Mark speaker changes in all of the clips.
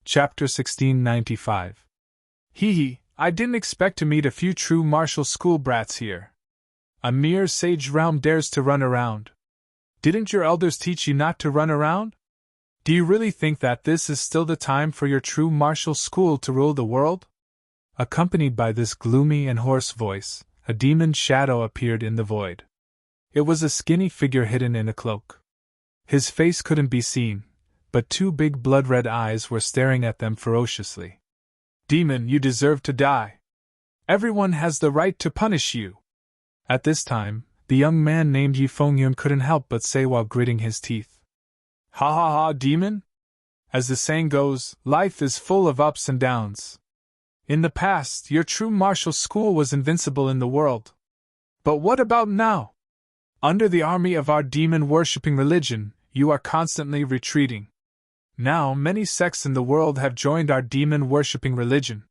Speaker 1: Chapter 1695. Hee, I didn't expect to meet a few true martial school brats here. A mere sage realm dares to run around. Didn't your elders teach you not to run around? Do you really think that this is still the time for your true martial school to rule the world? Accompanied by this gloomy and hoarse voice, a demon shadow appeared in the void. It was a skinny figure hidden in a cloak. His face couldn't be seen, but two big blood-red eyes were staring at them ferociously. Demon, you deserve to die. Everyone has the right to punish you. At this time, the young man named Yi Fengyun couldn't help but say while gritting his teeth. Ha ha ha, demon? As the saying goes, life is full of ups and downs. In the past, your true martial school was invincible in the world. But what about now? Under the army of our demon-worshipping religion, you are constantly retreating. Now, many sects in the world have joined our demon-worshipping religion.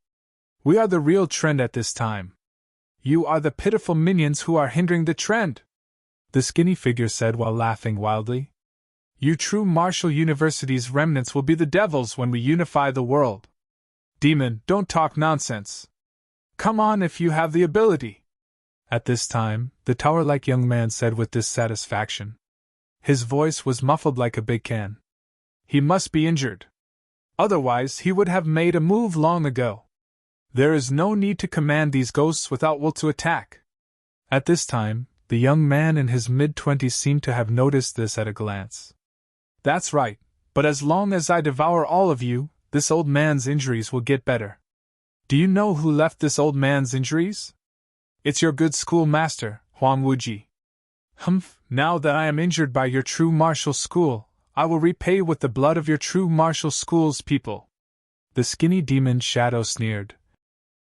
Speaker 1: We are the real trend at this time. You are the pitiful minions who are hindering the trend, the skinny figure said while laughing wildly. You true martial university's remnants will be the devils when we unify the world. Demon, don't talk nonsense. Come on if you have the ability. At this time, the tower-like young man said with dissatisfaction. His voice was muffled like a big can. He must be injured. Otherwise, he would have made a move long ago. There is no need to command these ghosts without will to attack. At this time, the young man in his mid-20s seemed to have noticed this at a glance. That's right, but as long as I devour all of you, this old man's injuries will get better. Do you know who left this old man's injuries? It's your good schoolmaster, Huang Wuji. Humph, now that I am injured by your true martial school, I will repay with the blood of your true martial school's people. The skinny demon shadow sneered.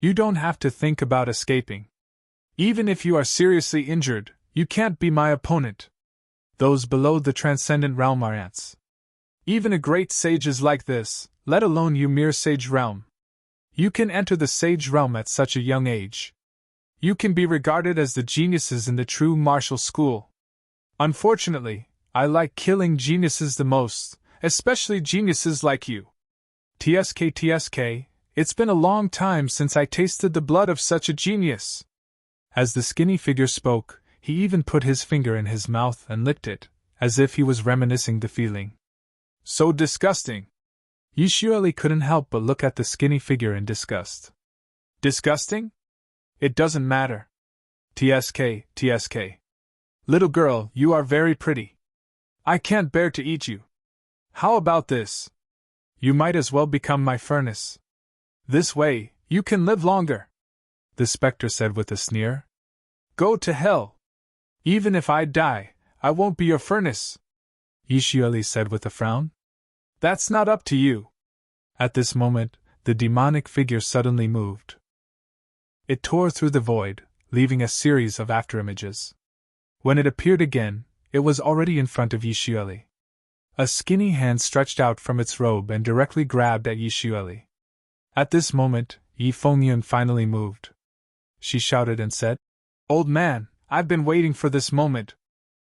Speaker 1: You don't have to think about escaping. Even if you are seriously injured, you can't be my opponent. Those below the transcendent realm are ants. Even a great sage is like this, let alone you mere sage realm. You can enter the sage realm at such a young age. You can be regarded as the geniuses in the true martial school. Unfortunately, I like killing geniuses the most, especially geniuses like you. TSK, it's been a long time since I tasted the blood of such a genius. As the skinny figure spoke, he even put his finger in his mouth and licked it, as if he was reminiscing the feeling. So disgusting. Yishueli couldn't help but look at the skinny figure in disgust. Disgusting? It doesn't matter. TSK. Little girl, you are very pretty. I can't bear to eat you. How about this? You might as well become my furnace. This way, you can live longer, the specter said with a sneer. Go to hell. Even if I die, I won't be your furnace, Yishueli said with a frown. That's not up to you. At this moment, the demonic figure suddenly moved. It tore through the void, leaving a series of afterimages. When it appeared again, it was already in front of Yishueli. A skinny hand stretched out from its robe and directly grabbed at Yishueli. At this moment, Yi Fengyun finally moved. She shouted and said, Old man, I've been waiting for this moment.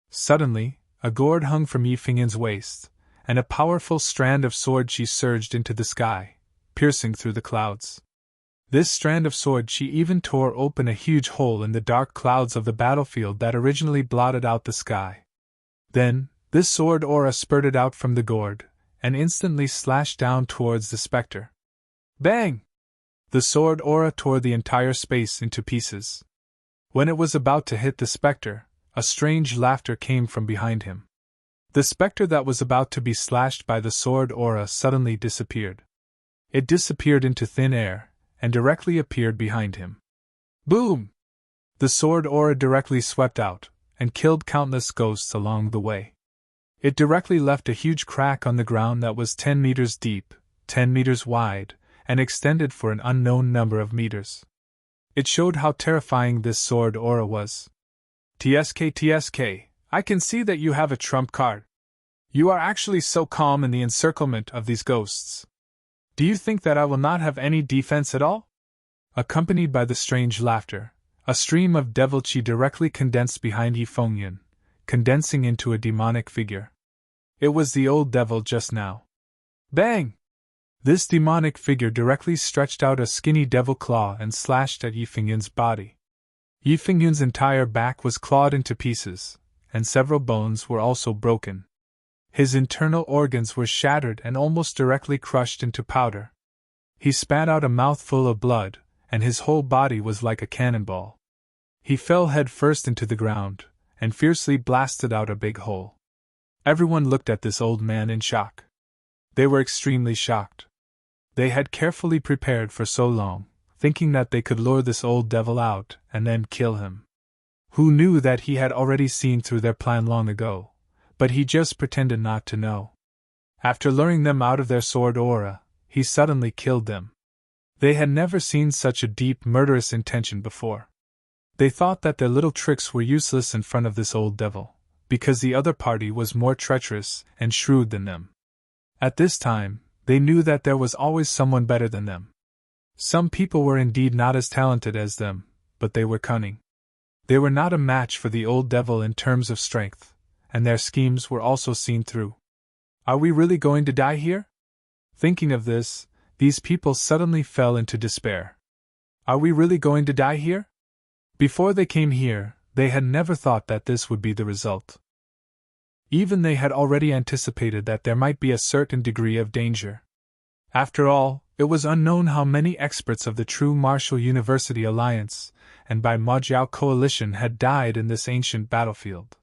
Speaker 1: Suddenly, a gourd hung from Yi Fengyun's waist, and a powerful strand of sword chi surged into the sky, piercing through the clouds. This strand of sword chi even tore open a huge hole in the dark clouds of the battlefield that originally blotted out the sky. Then, this sword aura spurted out from the gourd, and instantly slashed down towards the specter. Bang! The sword aura tore the entire space into pieces. When it was about to hit the specter, a strange laughter came from behind him. The specter that was about to be slashed by the sword aura suddenly disappeared. It disappeared into thin air, and directly appeared behind him. Boom! The sword aura directly swept out, and killed countless ghosts along the way. It directly left a huge crack on the ground that was 10 meters deep, 10 meters wide, and extended for an unknown number of meters. It showed how terrifying this sword aura was. TSK, I can see that you have a trump card. You are actually so calm in the encirclement of these ghosts. Do you think that I will not have any defense at all? Accompanied by the strange laughter, a stream of devil chi directly condensed behind Yi Fengyun, condensing into a demonic figure. It was the old devil just now. Bang! This demonic figure directly stretched out a skinny devil claw and slashed at Yifengyun's body. Yifengyun's entire back was clawed into pieces, and several bones were also broken. His internal organs were shattered and almost directly crushed into powder. He spat out a mouthful of blood, and his whole body was like a cannonball. He fell head first into the ground, and fiercely blasted out a big hole. Everyone looked at this old man in shock. They were extremely shocked. They had carefully prepared for so long, thinking that they could lure this old devil out and then kill him. Who knew that he had already seen through their plan long ago, but he just pretended not to know. After luring them out of their sword aura, he suddenly killed them. They had never seen such a deep, murderous intention before. They thought that their little tricks were useless in front of this old devil, because the other party was more treacherous and shrewd than them. At this time, they knew that there was always someone better than them. Some people were indeed not as talented as them, but they were cunning. They were not a match for the old devil in terms of strength, and their schemes were also seen through. Are we really going to die here? Thinking of this, these people suddenly fell into despair. Are we really going to die here? Before they came here, they had never thought that this would be the result. Even they had already anticipated that there might be a certain degree of danger. After all, it was unknown how many experts of the True Martial University Alliance and by Majiao Coalition had died in this ancient battlefield.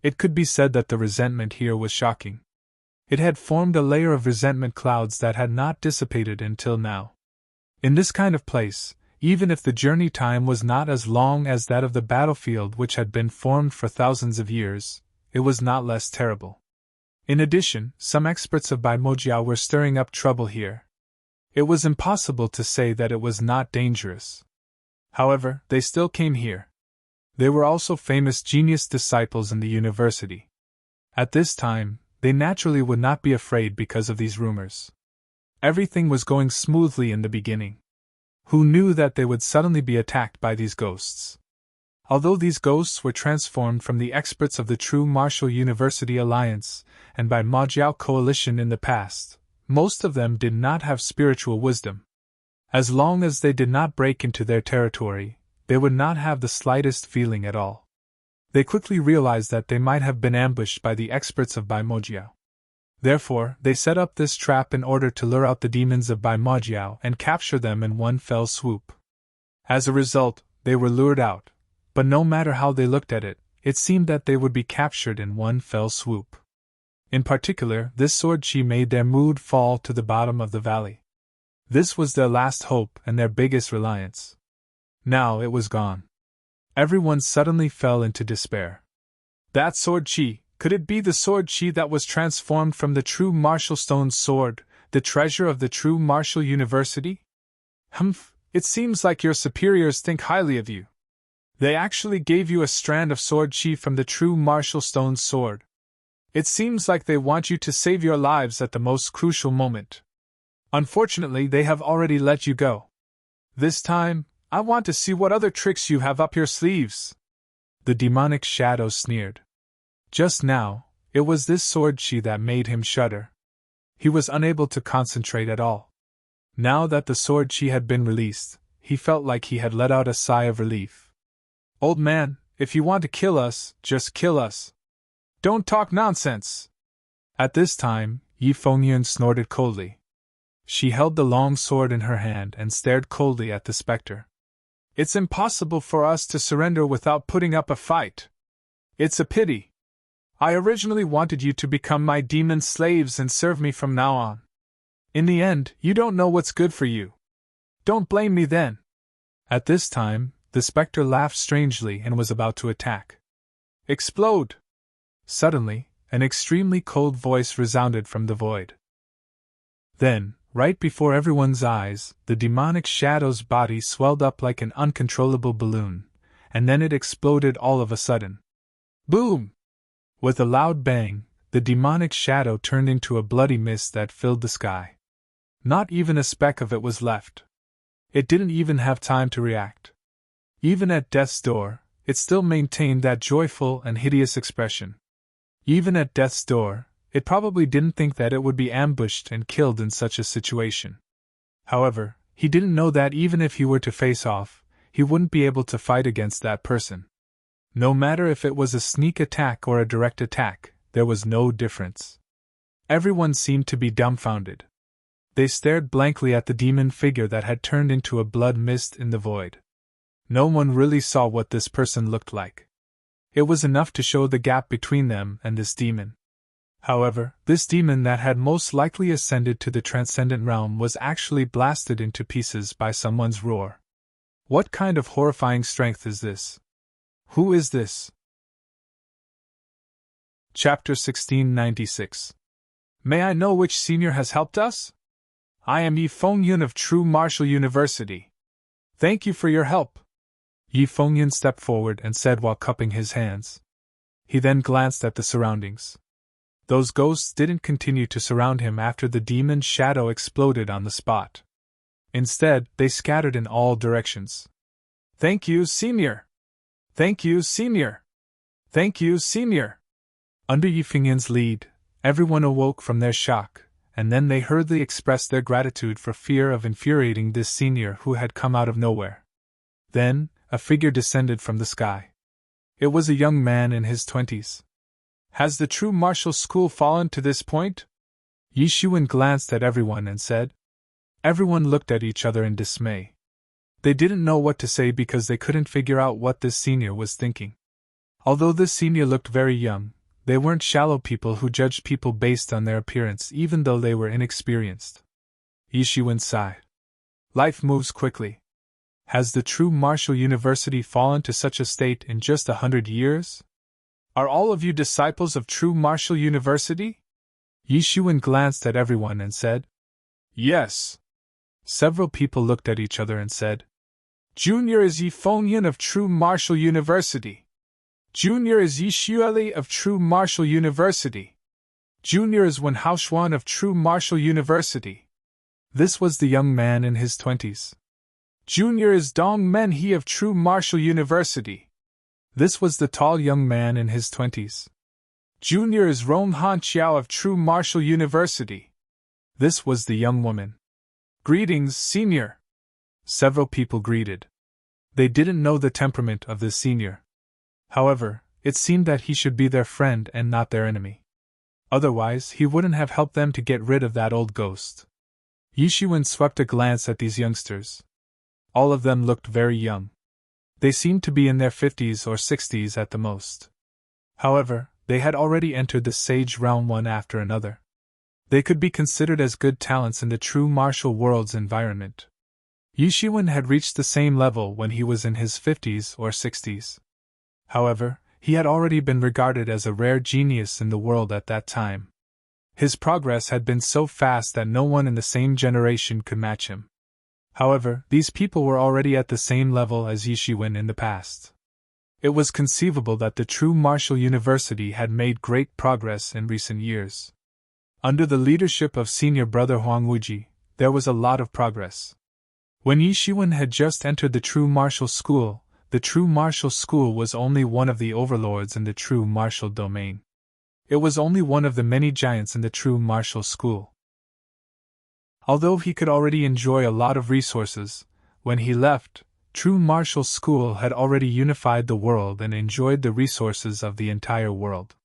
Speaker 1: It could be said that the resentment here was shocking. It had formed a layer of resentment clouds that had not dissipated until now. In this kind of place, even if the journey time was not as long as that of the battlefield which had been formed for thousands of years, it was not less terrible. In addition, some experts of Baimojiao were stirring up trouble here. It was impossible to say that it was not dangerous. However, they still came here. They were also famous genius disciples in the university. At this time, they naturally would not be afraid because of these rumors. Everything was going smoothly in the beginning. Who knew that they would suddenly be attacked by these ghosts? Although these ghosts were transformed from the experts of the True Martial University Alliance and by Majiao Coalition in the past, most of them did not have spiritual wisdom. As long as they did not break into their territory, they would not have the slightest feeling at all. They quickly realized that they might have been ambushed by the experts of Baimojiao. Therefore, they set up this trap in order to lure out the demons of Baimojiao and capture them in one fell swoop. As a result, they were lured out, but no matter how they looked at it, it seemed that they would be captured in one fell swoop. In particular, this sword chi made their mood fall to the bottom of the valley. This was their last hope and their biggest reliance. Now it was gone. Everyone suddenly fell into despair. That sword chi, could it be the sword chi that was transformed from the True Martial Stone's sword, the treasure of the True Martial University? Humph, it seems like your superiors think highly of you. They actually gave you a strand of sword chi from the True Martial Stone's sword. It seems like they want you to save your lives at the most crucial moment. Unfortunately, they have already let you go. This time, I want to see what other tricks you have up your sleeves. The demonic shadow sneered. Just now, it was this sword chi that made him shudder. He was unable to concentrate at all. Now that the sword chi had been released, he felt like he had let out a sigh of relief. Old man, if you want to kill us, just kill us. Don't talk nonsense. At this time, Yi Fengyun snorted coldly. She held the long sword in her hand and stared coldly at the specter. It's impossible for us to surrender without putting up a fight. It's a pity. I originally wanted you to become my demon slaves and serve me from now on. In the end, you don't know what's good for you. Don't blame me then. At this time, the specter laughed strangely and was about to attack. Explode! Suddenly, an extremely cold voice resounded from the void. Then, right before everyone's eyes, the demonic shadow's body swelled up like an uncontrollable balloon, and then it exploded all of a sudden. Boom! With a loud bang, the demonic shadow turned into a bloody mist that filled the sky. Not even a speck of it was left. It didn't even have time to react. Even at death's door, it still maintained that joyful and hideous expression. Even at death's door, It probably didn't think that it would be ambushed and killed in such a situation. However, he didn't know that even if he were to face off, he wouldn't be able to fight against that person. No matter if it was a sneak attack or a direct attack, there was no difference. Everyone seemed to be dumbfounded. They stared blankly at the demon figure that had turned into a blood mist in the void. No one really saw what this person looked like. It was enough to show the gap between them and this demon. However, this demon that had most likely ascended to the transcendent realm was actually blasted into pieces by someone's roar. What kind of horrifying strength is this? Who is this? Chapter 1696. May I know which senior has helped us? I am Yi Fengyun of True Martial University. Thank you for your help. Yi Fengyun stepped forward and said while cupping his hands. He then glanced at the surroundings. Those ghosts didn't continue to surround him after the demon's shadow exploded on the spot. Instead, they scattered in all directions. Thank you, senior! Thank you, senior! Thank you, senior! Under Yi Fengyun's lead, everyone awoke from their shock, and then they hurriedly expressed their gratitude for fear of infuriating this senior who had come out of nowhere. Then, a figure descended from the sky. It was a young man in his 20s. Has the true martial school fallen to this point? Yi Xuan glanced at everyone and said. Everyone looked at each other in dismay. They didn't know what to say because they couldn't figure out what this senior was thinking. Although this senior looked very young, they weren't shallow people who judged people based on their appearance even though they were inexperienced. Yi Xuan sighed. Life moves quickly. Has the true martial university fallen to such a state in just 100 years? Are all of you disciples of True Martial University? Yi Xuan glanced at everyone and said. Yes. Several people looked at each other and said. Junior is Yi Fengyun of True Martial University. Junior is Yi Xueli of True Martial University. Junior is Wen Haoxuan of True Martial University. This was the young man in his 20s. Junior is Dong Men-he of True Martial University. This was the tall young man in his 20s. Junior is Rong Han Chiao of True Martial University. This was the young woman. Greetings, senior. Several people greeted. They didn't know the temperament of this senior. However, it seemed that he should be their friend and not their enemy. Otherwise, he wouldn't have helped them to get rid of that old ghost. Yi Xuan swept a glance at these youngsters. All of them looked very young. They seemed to be in their 50s or 60s at the most. However, they had already entered the sage realm one after another. They could be considered as good talents in the true martial world's environment. Yi Xuan had reached the same level when he was in his 50s or 60s. However, he had already been regarded as a rare genius in the world at that time. His progress had been so fast that no one in the same generation could match him. However, these people were already at the same level as Yi Xuan in the past. It was conceivable that the True Martial University had made great progress in recent years. Under the leadership of senior brother Huang Wuji, there was a lot of progress. When Yi Xuan had just entered the True Martial School was only one of the overlords in the True Martial domain. It was only one of the many giants in the True Martial School. Although he could already enjoy a lot of resources, when he left, True Martial School had already unified the world and enjoyed the resources of the entire world.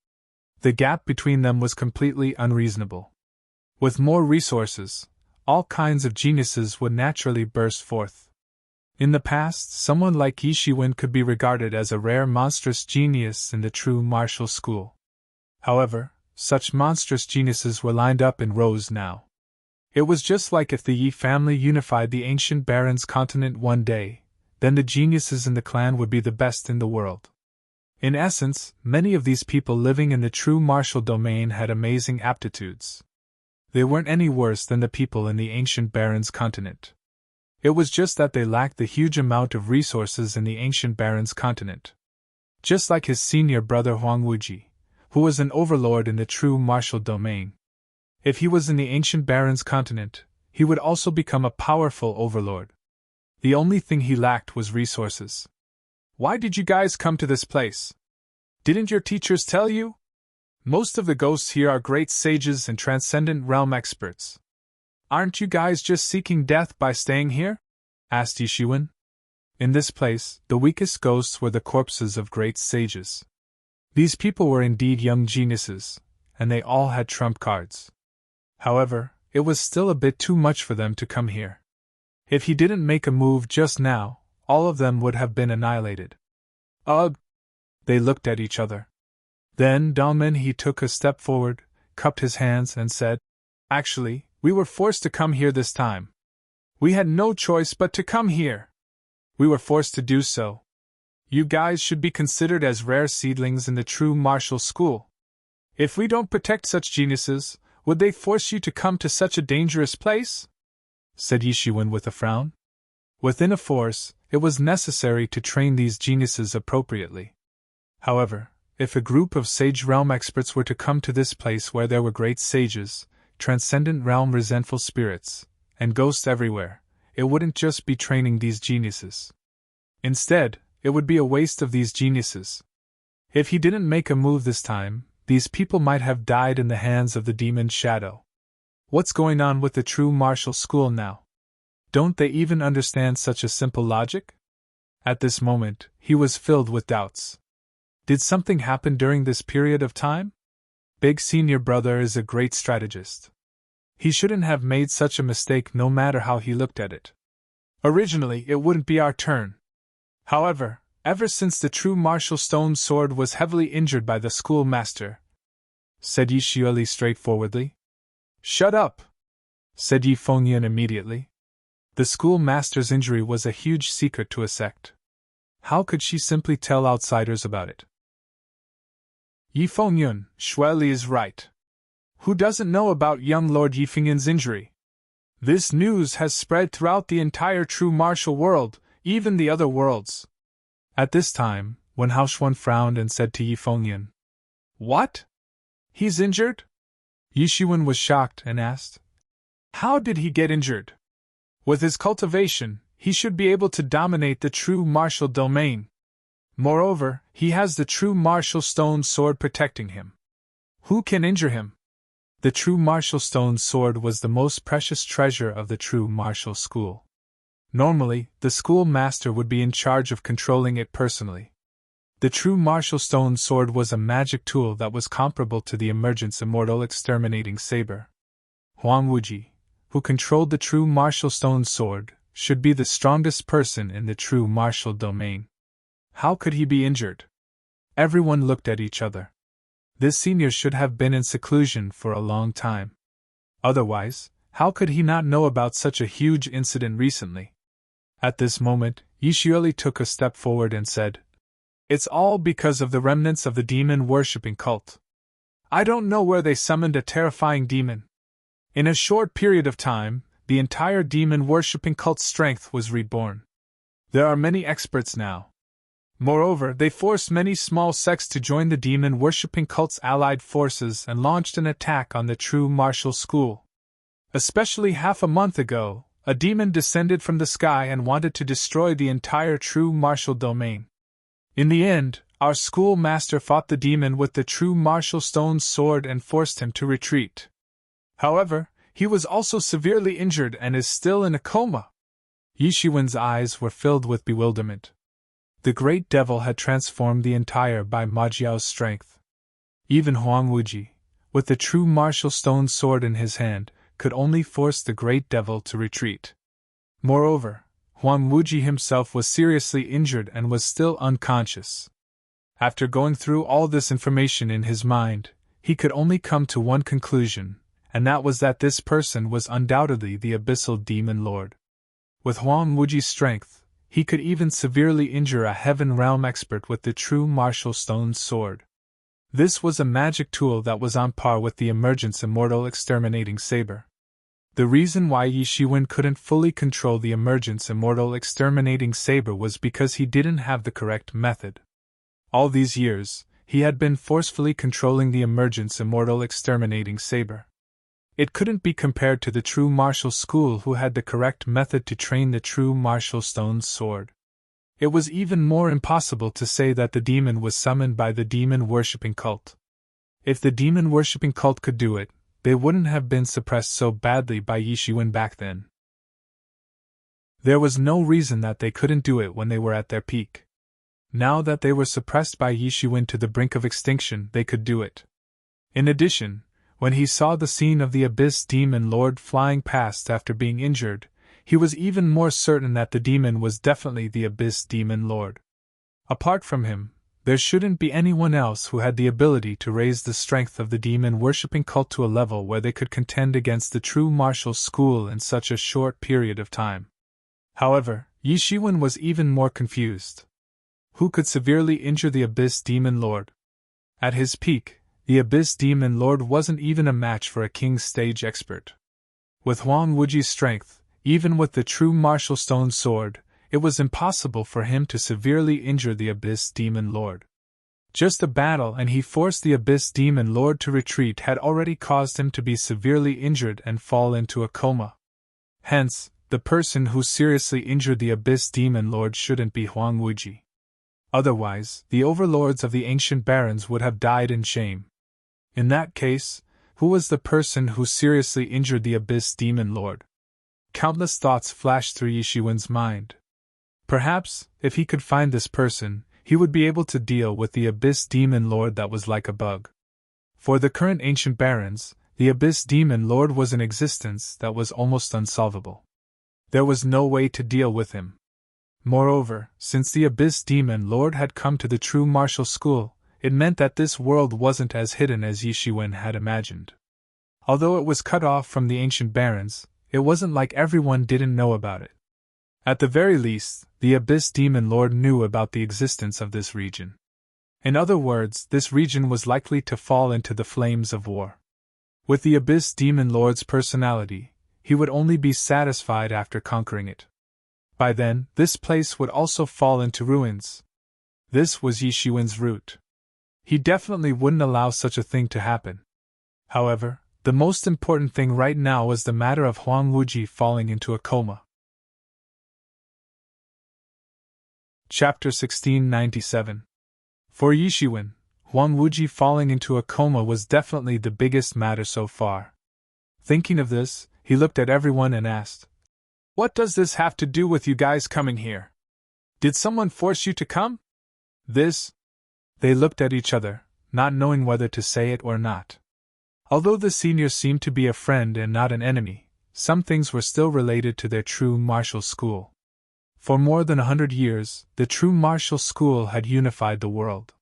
Speaker 1: The gap between them was completely unreasonable. With more resources, all kinds of geniuses would naturally burst forth. In the past, someone like Yi Xuan could be regarded as a rare monstrous genius in the True Martial School. However, such monstrous geniuses were lined up in rows now. It was just like if the Yi family unified the ancient Barons continent one day, then the geniuses in the clan would be the best in the world. In essence, many of these people living in the true martial domain had amazing aptitudes. They weren't any worse than the people in the ancient Barons continent. It was just that they lacked the huge amount of resources in the ancient Barons continent. Just like his senior brother Huang Wuji, who was an overlord in the true martial domain. If he was in the ancient Barons continent, he would also become a powerful overlord. The only thing he lacked was resources. Why did you guys come to this place? Didn't your teachers tell you? Most of the ghosts here are great sages and transcendent realm experts. Aren't you guys just seeking death by staying here? Asked Yishuin. In this place, the weakest ghosts were the corpses of great sages. These people were indeed young geniuses, and they all had trump cards. However, it was still a bit too much for them to come here. If he didn't make a move just now, all of them would have been annihilated. Ugh! They looked at each other. Then Dalman he took a step forward, cupped his hands and said, "Actually, we were forced to come here this time. We had no choice but to come here. We were forced to do so. You guys should be considered as rare seedlings in the true martial school. If we don't protect such geniuses, would they force you to come to such a dangerous place?" said Yishuin with a frown. Within a force, it was necessary to train these geniuses appropriately. However, if a group of sage realm experts were to come to this place where there were great sages, transcendent realm resentful spirits, and ghosts everywhere, it wouldn't just be training these geniuses. Instead, it would be a waste of these geniuses. If he didn't make a move this time, these people might have died in the hands of the demon shadow. What's going on with the true martial school now? Don't they even understand such a simple logic? At this moment, he was filled with doubts. Did something happen during this period of time? Big Senior Brother is a great strategist. He shouldn't have made such a mistake no matter how he looked at it. Originally, it wouldn't be our turn. However, ever since the true martial stone sword was heavily injured by the schoolmaster, said Yi Xueli straightforwardly. Shut up, said Yi Fengyun immediately. The schoolmaster's injury was a huge secret to a sect. How could she simply tell outsiders about it? Yi Fengyun, Xueli is right. Who doesn't know about young Lord Yi Fengyun's injury? This news has spread throughout the entire true martial world, even the other worlds. At this time, Wen Haoshuan frowned and said to Yi Fengyun, What? He's injured? Yishuin was shocked and asked, How did he get injured? With his cultivation, he should be able to dominate the true martial domain. Moreover, he has the true martial stone sword protecting him. Who can injure him? The true martial stone sword was the most precious treasure of the true martial school. Normally, the school master would be in charge of controlling it personally. The true martial stone sword was a magic tool that was comparable to the emergence immortal exterminating saber. Huang Wuji, who controlled the true martial stone sword, should be the strongest person in the true martial domain. How could he be injured? Everyone looked at each other. This senior should have been in seclusion for a long time. Otherwise, how could he not know about such a huge incident recently? At this moment, Yi Xueli took a step forward and said, It's all because of the remnants of the demon-worshipping cult. I don't know where they summoned a terrifying demon. In a short period of time, the entire demon-worshipping cult's strength was reborn. There are many experts now. Moreover, they forced many small sects to join the demon-worshipping cult's allied forces and launched an attack on the true martial school. Especially half a month ago, a demon descended from the sky and wanted to destroy the entire true martial domain. In the end, our schoolmaster fought the demon with the true martial stone sword and forced him to retreat. However, he was also severely injured and is still in a coma. Yishuin's eyes were filled with bewilderment. The great devil had transformed the entire Bai Majiao's strength. Even Huang Wuji, with the true martial stone sword in his hand, could only force the great devil to retreat. Moreover, Huang Wuji himself was seriously injured and was still unconscious. After going through all this information in his mind, he could only come to one conclusion, and that was that this person was undoubtedly the Abyssal Demon Lord. With Huang Wuji's strength, he could even severely injure a Heaven Realm expert with the true martial stone sword. This was a magic tool that was on par with the emergence immortal exterminating saber. The reason why Yi Xueli couldn't fully control the emergence immortal exterminating saber was because he didn't have the correct method. All these years, he had been forcefully controlling the emergence immortal exterminating saber. It couldn't be compared to the true martial school who had the correct method to train the true martial stone sword. It was even more impossible to say that the demon was summoned by the demon-worshipping cult. If the demon-worshipping cult could do it, they wouldn't have been suppressed so badly by Yishuin back then. There was no reason that they couldn't do it when they were at their peak. Now that they were suppressed by Yishuin to the brink of extinction, they could do it. In addition, when he saw the scene of the Abyss Demon Lord flying past after being injured, he was even more certain that the demon was definitely the Abyss Demon Lord. Apart from him, there shouldn't be anyone else who had the ability to raise the strength of the demon-worshipping cult to a level where they could contend against the true martial school in such a short period of time. However, Yishuin was even more confused. Who could severely injure the Abyss Demon Lord? At his peak, the Abyss Demon Lord wasn't even a match for a King's stage expert. With Huang Wuji's strength, even with the true martial stone sword, it was impossible for him to severely injure the Abyss Demon Lord. Just a battle and he forced the Abyss Demon Lord to retreat had already caused him to be severely injured and fall into a coma. Hence, the person who seriously injured the Abyss Demon Lord shouldn't be Huang Wuji. Otherwise, the overlords of the ancient barons would have died in shame. In that case, who was the person who seriously injured the Abyss Demon Lord? Countless thoughts flashed through Yishuin's mind. Perhaps, if he could find this person, he would be able to deal with the Abyss Demon Lord that was like a bug. For the current ancient barons, the Abyss Demon Lord was an existence that was almost unsolvable. There was no way to deal with him. Moreover, since the Abyss Demon Lord had come to the true martial school, it meant that this world wasn't as hidden as Yishuin had imagined. Although it was cut off from the ancient barons, it wasn't like everyone didn't know about it. At the very least, the Abyss Demon Lord knew about the existence of this region. In other words, this region was likely to fall into the flames of war. With the Abyss Demon Lord's personality, he would only be satisfied after conquering it. By then, this place would also fall into ruins. This was Yishuin's route. He definitely wouldn't allow such a thing to happen. However, the most important thing right now was the matter of Huang Wuji falling into a coma. Chapter 1697. For Yishuin, Huang Wuji falling into a coma was definitely the biggest matter so far. Thinking of this, he looked at everyone and asked, "What does this have to do with you guys coming here? Did someone force you to come?" This? They looked at each other, not knowing whether to say it or not. Although the senior seemed to be a friend and not an enemy, some things were still related to their true martial school. For more than 100 years, the true martial school had unified the world.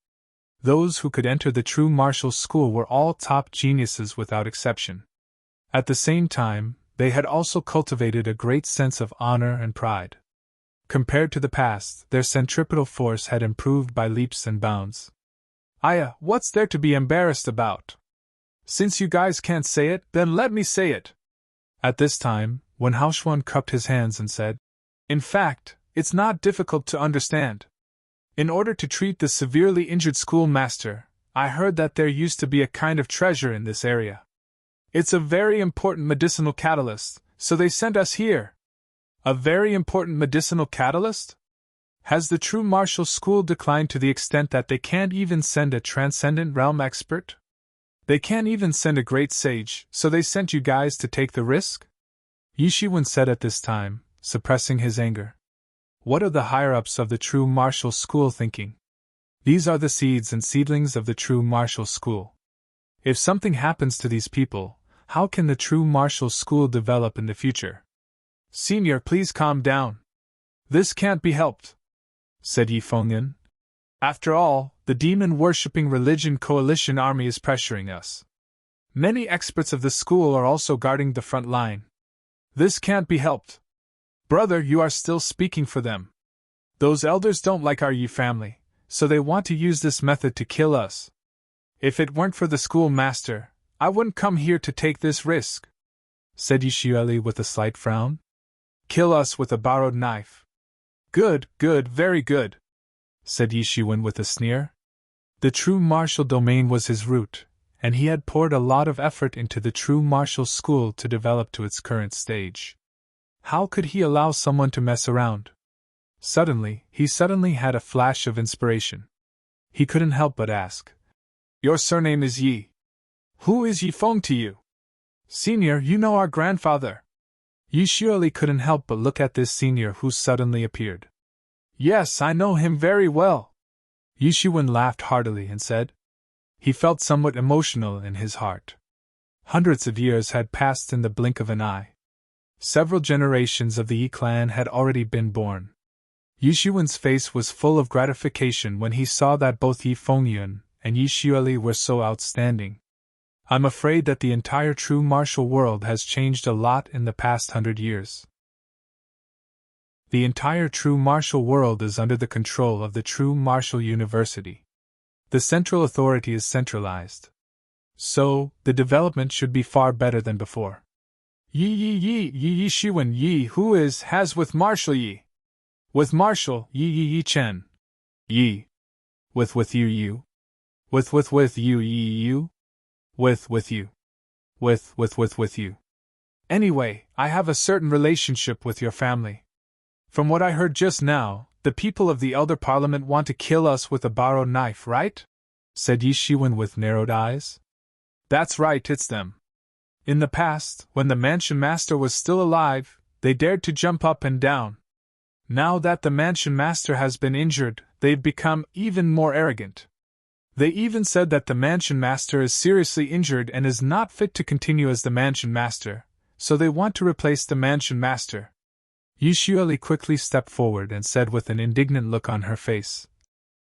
Speaker 1: Those who could enter the true martial school were all top geniuses without exception. At the same time, they had also cultivated a great sense of honor and pride. Compared to the past, their centripetal force had improved by leaps and bounds. "Aya, what's there to be embarrassed about? Since you guys can't say it, then let me say it." At this time, when Haoshuan cupped his hands and said, "In fact, it's not difficult to understand. In order to treat the severely injured schoolmaster, I heard that there used to be a kind of treasure in this area. It's a very important medicinal catalyst, so they sent us here." "A very important medicinal catalyst? Has the true martial school declined to the extent that they can't even send a transcendent realm expert? They can't even send a great sage, so they sent you guys to take the risk?" Yishuin said at this time, suppressing his anger. What are the higher-ups of the true martial school thinking? These are the seeds and seedlings of the true martial school. If something happens to these people, how can the true martial school develop in the future? "Senior, please calm down. This can't be helped," said Yi Fengyan. "After all, the demon-worshipping religion coalition army is pressuring us. Many experts of the school are also guarding the front line. This can't be helped. Brother, you are still speaking for them. Those elders don't like our Yi family, so they want to use this method to kill us. If it weren't for the schoolmaster, I wouldn't come here to take this risk," said Yishueli with a slight frown. "Kill us with a borrowed knife." Good, very good," said Yishuin with a sneer. The true martial domain was his root, and he had poured a lot of effort into the true martial school to develop to its current stage. How could he allow someone to mess around? He suddenly had a flash of inspiration. He couldn't help but ask, "Your surname is Yi, Who is Yi Feng to you? Senior, you know our grandfather. Yi surely couldn't help but look at this senior who suddenly appeared. Yes, I know him very well. Yi Shiwen laughed heartily and said. He felt somewhat emotional in his heart. Hundreds of years had passed in the blink of an eye. Several generations of the Yi clan had already been born. Yi Shiwen's face was full of gratification when he saw that both Yi Fengyun and Yi Xueli were so outstanding. I'm afraid that the entire true martial world has changed a lot in the past 100 years. The entire true martial world is under the control of the True Martial University. The central authority is centralized. So, the development should be far better than before. Yi Shiwen Yi who has with Martial Yi. With Martial Yi Chen. Yi. With you. With you you. With you. With you. Anyway, I have a certain relationship with your family. From what I heard just now, the people of the Elder Parliament want to kill us with a borrowed knife, right? Said Yi Shiwen with narrowed eyes. That's right, it's them. In the past, when the Mansion Master was still alive, they dared to jump up and down. Now that the Mansion Master has been injured, they've become even more arrogant. They even said that the Mansion Master is seriously injured and is not fit to continue as the Mansion Master, so they want to replace the Mansion Master. Yi Xueli quickly stepped forward and said with an indignant look on her face.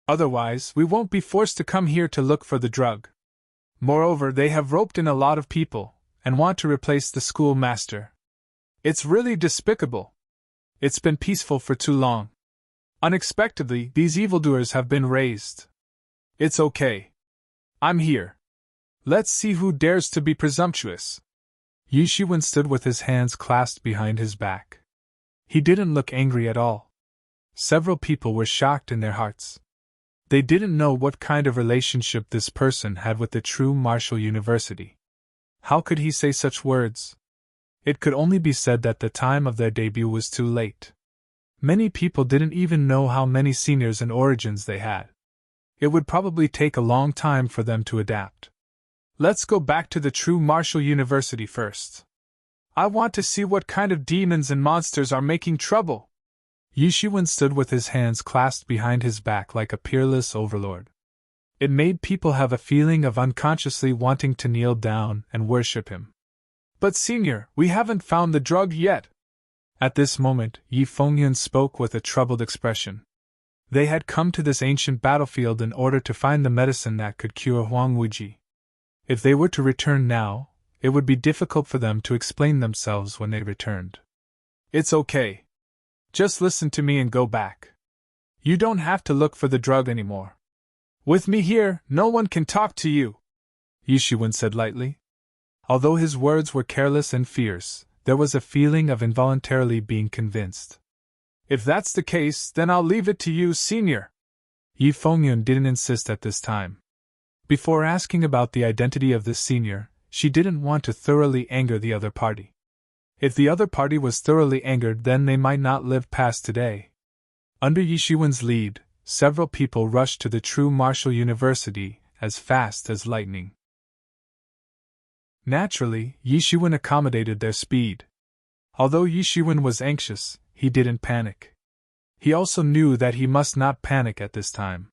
Speaker 1: Otherwise, we won't be forced to come here to look for the drug. Moreover, they have roped in a lot of people, and want to replace the school master. It's really despicable. It's been peaceful for too long. Unexpectedly, these evildoers have been raised. It's okay. I'm here. Let's see who dares to be presumptuous. Yi Shiwen stood with his hands clasped behind his back. He didn't look angry at all. Several people were shocked in their hearts. They didn't know what kind of relationship this person had with the True Martial University. How could he say such words? It could only be said that the time of their debut was too late. Many people didn't even know how many seniors and origins they had. It would probably take a long time for them to adapt. Let's go back to the True Martial University first. I want to see what kind of demons and monsters are making trouble. Yi Shiwen stood with his hands clasped behind his back like a peerless overlord. It made people have a feeling of unconsciously wanting to kneel down and worship him. But senior, we haven't found the drug yet. At this moment, Yi Fengyun spoke with a troubled expression. They had come to this ancient battlefield in order to find the medicine that could cure Huang Wuji. If they were to return now, it would be difficult for them to explain themselves when they returned. It's okay. Just listen to me and go back. You don't have to look for the drug anymore. With me here, no one can talk to you, Yi Shiwen said lightly. Although his words were careless and fierce, there was a feeling of involuntarily being convinced. If that's the case, then I'll leave it to you, senior. Yi Fengyun didn't insist at this time. Before asking about the identity of this senior, she didn't want to thoroughly anger the other party. If the other party was thoroughly angered, then they might not live past today. Under Yi Shiwen's lead, several people rushed to the True Martial University as fast as lightning. Naturally, Yi Shiwen accommodated their speed. Although Yi Shiwen was anxious, he didn't panic. He also knew that he must not panic at this time.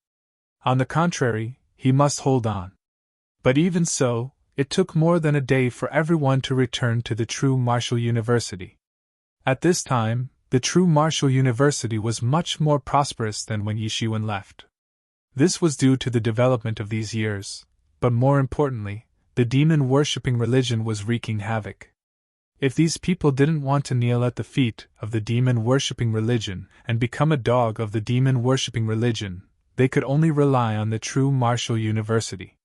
Speaker 1: On the contrary, he must hold on. But even so, it took more than a day for everyone to return to the True Martial University. At this time, the True Martial University was much more prosperous than when Yi Shiwen left. This was due to the development of these years, but more importantly, the demon-worshipping religion was wreaking havoc. If these people didn't want to kneel at the feet of the demon-worshipping religion and become a dog of the demon-worshipping religion, they could only rely on the True Martial University.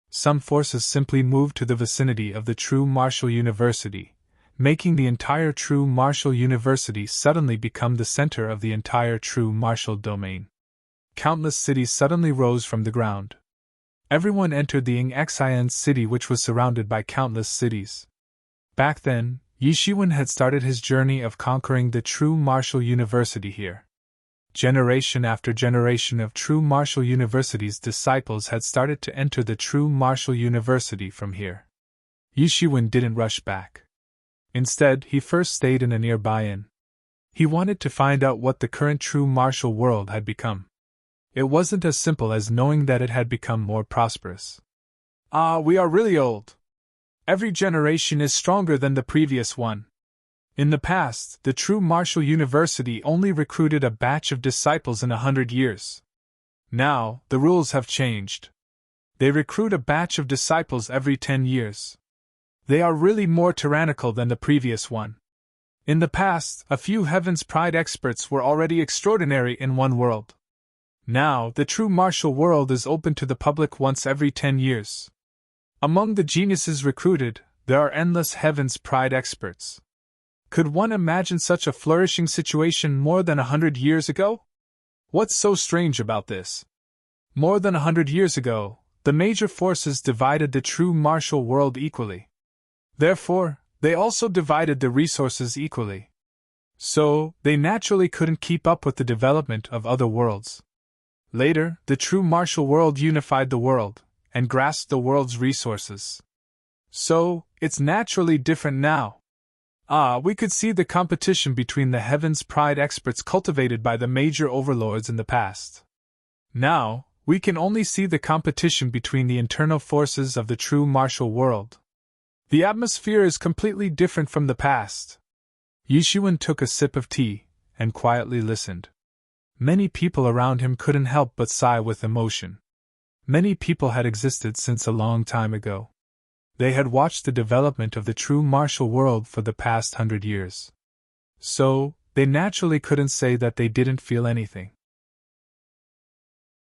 Speaker 1: Some forces simply moved to the vicinity of the True Martial University, making the entire True Martial University suddenly become the center of the entire True Martial domain. Countless cities suddenly rose from the ground. Everyone entered the Yingxian city, which was surrounded by countless cities. Back then, Yi Shiwen had started his journey of conquering the True Martial University here. Generation after generation of True Martial University's disciples had started to enter the True Martial University from here. Yishuan didn't rush back. Instead, he first stayed in a nearby inn. He wanted to find out what the current True Martial world had become. It wasn't as simple as knowing that it had become more prosperous. We are really old. Every generation is stronger than the previous one. In the past, the True Martial University only recruited a batch of disciples in 100 years. Now, the rules have changed. They recruit a batch of disciples every 10 years. They are really more tyrannical than the previous one. In the past, a few Heaven's Pride experts were already extraordinary in one world. Now, the True Martial world is open to the public once every 10 years. Among the geniuses recruited, there are endless Heaven's Pride experts. Could one imagine such a flourishing situation more than 100 years ago? What's so strange about this? More than 100 years ago, the major forces divided the True Martial world equally. Therefore, they also divided the resources equally. So, they naturally couldn't keep up with the development of other worlds. Later, the True Martial world unified the world, and grasped the world's resources. So, it's naturally different now. We could see the competition between the Heaven's Pride experts cultivated by the major overlords in the past. Now, we can only see the competition between the internal forces of the True Martial world. The atmosphere is completely different from the past. Yishuan took a sip of tea, and quietly listened. Many people around him couldn't help but sigh with emotion. Many people had existed since a long time ago. They had watched the development of the True Martial world for the past 100 years. So, they naturally couldn't say that they didn't feel anything.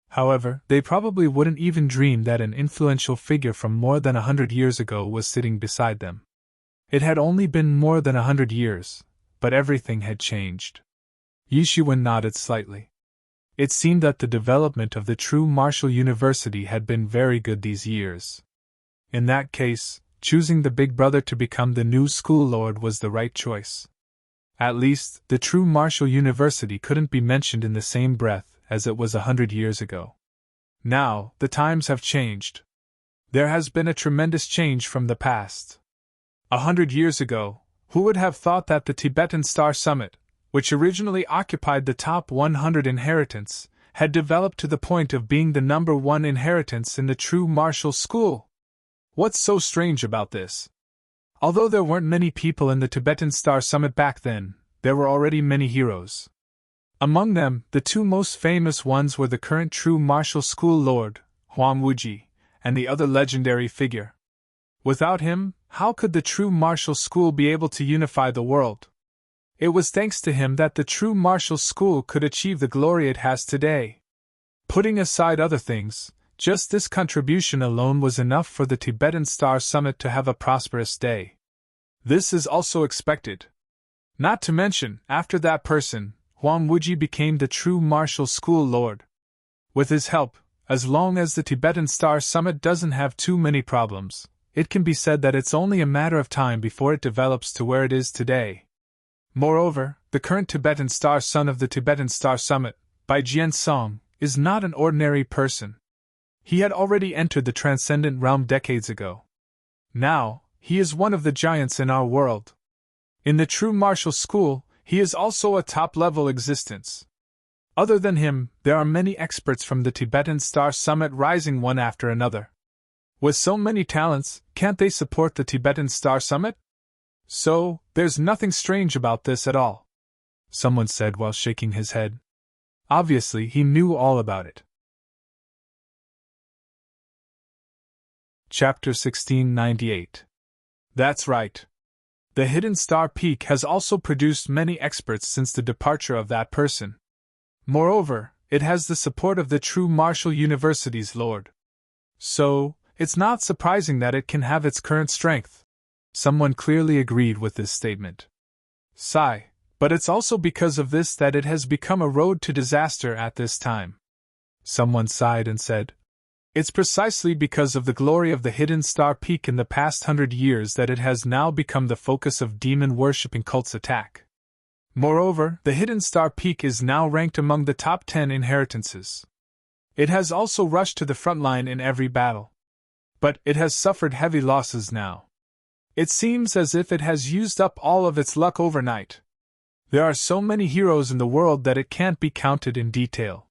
Speaker 1: However, they probably wouldn't even dream that an influential figure from more than 100 years ago was sitting beside them. It had only been more than 100 years, but everything had changed. Yishuan nodded slightly. It seemed that the development of the True Martial University had been very good these years. In that case, choosing the big brother to become the new school lord was the right choice. At least, the True Martial University couldn't be mentioned in the same breath as it was 100 years ago. Now, the times have changed. There has been a tremendous change from the past. 100 years ago, who would have thought that the Tibetan Star Summit, which originally occupied the top 100 inheritance, had developed to the point of being the number one inheritance in the True Martial School? What's so strange about this? Although there weren't many people in the Tibetan Star Summit back then, there were already many heroes. Among them, the two most famous ones were the current True Martial School Lord, Huang Wuji, and the other legendary figure. Without him, how could the True Martial School be able to unify the world? It was thanks to him that the True Martial School could achieve the glory it has today. Putting aside other things, just this contribution alone was enough for the Tibetan Star Summit to have a prosperous day. This is also expected. Not to mention, after that person, Huang Wuji became the True Martial School Lord. With his help, as long as the Tibetan Star Summit doesn't have too many problems, it can be said that it's only a matter of time before it develops to where it is today. Moreover, the current Tibetan Star Son of the Tibetan Star Summit, Bai Jian Song, is not an ordinary person. He had already entered the transcendent realm decades ago. Now, he is one of the giants in our world. In the True Martial School, he is also a top-level existence. Other than him, there are many experts from the Tibetan Star Summit rising one after another. With so many talents, can't they support the Tibetan Star Summit? So, there's nothing strange about this at all, someone said while shaking his head. Obviously, he knew all about it. Chapter 1698. That's right. The Hidden Star Peak has also produced many experts since the departure of that person. Moreover, it has the support of the True Martial University's Lord. So, it's not surprising that it can have its current strength. Someone clearly agreed with this statement. Sigh, but it's also because of this that it has become a road to disaster at this time. Someone sighed and said, it's precisely because of the glory of the Hidden Star Peak in the past 100 years that it has now become the focus of demon-worshipping cults' attack. Moreover, the Hidden Star Peak is now ranked among the top 10 inheritances. It has also rushed to the front line in every battle. But it has suffered heavy losses now. It seems as if it has used up all of its luck overnight. There are so many heroes in the world that it can't be counted in detail.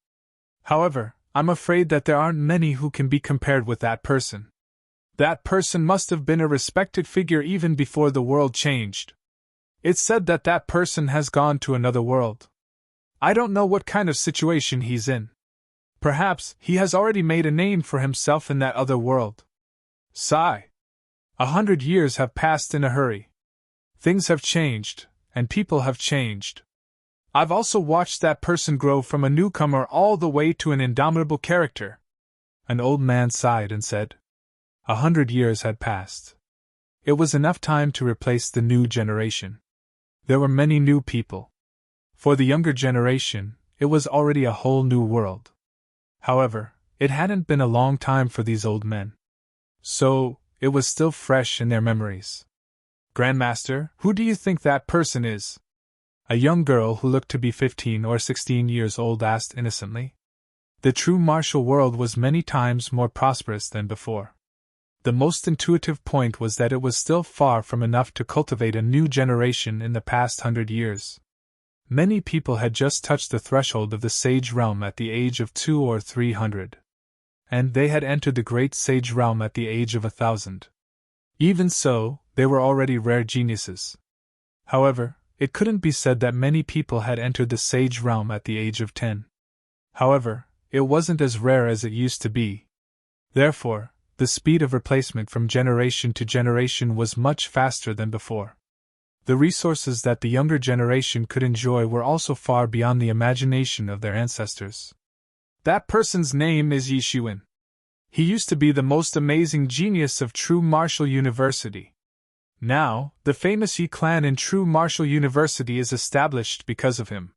Speaker 1: However, I'm afraid that there aren't many who can be compared with that person. That person must have been a respected figure even before the world changed. It's said that that person has gone to another world. I don't know what kind of situation he's in. Perhaps he has already made a name for himself in that other world. Sigh. 100 years have passed in a hurry. Things have changed, and people have changed. I've also watched that person grow from a newcomer all the way to an indomitable character. An old man sighed and said, 100 years had passed. It was enough time to replace the new generation. There were many new people. For the younger generation, it was already a whole new world. However, it hadn't been a long time for these old men. So, it was still fresh in their memories. Grandmaster, who do you think that person is? A young girl who looked to be 15 or 16 years old asked innocently. The true martial world was many times more prosperous than before. The most intuitive point was that it was still far from enough to cultivate a new generation in the past 100 years. Many people had just touched the threshold of the sage realm at the age of 200 or 300. And they had entered the great sage realm at the age of 1,000. Even so, they were already rare geniuses. However, it couldn't be said that many people had entered the sage realm at the age of 10. However, it wasn't as rare as it used to be. Therefore, the speed of replacement from generation to generation was much faster than before. The resources that the younger generation could enjoy were also far beyond the imagination of their ancestors. That person's name is Yi Shiwen. He used to be the most amazing genius of True Martial University. Now, the famous Yi clan in True Martial University is established because of him.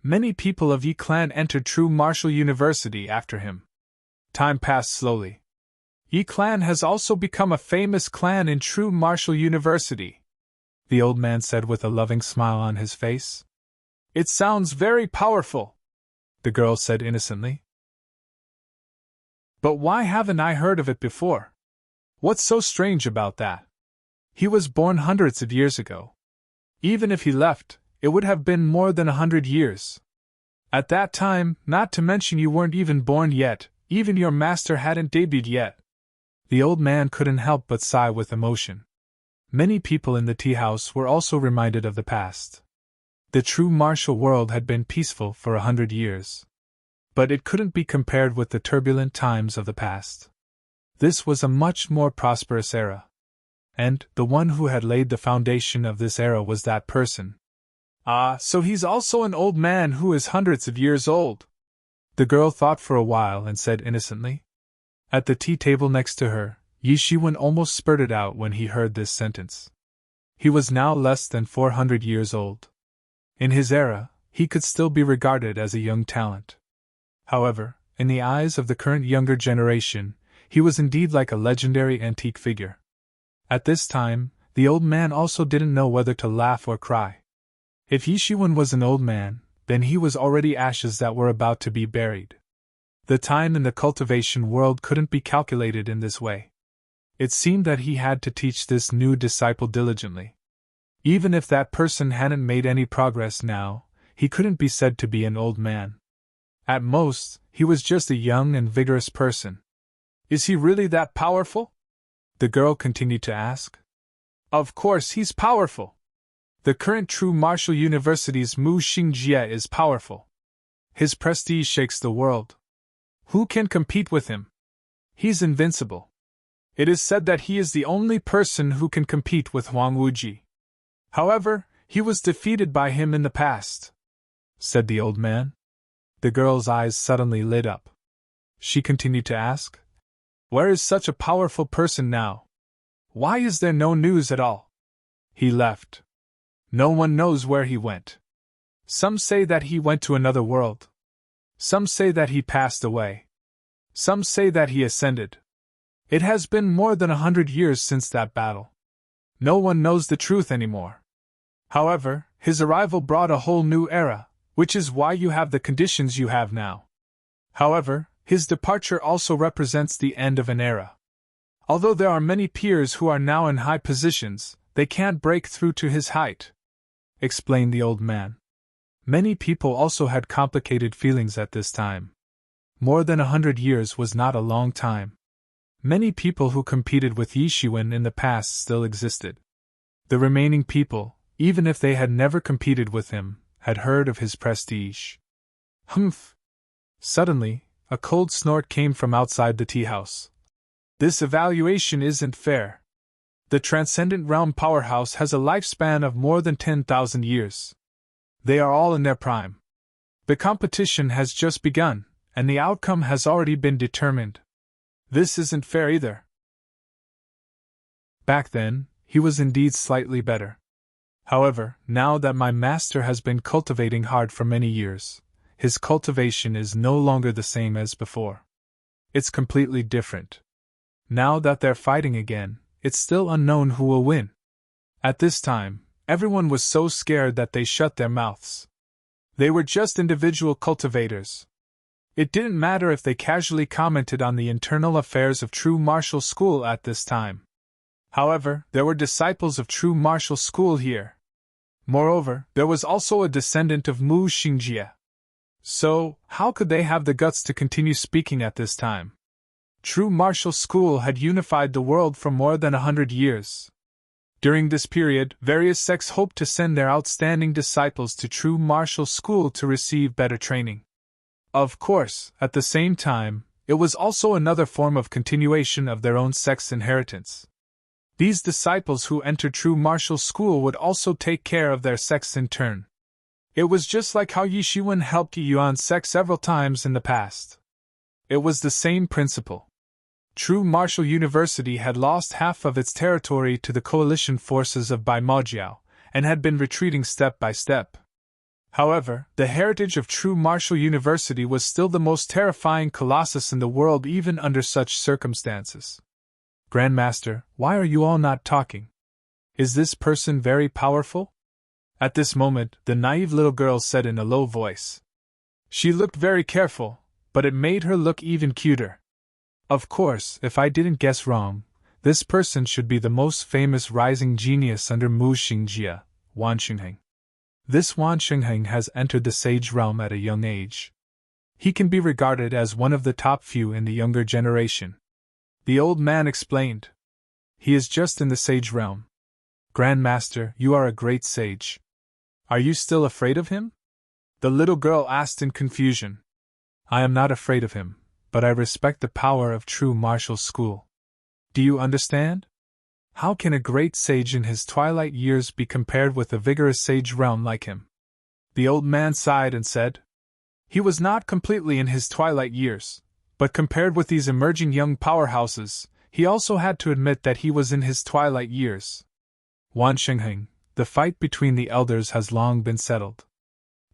Speaker 1: Many people of Yi clan entered True Martial University after him. Time passed slowly. Yi clan has also become a famous clan in True Martial University, the old man said with a loving smile on his face. It sounds very powerful, the girl said innocently. But why haven't I heard of it before? What's so strange about that? He was born hundreds of years ago. Even if he left, it would have been more than 100 years. At that time, not to mention you weren't even born yet, even your master hadn't debuted yet. The old man couldn't help but sigh with emotion. Many people in the tea house were also reminded of the past. The true martial world had been peaceful for 100 years. But it couldn't be compared with the turbulent times of the past. This was a much more prosperous era. And the one who had laid the foundation of this era was that person. Ah, so he's also an old man who is hundreds of years old. The girl thought for a while and said innocently. At the tea table next to her, Yi Shiwen almost spurted out when he heard this sentence. He was now less than 400 years old. In his era, he could still be regarded as a young talent. However, in the eyes of the current younger generation, he was indeed like a legendary antique figure. At this time, the old man also didn't know whether to laugh or cry. If Yi Shiwen was an old man, then he was already ashes that were about to be buried. The time in the cultivation world couldn't be calculated in this way. It seemed that he had to teach this new disciple diligently. Even if that person hadn't made any progress now, he couldn't be said to be an old man. At most, he was just a young and vigorous person. Is he really that powerful? The girl continued to ask. Of course he's powerful. The current True Martial University's Mu Xingjie is powerful. His prestige shakes the world. Who can compete with him? He's invincible. It is said that he is the only person who can compete with Huang Wuji. However, he was defeated by him in the past, said the old man. The girl's eyes suddenly lit up. She continued to ask, where is such a powerful person now? Why is there no news at all? He left. No one knows where he went. Some say that he went to another world. Some say that he passed away. Some say that he ascended. It has been more than 100 years since that battle. No one knows the truth anymore. However, his arrival brought a whole new era, which is why you have the conditions you have now. However, his departure also represents the end of an era. Although there are many peers who are now in high positions, they can't break through to his height," explained the old man. Many people also had complicated feelings at this time. More than 100 years was not a long time. Many people who competed with Yishuan in the past still existed. The remaining people, even if they had never competed with him, had heard of his prestige. Humph! Suddenly, a cold snort came from outside the tea house. This evaluation isn't fair. The Transcendent Realm Powerhouse has a lifespan of more than 10,000 years. They are all in their prime. The competition has just begun, and the outcome has already been determined. This isn't fair either. Back then, he was indeed slightly better. However, now that my master has been cultivating hard for many years, his cultivation is no longer the same as before. It's completely different. Now that they're fighting again, it's still unknown who will win. At this time, everyone was so scared that they shut their mouths. They were just individual cultivators. It didn't matter if they casually commented on the internal affairs of True Martial School at this time. However, there were disciples of True Martial School here. Moreover, there was also a descendant of Mu Xingjie. So, how could they have the guts to continue speaking at this time? True Martial School had unified the world for more than 100 years. During this period, various sects hoped to send their outstanding disciples to True Martial School to receive better training. Of course, at the same time, it was also another form of continuation of their own sect's inheritance. These disciples who entered True Martial School would also take care of their sects in turn. It was just like how Yishuan helped Yuan's sect several times in the past. It was the same principle. True Martial University had lost half of its territory to the coalition forces of Bai Maojiao, and had been retreating step by step. However, the heritage of True Martial University was still the most terrifying colossus in the world even under such circumstances. Grandmaster, why are you all not talking? Is this person very powerful? At this moment, the naive little girl said in a low voice. She looked very careful, but it made her look even cuter. Of course, if I didn't guess wrong, this person should be the most famous rising genius under Mu Xingjie, Wan Xingheng. This Wan Xingheng has entered the sage realm at a young age. He can be regarded as one of the top few in the younger generation. The old man explained. He is just in the sage realm. Grandmaster, you are a great sage. Are you still afraid of him? The little girl asked in confusion. I am not afraid of him, but I respect the power of True Martial School. Do you understand? How can a great sage in his twilight years be compared with a vigorous sage realm like him? The old man sighed and said. He was not completely in his twilight years, but compared with these emerging young powerhouses, he also had to admit that he was in his twilight years. Wan Xingheng, the fight between the elders has long been settled.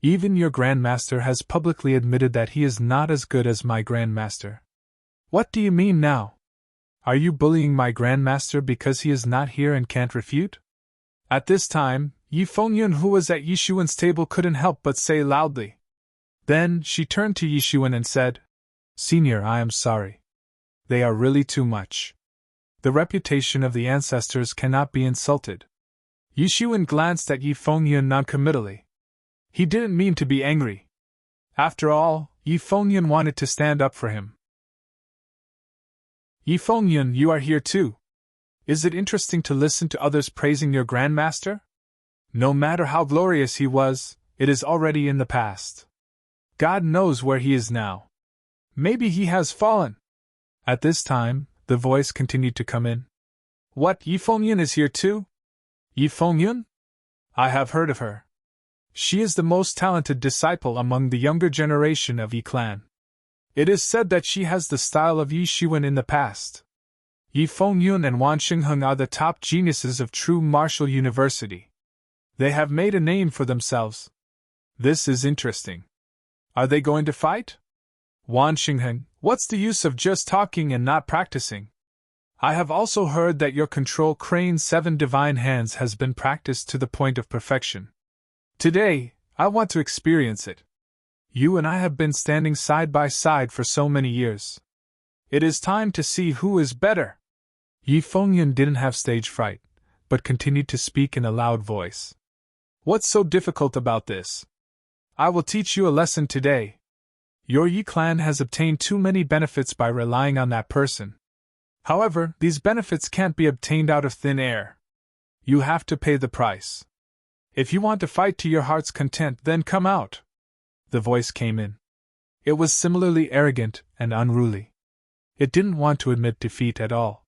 Speaker 1: Even your grandmaster has publicly admitted that he is not as good as my grandmaster. What do you mean now? Are you bullying my grandmaster because he is not here and can't refute? At this time, Yi Fengyun, who was at Yishuan's table, couldn't help but say loudly. Then she turned to Yishuan and said, Senior, I am sorry. They are really too much. The reputation of the ancestors cannot be insulted. Yishuan glanced at Yi Fengyun noncommittally. He didn't mean to be angry. After all, Yi Fengyun wanted to stand up for him. Yi Fengyun, you are here too. Is it interesting to listen to others praising your grandmaster? No matter how glorious he was, it is already in the past. God knows where he is now. Maybe he has fallen. At this time, the voice continued to come in. What, Yi Fengyun is here too? Yi Fengyun? I have heard of her. She is the most talented disciple among the younger generation of Yi clan. It is said that she has the style of Yishuan in the past. Yi Fengyun and Wan Xingheng are the top geniuses of True Martial University. They have made a name for themselves. This is interesting. Are they going to fight? Wan Xingheng, what's the use of just talking and not practicing? I have also heard that your control Crane's 7 divine hands has been practiced to the point of perfection. Today, I want to experience it. You and I have been standing side by side for so many years. It is time to see who is better. Yi Fengyun didn't have stage fright, but continued to speak in a loud voice. What's so difficult about this? I will teach you a lesson today. Your Yi clan has obtained too many benefits by relying on that person. However, these benefits can't be obtained out of thin air. You have to pay the price. If you want to fight to your heart's content, then come out. The voice came in. It was similarly arrogant and unruly. It didn't want to admit defeat at all.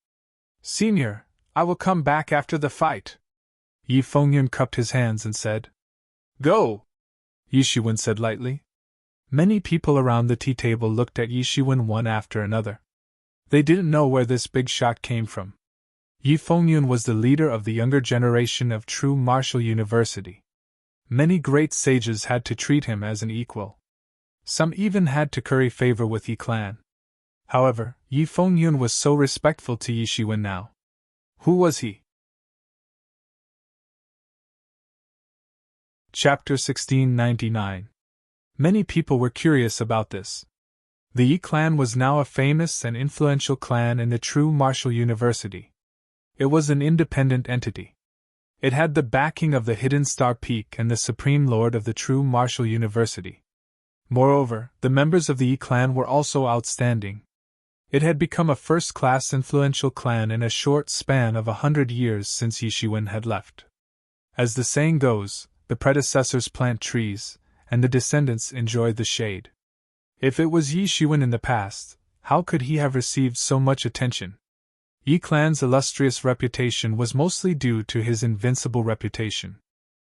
Speaker 1: Senior, I will come back after the fight. Yi Fengyun cupped his hands and said. Go! Yi Shiwen said lightly. Many people around the tea table looked at Yi Shiwen one after another. They didn't know where this big shot came from. Yi Fengyun was the leader of the younger generation of true martial university. Many great sages had to treat him as an equal. Some even had to curry favor with Yi clan. However, Yi Fengyun was so respectful to Yi Shiwen now. Who was he? Chapter 1699. Many people were curious about this. The Yi clan was now a famous and influential clan in the true martial university. It was an independent entity. It had the backing of the Hidden Star Peak and the Supreme Lord of the true martial university. Moreover, the members of the Yi clan were also outstanding. It had become a first-class influential clan in a short span of 100 years since Yi Shiwen had left. As the saying goes, the predecessors plant trees, and the descendants enjoy the shade. If it was Yi Shiwen in the past, how could he have received so much attention? Yi clan's illustrious reputation was mostly due to his invincible reputation.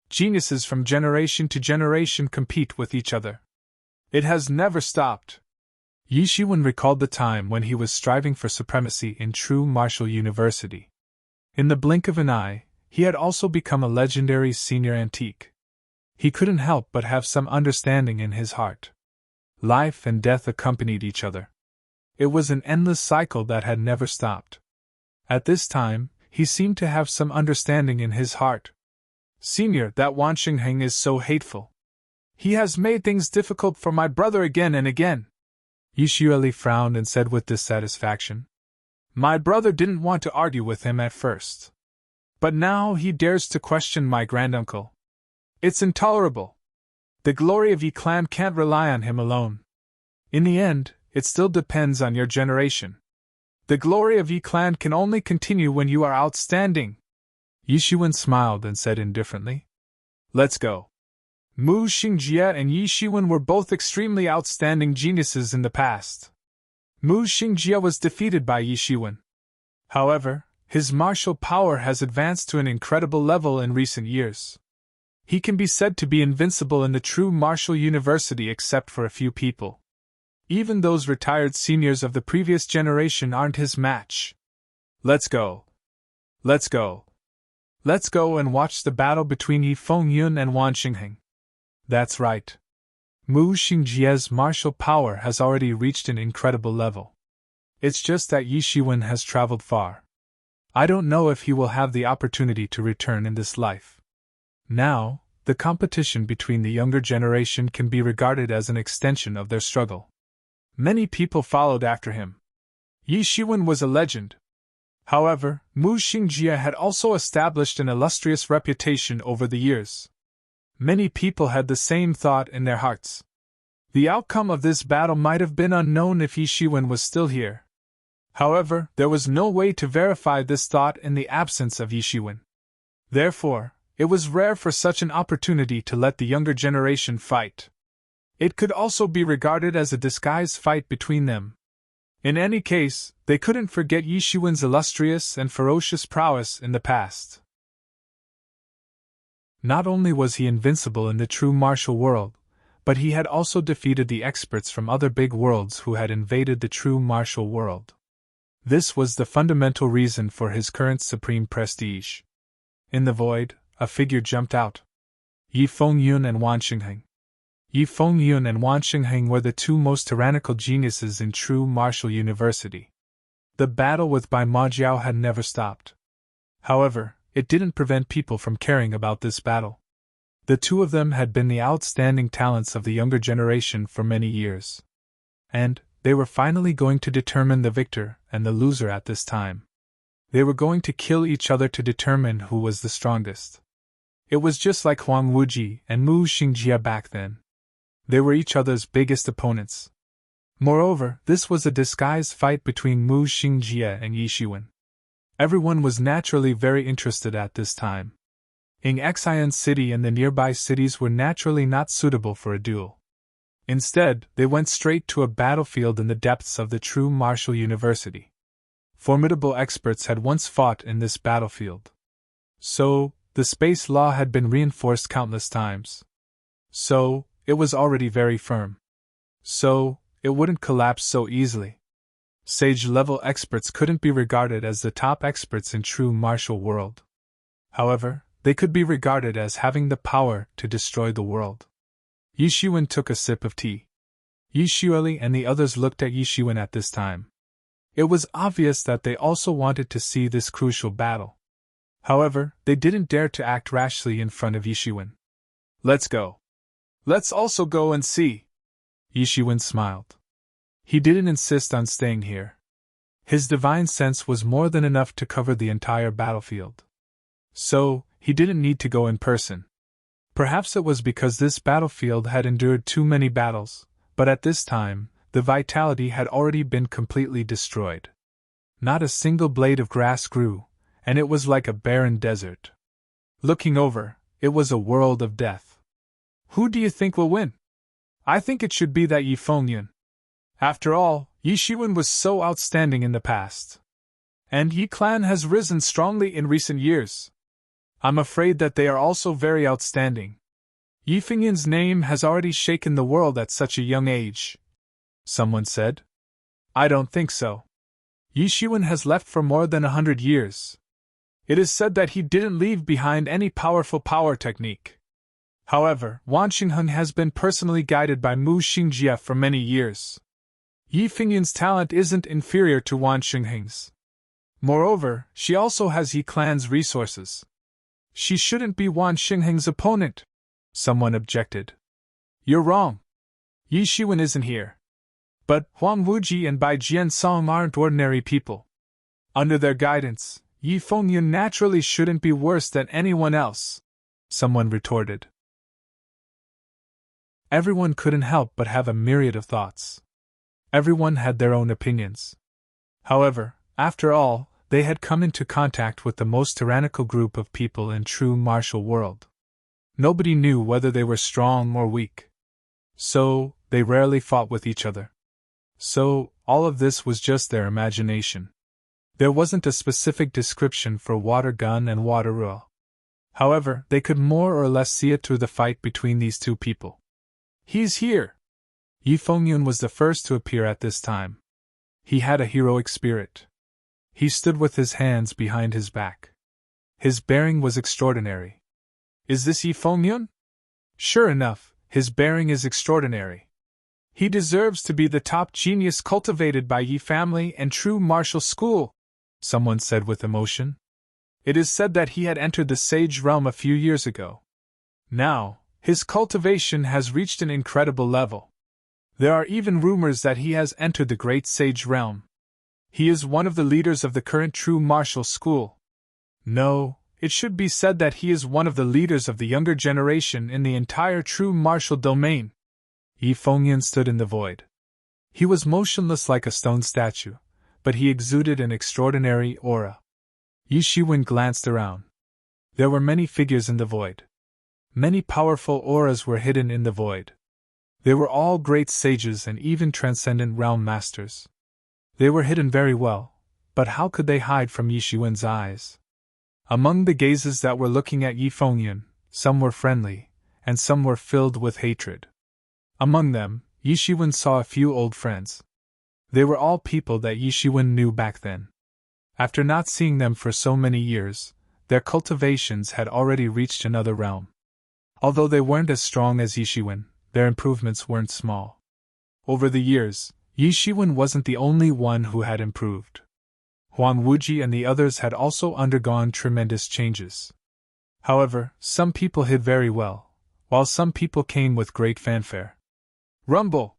Speaker 1: Geniuses from generation to generation compete with each other. It has never stopped. Yi Shiwen recalled the time when he was striving for supremacy in true martial university. In the blink of an eye, he had also become a legendary senior antique. He couldn't help but have some understanding in his heart. Life and death accompanied each other. It was an endless cycle that had never stopped. At this time, he seemed to have some understanding in his heart. Senior, that Wan Xingheng is so hateful. He has made things difficult for my brother again and again. Yi Xueli frowned and said with dissatisfaction. My brother didn't want to argue with him at first. But now he dares to question my granduncle. It's intolerable. The glory of Yi clan can't rely on him alone. In the end, it still depends on your generation. The glory of Yi clan can only continue when you are outstanding. Yi Shiwen smiled and said indifferently. Let's go. Mu Xingjie and Yi Shiwen were both extremely outstanding geniuses in the past. Mu Xingjie was defeated by Yi Shiwen. However, his martial power has advanced to an incredible level in recent years. He can be said to be invincible in the true martial university except for a few people. Even those retired seniors of the previous generation aren't his match. Let's go. Let's go. Let's go and watch the battle between Yi Fengyun and Wan Xingheng. That's right. Mu Xingjie's martial power has already reached an incredible level. It's just that Yi Shiwen has traveled far. I don't know if he will have the opportunity to return in this life. Now, the competition between the younger generation can be regarded as an extension of their struggle. Many people followed after him. Yi Shiwen was a legend. However, Mu Xingjie had also established an illustrious reputation over the years. Many people had the same thought in their hearts. The outcome of this battle might have been unknown if Yi Shiwen was still here. However, there was no way to verify this thought in the absence of Yi Shiwen. Therefore, it was rare for such an opportunity to let the younger generation fight. It could also be regarded as a disguised fight between them. In any case, they couldn't forget Yi Shiwen's illustrious and ferocious prowess in the past. Not only was he invincible in the true martial world, but he had also defeated the experts from other big worlds who had invaded the true martial world. This was the fundamental reason for his current supreme prestige. In the void, a figure jumped out. Yi Fengyun and Wan Xingheng. Yi Fengyun and Wan Xingheng were the two most tyrannical geniuses in true martial university. The battle with Bai Majiao had never stopped. However, it didn't prevent people from caring about this battle. The two of them had been the outstanding talents of the younger generation for many years. And they were finally going to determine the victor and the loser at this time. They were going to kill each other to determine who was the strongest. It was just like Huang Wuji and Mu Xingjie back then. They were each other's biggest opponents. Moreover, this was a disguised fight between Mu Xingjie and Yi Shiwen. Everyone was naturally very interested at this time. Xian City and the nearby cities were naturally not suitable for a duel. Instead, they went straight to a battlefield in the depths of the true martial university. Formidable experts had once fought in this battlefield. So, the space law had been reinforced countless times. So, it was already very firm. So, it wouldn't collapse so easily. Sage-level experts couldn't be regarded as the top experts in true martial world. However, they could be regarded as having the power to destroy the world. Yi Shiwen took a sip of tea. Yi Xueli and the others looked at Yi Shiwen at this time. It was obvious that they also wanted to see this crucial battle. However, they didn't dare to act rashly in front of Yi Shiwen. "Let's go. Let's also go and see." Yi Shiwen smiled. He didn't insist on staying here. His divine sense was more than enough to cover the entire battlefield. So, he didn't need to go in person. Perhaps it was because this battlefield had endured too many battles, but at this time, the vitality had already been completely destroyed. Not a single blade of grass grew, and it was like a barren desert. Looking over, it was a world of death. Who do you think will win? I think it should be that Yi Fengyun. After all, Yi Shiwen was so outstanding in the past. And Yi Clan has risen strongly in recent years. I'm afraid that they are also very outstanding. Yi Fengyun's name has already shaken the world at such a young age. Someone said. I don't think so. Yi Shiwen has left for more than 100 years. It is said that he didn't leave behind any powerful power technique. However, Wan Xingheng has been personally guided by Mu Xingjie for many years. Yi Fengyun's talent isn't inferior to Wan Xingheng's. Moreover, she also has Yi Clan's resources. She shouldn't be Wan Xingheng's opponent, someone objected. You're wrong. Yi Shiwen isn't here. But Huang Wuji and Bai Jiansong aren't ordinary people. Under their guidance, Yi Fengyun naturally shouldn't be worse than anyone else, someone retorted. Everyone couldn't help but have a myriad of thoughts. Everyone had their own opinions. However, after all, they had come into contact with the most tyrannical group of people in true martial world. Nobody knew whether they were strong or weak. So, they rarely fought with each other. So, all of this was just their imagination. There wasn't a specific description for water gun and water rule. However, they could more or less see it through the fight between these two people. He's here! Yi Fengyun was the first to appear at this time. He had a heroic spirit. He stood with his hands behind his back. His bearing was extraordinary. Is this Yi Fengyun? Sure enough, his bearing is extraordinary. He deserves to be the top genius cultivated by Yi family and true martial school, someone said with emotion. It is said that he had entered the sage realm a few years ago. Now, his cultivation has reached an incredible level. There are even rumors that he has entered the great sage realm. He is one of the leaders of the current true martial school. No, it should be said that he is one of the leaders of the younger generation in the entire true martial domain. Yi Fengyun stood in the void. He was motionless like a stone statue, but he exuded an extraordinary aura. Yi Shiwen glanced around. There were many figures in the void. Many powerful auras were hidden in the void. They were all great sages and even transcendent realm masters. They were hidden very well, but how could they hide from Yi Shiwen's eyes? Among the gazes that were looking at Yi Fengyun, some were friendly, and some were filled with hatred. Among them, Yi Shiwen saw a few old friends. They were all people that Yi Shiwen knew back then. After not seeing them for so many years, their cultivations had already reached another realm. Although they weren't as strong as Yi Shiwen, their improvements weren't small. Over the years, Yi Shiwen wasn't the only one who had improved. Huang Wuji and the others had also undergone tremendous changes. However, some people hid very well, while some people came with great fanfare. Rumble!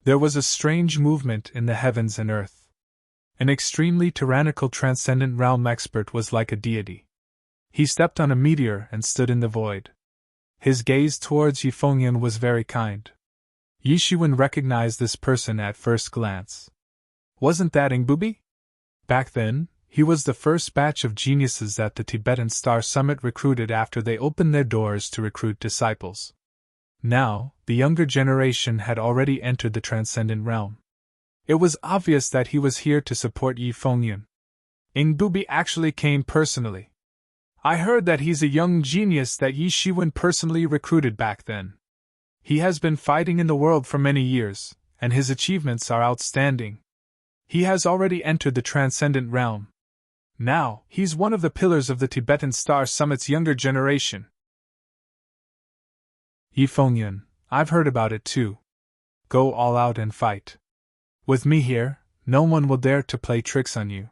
Speaker 1: There was a strange movement in the heavens and earth. An extremely tyrannical transcendent realm expert was like a deity. He stepped on a meteor and stood in the void. His gaze towards Yi Fengyun was very kind. Yi Shiwen recognized this person at first glance. Wasn't that Ingbubi? Back then, he was the first batch of geniuses that the Tibetan Star Summit recruited after they opened their doors to recruit disciples. Now, the younger generation had already entered the transcendent realm. It was obvious that he was here to support Yi Fengyun. Ingbubi actually came personally. I heard that he's a young genius that Yi Shiwen personally recruited back then. He has been fighting in the world for many years, and his achievements are outstanding. He has already entered the transcendent realm. Now, he's one of the pillars of the Tibetan Star Summit's younger generation. Yi Fengyun, I've heard about it too. Go all out and fight. With me here, no one will dare to play tricks on you.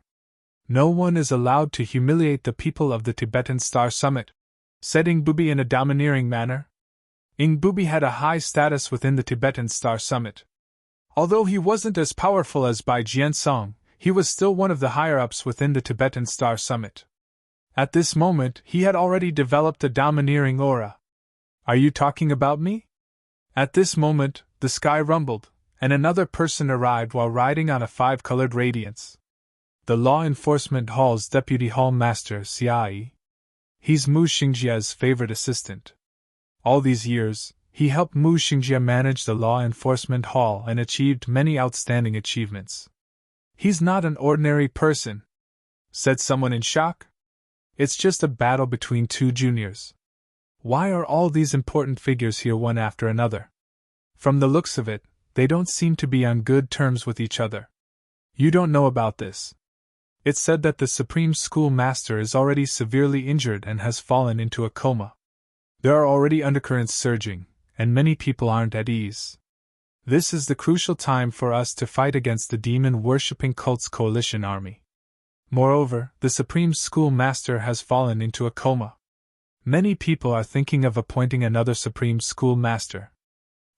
Speaker 1: No one is allowed to humiliate the people of the Tibetan Star Summit, said Ingbubi in a domineering manner. Ingbubi had a high status within the Tibetan Star Summit. Although he wasn't as powerful as Bai Jiansong, he was still one of the higher-ups within the Tibetan Star Summit. At this moment, he had already developed a domineering aura. Are you talking about me? At this moment, the sky rumbled, and another person arrived while riding on a five-colored radiance. The Law Enforcement Hall's Deputy Hall Master, Xiai. He's Mu Xingjia's favorite assistant. All these years, he helped Mu Xingjia manage the Law Enforcement Hall and achieved many outstanding achievements. He's not an ordinary person, said someone in shock. It's just a battle between two juniors. Why are all these important figures here one after another? From the looks of it, they don't seem to be on good terms with each other. You don't know about this. It's said that the Supreme School Master is already severely injured and has fallen into a coma. There are already undercurrents surging, and many people aren't at ease. This is the crucial time for us to fight against the demon-worshipping cult's coalition army. Moreover, the Supreme School Master has fallen into a coma. Many people are thinking of appointing another Supreme School Master.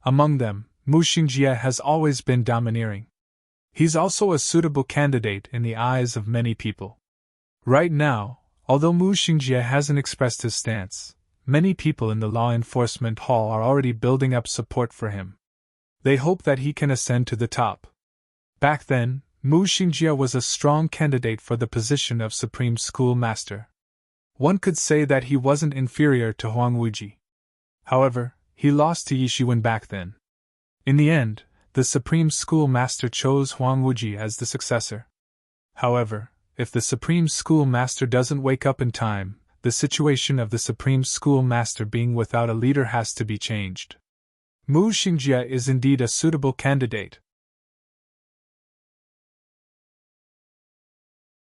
Speaker 1: Among them, Mu Xingjia has always been domineering. He's also a suitable candidate in the eyes of many people. Right now, although Mu Xingjia hasn't expressed his stance, many people in the Law Enforcement Hall are already building up support for him. They hope that he can ascend to the top. Back then, Mu Xingjia was a strong candidate for the position of Supreme School Master. One could say that he wasn't inferior to Huang Wuji. However, he lost to Yi Shiwen back then. In the end, the Supreme School Master chose Huang Wuji as the successor. However, if the Supreme School Master doesn't wake up in time, the situation of the Supreme School Master being without a leader has to be changed. Mu Xingjia is indeed a suitable candidate.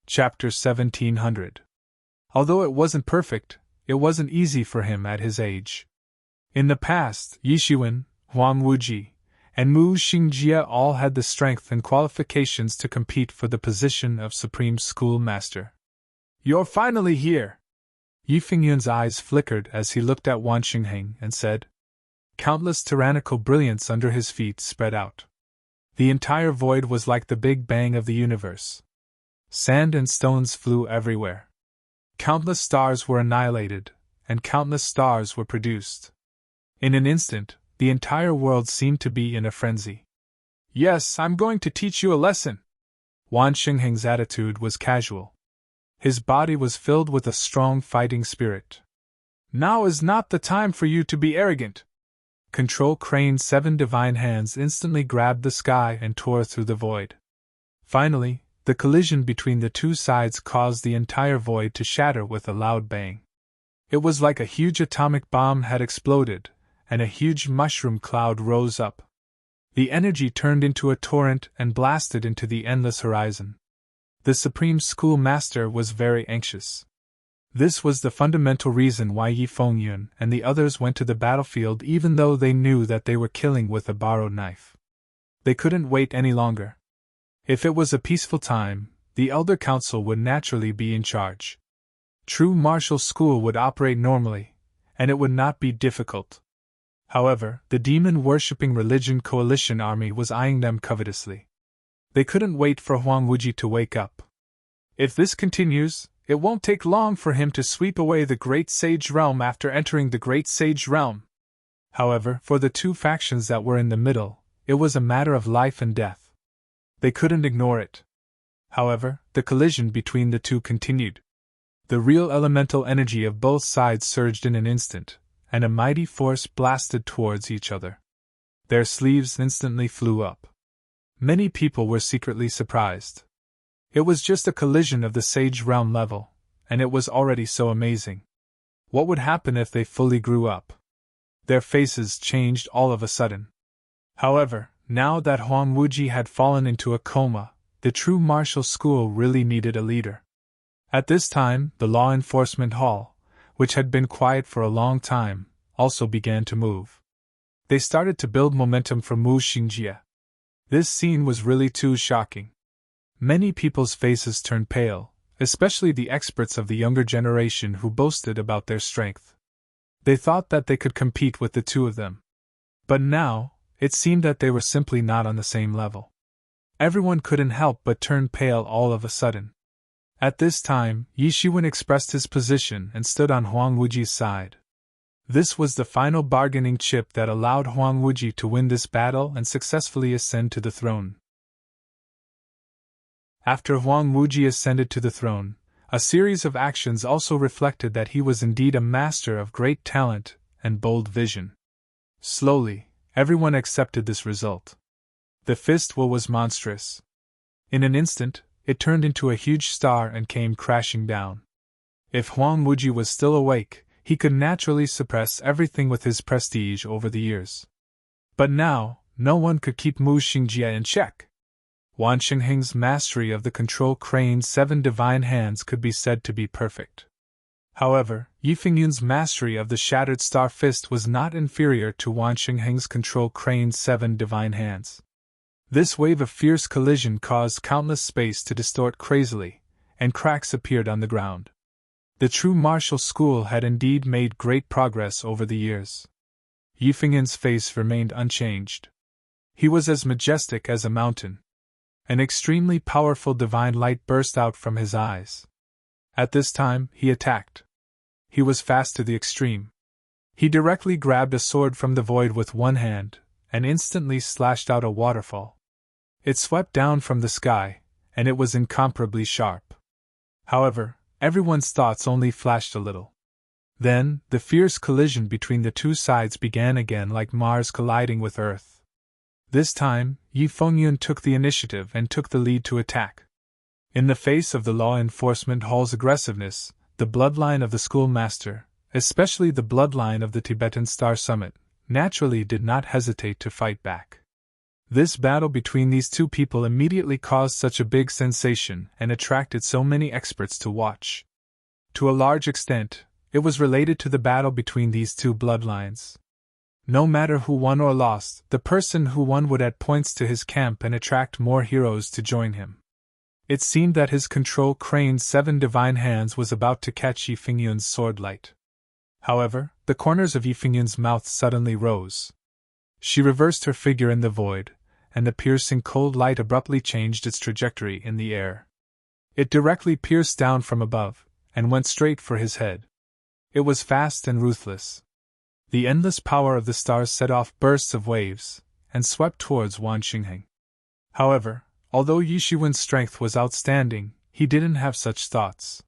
Speaker 1: Chapter 1700. Although it wasn't perfect, it wasn't easy for him at his age. In the past, Yi Shiwen, Huang Wuji, and Mu Xingjia all had the strength and qualifications to compete for the position of Supreme School Master. You're finally here! Yi Fengyun's eyes flickered as he looked at Wan Xingheng and said. Countless tyrannical brilliance under his feet spread out. The entire void was like the Big Bang of the universe. Sand and stones flew everywhere. Countless stars were annihilated, and countless stars were produced. In an instant, the entire world seemed to be in a frenzy. Yes, I'm going to teach you a lesson. Wan Xingheng's attitude was casual. His body was filled with a strong fighting spirit. Now is not the time for you to be arrogant. Control Crane's 7 divine hands instantly grabbed the sky and tore through the void. Finally, the collision between the two sides caused the entire void to shatter with a loud bang. It was like a huge atomic bomb had exploded, and a huge mushroom cloud rose up. The energy turned into a torrent and blasted into the endless horizon. The Supreme School Master was very anxious. This was the fundamental reason why Yi Fengyun and the others went to the battlefield even though they knew that they were killing with a borrowed knife. They couldn't wait any longer. If it was a peaceful time, the Elder Council would naturally be in charge. True martial school would operate normally, and it would not be difficult. However, the demon-worshipping religion coalition army was eyeing them covetously. They couldn't wait for Huang Wuji to wake up. If this continues, it won't take long for him to sweep away the Great Sage Realm after entering the Great Sage Realm. However, for the two factions that were in the middle, it was a matter of life and death. They couldn't ignore it. However, the collision between the two continued. The real elemental energy of both sides surged in an instant, and a mighty force blasted towards each other. Their sleeves instantly flew up. Many people were secretly surprised. It was just a collision of the Sage Realm level, and it was already so amazing. What would happen if they fully grew up? Their faces changed all of a sudden. However, now that Huang Wuji had fallen into a coma, the true martial school really needed a leader. At this time, the law enforcement hall, which had been quiet for a long time, also began to move. They started to build momentum for Mu Xingjie. This scene was really too shocking. Many people's faces turned pale, especially the experts of the younger generation who boasted about their strength. They thought that they could compete with the two of them. But now, it seemed that they were simply not on the same level. Everyone couldn't help but turn pale all of a sudden. At this time, Yi Shiwen expressed his position and stood on Huang Wuji's side. This was the final bargaining chip that allowed Huang Wuji to win this battle and successfully ascend to the throne. After Huang Wuji ascended to the throne, a series of actions also reflected that he was indeed a master of great talent and bold vision. Slowly, everyone accepted this result. The fist will was monstrous. In an instant, it turned into a huge star and came crashing down. If Huang Wuji was still awake, he could naturally suppress everything with his prestige over the years. But now, no one could keep Mu Xingjie in check. Wan Xingheng's mastery of the control crane's 7 divine hands could be said to be perfect. However, Yi Fingyun's mastery of the shattered star fist was not inferior to Wan Xingheng's control crane's 7 divine hands. This wave of fierce collision caused countless space to distort crazily, and cracks appeared on the ground. The true martial school had indeed made great progress over the years. Yi Fingyun's face remained unchanged. He was as majestic as a mountain. An extremely powerful divine light burst out from his eyes. At this time, he attacked. He was fast to the extreme. He directly grabbed a sword from the void with one hand, and instantly slashed out a waterfall. It swept down from the sky, and it was incomparably sharp. However, everyone's thoughts only flashed a little. Then, the fierce collision between the two sides began again like Mars colliding with Earth. This time, Yi Fengyun took the initiative and took the lead to attack. In the face of the law enforcement hall's aggressiveness, the bloodline of the schoolmaster, especially the bloodline of the Tibetan Star Summit, naturally did not hesitate to fight back. This battle between these two people immediately caused such a big sensation and attracted so many experts to watch. To a large extent, it was related to the battle between these two bloodlines. No matter who won or lost, the person who won would add points to his camp and attract more heroes to join him. It seemed that his control crane's 7 divine hands was about to catch Yi Fingyun's sword light. However, the corners of Yi Fingyun's mouth suddenly rose. She reversed her figure in the void, and the piercing cold light abruptly changed its trajectory in the air. It directly pierced down from above, and went straight for his head. It was fast and ruthless. The endless power of the stars set off bursts of waves, and swept towards Wan Xingheng. However, although Yi Shiwen's strength was outstanding, he didn't have such thoughts.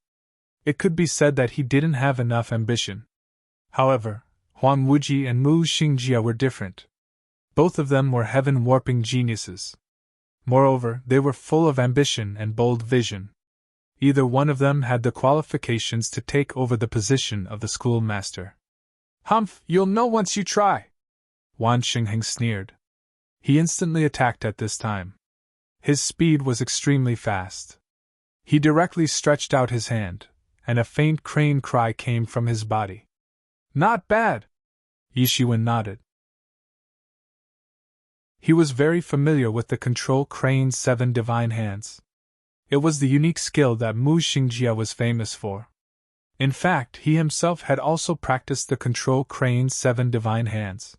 Speaker 1: It could be said that he didn't have enough ambition. However, Huang Wuji and Mu Xingjie were different. Both of them were heaven-warping geniuses. Moreover, they were full of ambition and bold vision. Either one of them had the qualifications to take over the position of the schoolmaster. "Humph, you'll know once you try," Wan Xingheng sneered. He instantly attacked at this time. His speed was extremely fast. He directly stretched out his hand, and a faint crane cry came from his body. "Not bad," Yi Shiwen nodded. He was very familiar with the control crane's 7 divine hands. It was the unique skill that Mu Xingjie was famous for. In fact, he himself had also practiced the control crane's 7 divine hands.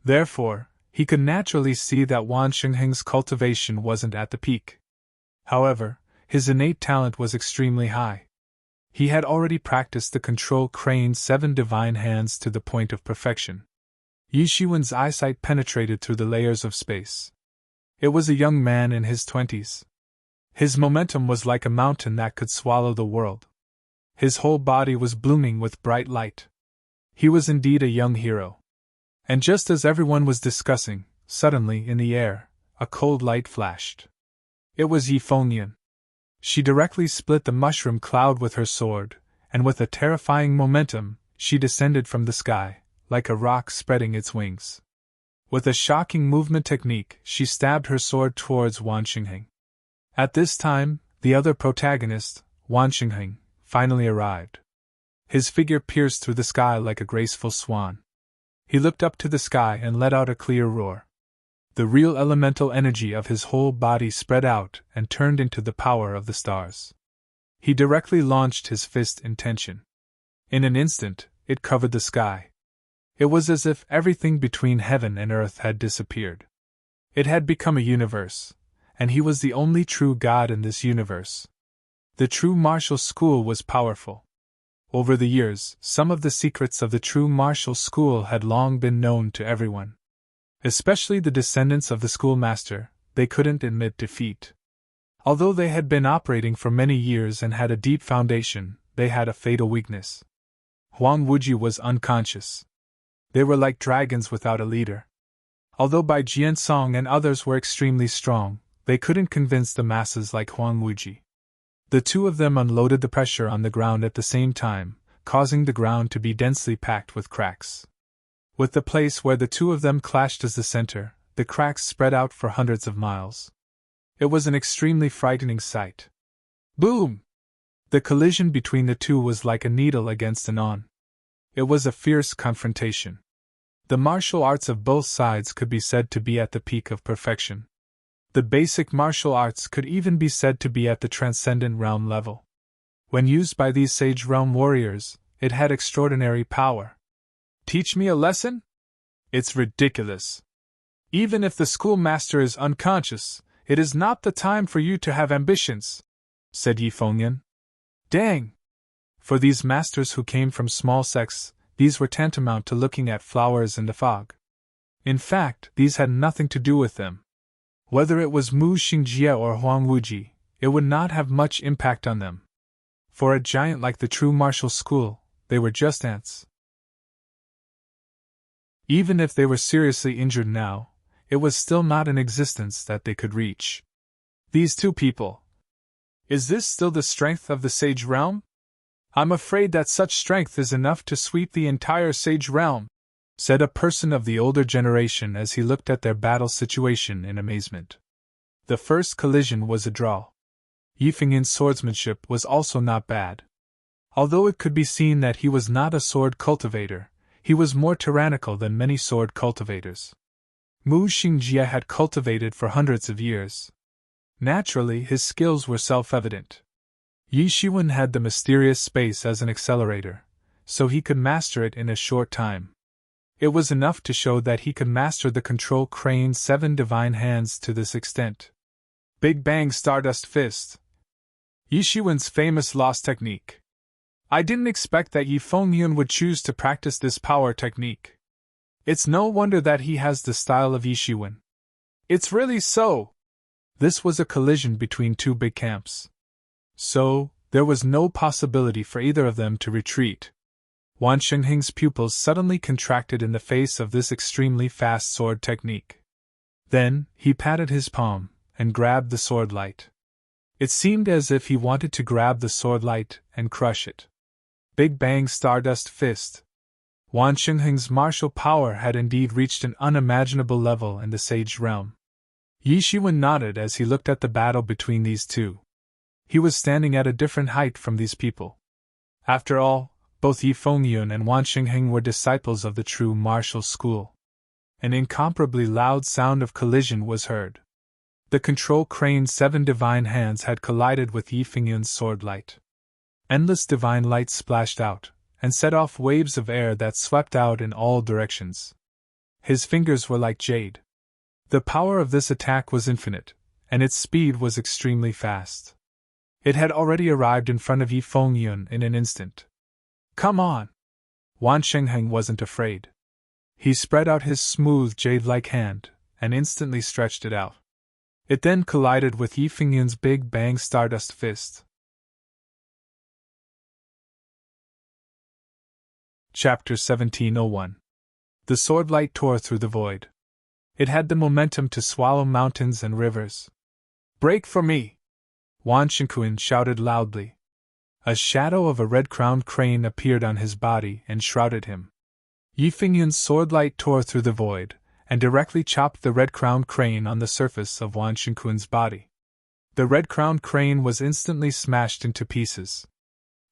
Speaker 1: Therefore, he could naturally see that Wan Xingheng's cultivation wasn't at the peak. However, his innate talent was extremely high. He had already practiced the control crane's 7 divine hands to the point of perfection. Yi Shiwen's eyesight penetrated through the layers of space. It was a young man in his 20s. His momentum was like a mountain that could swallow the world. His whole body was blooming with bright light. He was indeed a young hero. And just as everyone was discussing, suddenly in the air, a cold light flashed. It was Yi Fengyan. She directly split the mushroom cloud with her sword, and with a terrifying momentum, she descended from the sky, like a rock spreading its wings. With a shocking movement technique, she stabbed her sword towards Wan Xingheng. At this time, the other protagonist, Wan Xingheng, finally arrived. His figure pierced through the sky like a graceful swan. He looked up to the sky and let out a clear roar. The real elemental energy of his whole body spread out and turned into the power of the stars. He directly launched his fist in tension. In an instant, it covered the sky. It was as if everything between heaven and earth had disappeared. It had become a universe, and he was the only true god in this universe. The true martial school was powerful. Over the years, some of the secrets of the true martial school had long been known to everyone. Especially the descendants of the schoolmaster, they couldn't admit defeat. Although they had been operating for many years and had a deep foundation, they had a fatal weakness. Huang Wuji was unconscious. They were like dragons without a leader. Although Bai Jiansong and others were extremely strong, they couldn't convince the masses like Huang Wuji. The two of them unloaded the pressure on the ground at the same time, causing the ground to be densely packed with cracks. With the place where the two of them clashed as the center, the cracks spread out for hundreds of miles. It was an extremely frightening sight. Boom! The collision between the two was like a needle against an awn. It was a fierce confrontation. The martial arts of both sides could be said to be at the peak of perfection. The basic martial arts could even be said to be at the transcendent realm level. When used by these sage realm warriors, it had extraordinary power. Teach me a lesson? It's ridiculous. Even if the schoolmaster is unconscious, it is not the time for you to have ambitions, said Yi Fengyan. Dang! For these masters who came from small sects, these were tantamount to looking at flowers in the fog. In fact, these had nothing to do with them. Whether it was Mu Xingjie or Huang Wuji, it would not have much impact on them. For a giant like the true martial school, they were just ants. Even if they were seriously injured now, it was still not an existence that they could reach. These two people. Is this still the strength of the Sage Realm? I'm afraid that such strength is enough to sweep the entire Sage Realm, said a person of the older generation as he looked at their battle situation in amazement. The first collision was a draw. Yi Fengyan's swordsmanship was also not bad. Although it could be seen that he was not a sword cultivator, he was more tyrannical than many sword cultivators. Mu Xingjie had cultivated for hundreds of years. Naturally, his skills were self-evident. Yi Shiwen had the mysterious space as an accelerator, so he could master it in a short time. It was enough to show that he could master the control crane's 7 divine hands to this extent. Big Bang Stardust Fist. Yi Shiwen's famous lost technique. I didn't expect that Yi Fengyan would choose to practice this power technique. It's no wonder that he has the style of Yi Shiwen. It's really so. This was a collision between two big camps. So, there was no possibility for either of them to retreat. Wan Xingheng's pupils suddenly contracted in the face of this extremely fast sword technique. Then, he patted his palm and grabbed the sword light. It seemed as if he wanted to grab the sword light and crush it. Big Bang Stardust Fist. Wan Xingheng's martial power had indeed reached an unimaginable level in the Sage Realm. Yi Shiwen nodded as he looked at the battle between these two. He was standing at a different height from these people. After all, both Yi Fengyan and Wan Xingheng were disciples of the true martial school. An incomparably loud sound of collision was heard. The control crane's 7 divine hands had collided with Yi Fengyan's sword light. Endless divine light splashed out, and set off waves of air that swept out in all directions. His fingers were like jade. The power of this attack was infinite, and its speed was extremely fast. It had already arrived in front of Yi Fengyun in an instant. Come on! Wan Shengheng wasn't afraid. He spread out his smooth jade-like hand, and instantly stretched it out. It then collided with Yi Fengyun's big bang stardust fist. Chapter 1701. The sword light tore through the void. It had the momentum to swallow mountains and rivers. Break for me! Wan Shengheng shouted loudly. A shadow of a red-crowned crane appeared on his body and shrouded him. Yi Fengyun's sword light tore through the void, and directly chopped the red-crowned crane on the surface of Wan Shengheng's body. The red-crowned crane was instantly smashed into pieces.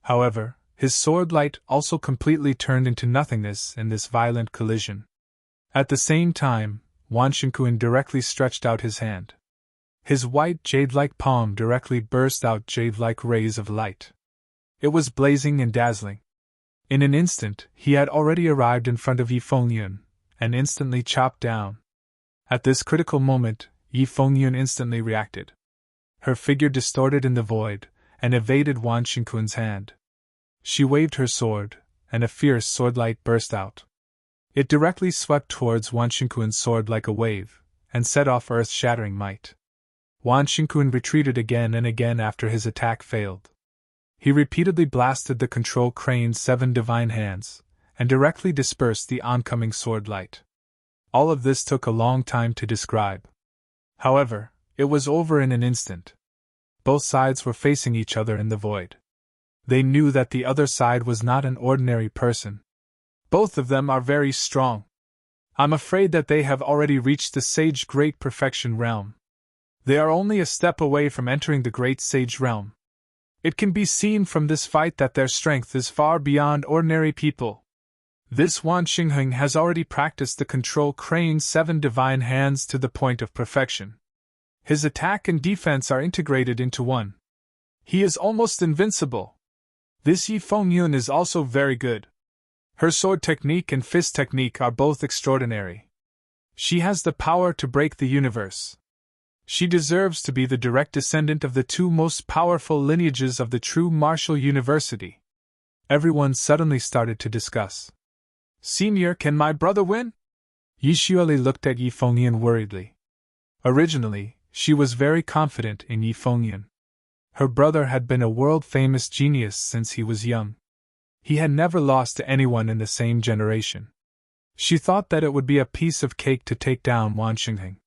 Speaker 1: However, his sword light also completely turned into nothingness in this violent collision. At the same time, Wan Shengheng directly stretched out his hand. His white jade-like palm directly burst out jade-like rays of light. It was blazing and dazzling. In an instant, he had already arrived in front of Yi Fengyun, and instantly chopped down. At this critical moment, Yi Fengyun instantly reacted. Her figure distorted in the void, and evaded Wan Shengheng's hand. She waved her sword, and a fierce sword light burst out. It directly swept towards Wan Shengheng's sword like a wave, and set off earth-shattering might. Wan Shengheng retreated again and again after his attack failed. He repeatedly blasted the control crane's 7 divine hands, and directly dispersed the oncoming sword light. All of this took a long time to describe. However, it was over in an instant. Both sides were facing each other in the void. They knew that the other side was not an ordinary person. Both of them are very strong. I'm afraid that they have already reached the Sage Great Perfection realm. They are only a step away from entering the Great Sage realm. It can be seen from this fight that their strength is far beyond ordinary people. This Wan Shengheng has already practiced the control crane's 7 divine hands to the point of perfection. His attack and defense are integrated into one. He is almost invincible. This Yi Fengyun is also very good. Her sword technique and fist technique are both extraordinary. She has the power to break the universe. She deserves to be the direct descendant of the 2 most powerful lineages of the true martial university. Everyone suddenly started to discuss. Senior, can my brother win? Yi Xueli looked at Yi Fengyun worriedly. Originally, she was very confident in Yi Fengyun. Her brother had been a world-famous genius since he was young. He had never lost to anyone in the same generation. She thought that it would be a piece of cake to take down Wan Shengheng.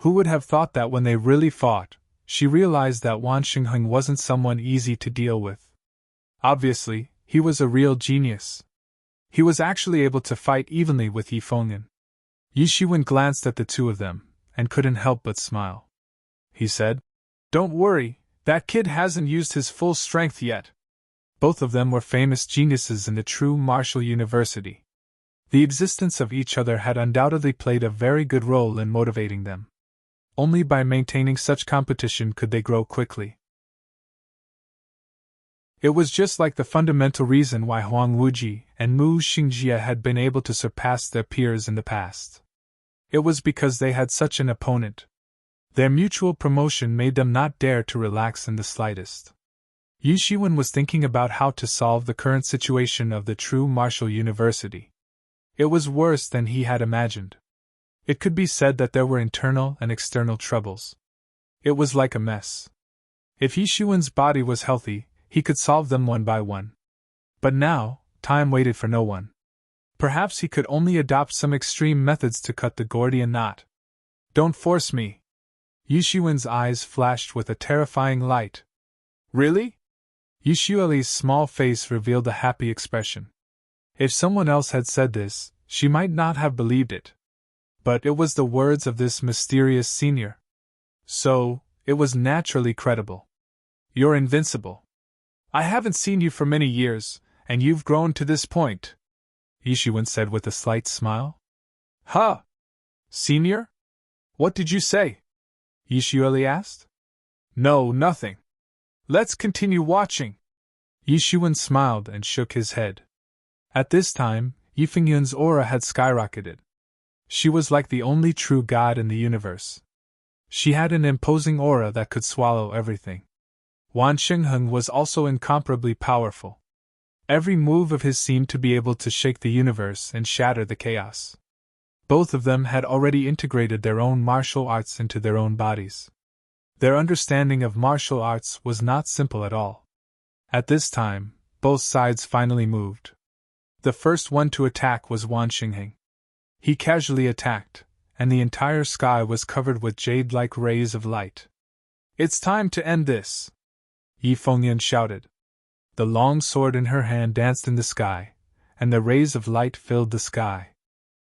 Speaker 1: Who would have thought that when they really fought, she realized that Wan Shengheng wasn't someone easy to deal with. Obviously, he was a real genius. He was actually able to fight evenly with Yi Fengyun. Yi Xuwen glanced at the two of them, and couldn't help but smile. He said, "Don't worry, that kid hasn't used his full strength yet." Both of them were famous geniuses in the true martial university. The existence of each other had undoubtedly played a very good role in motivating them. Only by maintaining such competition could they grow quickly. It was just like the fundamental reason why Huang Wuji and Mu Xingjie had been able to surpass their peers in the past. It was because they had such an opponent. Their mutual promotion made them not dare to relax in the slightest. Yi Xuwen was thinking about how to solve the current situation of the true martial university. It was worse than he had imagined. It could be said that there were internal and external troubles. It was like a mess. If Yi Xuwen's body was healthy, he could solve them one by one. But now, time waited for no one. Perhaps he could only adopt some extreme methods to cut the Gordian knot. "Don't force me." Yi Xuwen's eyes flashed with a terrifying light. "Really?" Yi Xueli's small face revealed a happy expression. If someone else had said this, she might not have believed it. But it was the words of this mysterious senior. So, it was naturally credible. "You're invincible. I haven't seen you for many years, and you've grown to this point," Yi Xuwen said with a slight smile. "Huh? Senior? What did you say?" Yi Xueli asked. "No, nothing. Let's continue watching." Yi Xuwen smiled and shook his head. At this time, Yi Fengyun's aura had skyrocketed. She was like the only true god in the universe. She had an imposing aura that could swallow everything. Wan Xingheng was also incomparably powerful. Every move of his seemed to be able to shake the universe and shatter the chaos. Both of them had already integrated their own martial arts into their own bodies. Their understanding of martial arts was not simple at all. At this time, both sides finally moved. The first one to attack was Wan Xingheng. He casually attacked, and the entire sky was covered with jade-like rays of light. "It's time to end this!" Yi Fengyan shouted. The long sword in her hand danced in the sky, and the rays of light filled the sky.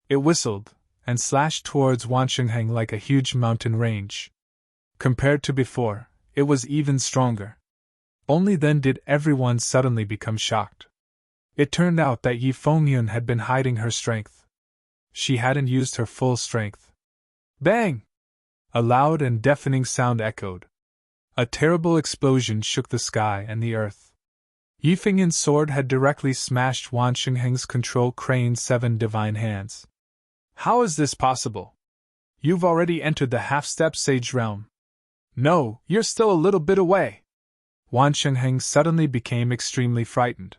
Speaker 1: It whistled, and slashed towards Wan Xingheng like a huge mountain range. Compared to before, it was even stronger. Only then did everyone suddenly become shocked. It turned out that Yi Fengyan had been hiding her strength. She hadn't used her full strength. Bang! A loud and deafening sound echoed. A terrible explosion shook the sky and the earth. Yi Fengyan's sword had directly smashed Wan Xingheng's control crane's 7 divine hands. "How is this possible? You've already entered the half-step sage realm." "No, you're still a little bit away." Wan Xingheng suddenly became extremely frightened.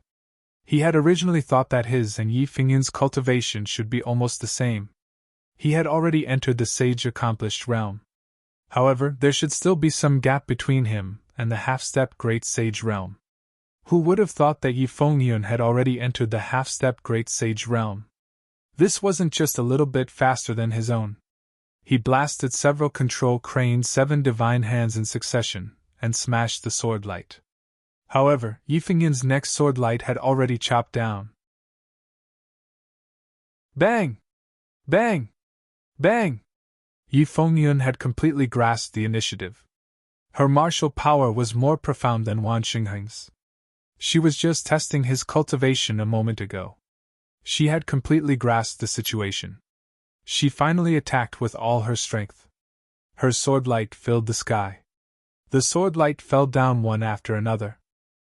Speaker 1: He had originally thought that his and Yi Fengyan's cultivation should be almost the same. He had already entered the sage-accomplished realm. However, there should still be some gap between him and the half-step great sage realm. Who would have thought that Yi Fengyan had already entered the half-step great sage realm? This wasn't just a little bit faster than his own. He blasted several control crane's 7 divine hands in succession, and smashed the sword light. However, Yi Fengyan's next sword light had already chopped down. Bang! Bang! Bang! Yi Fengyan had completely grasped the initiative. Her martial power was more profound than Wan Xingheng's. She was just testing his cultivation a moment ago. She had completely grasped the situation. She finally attacked with all her strength. Her sword light filled the sky. The sword light fell down one after another.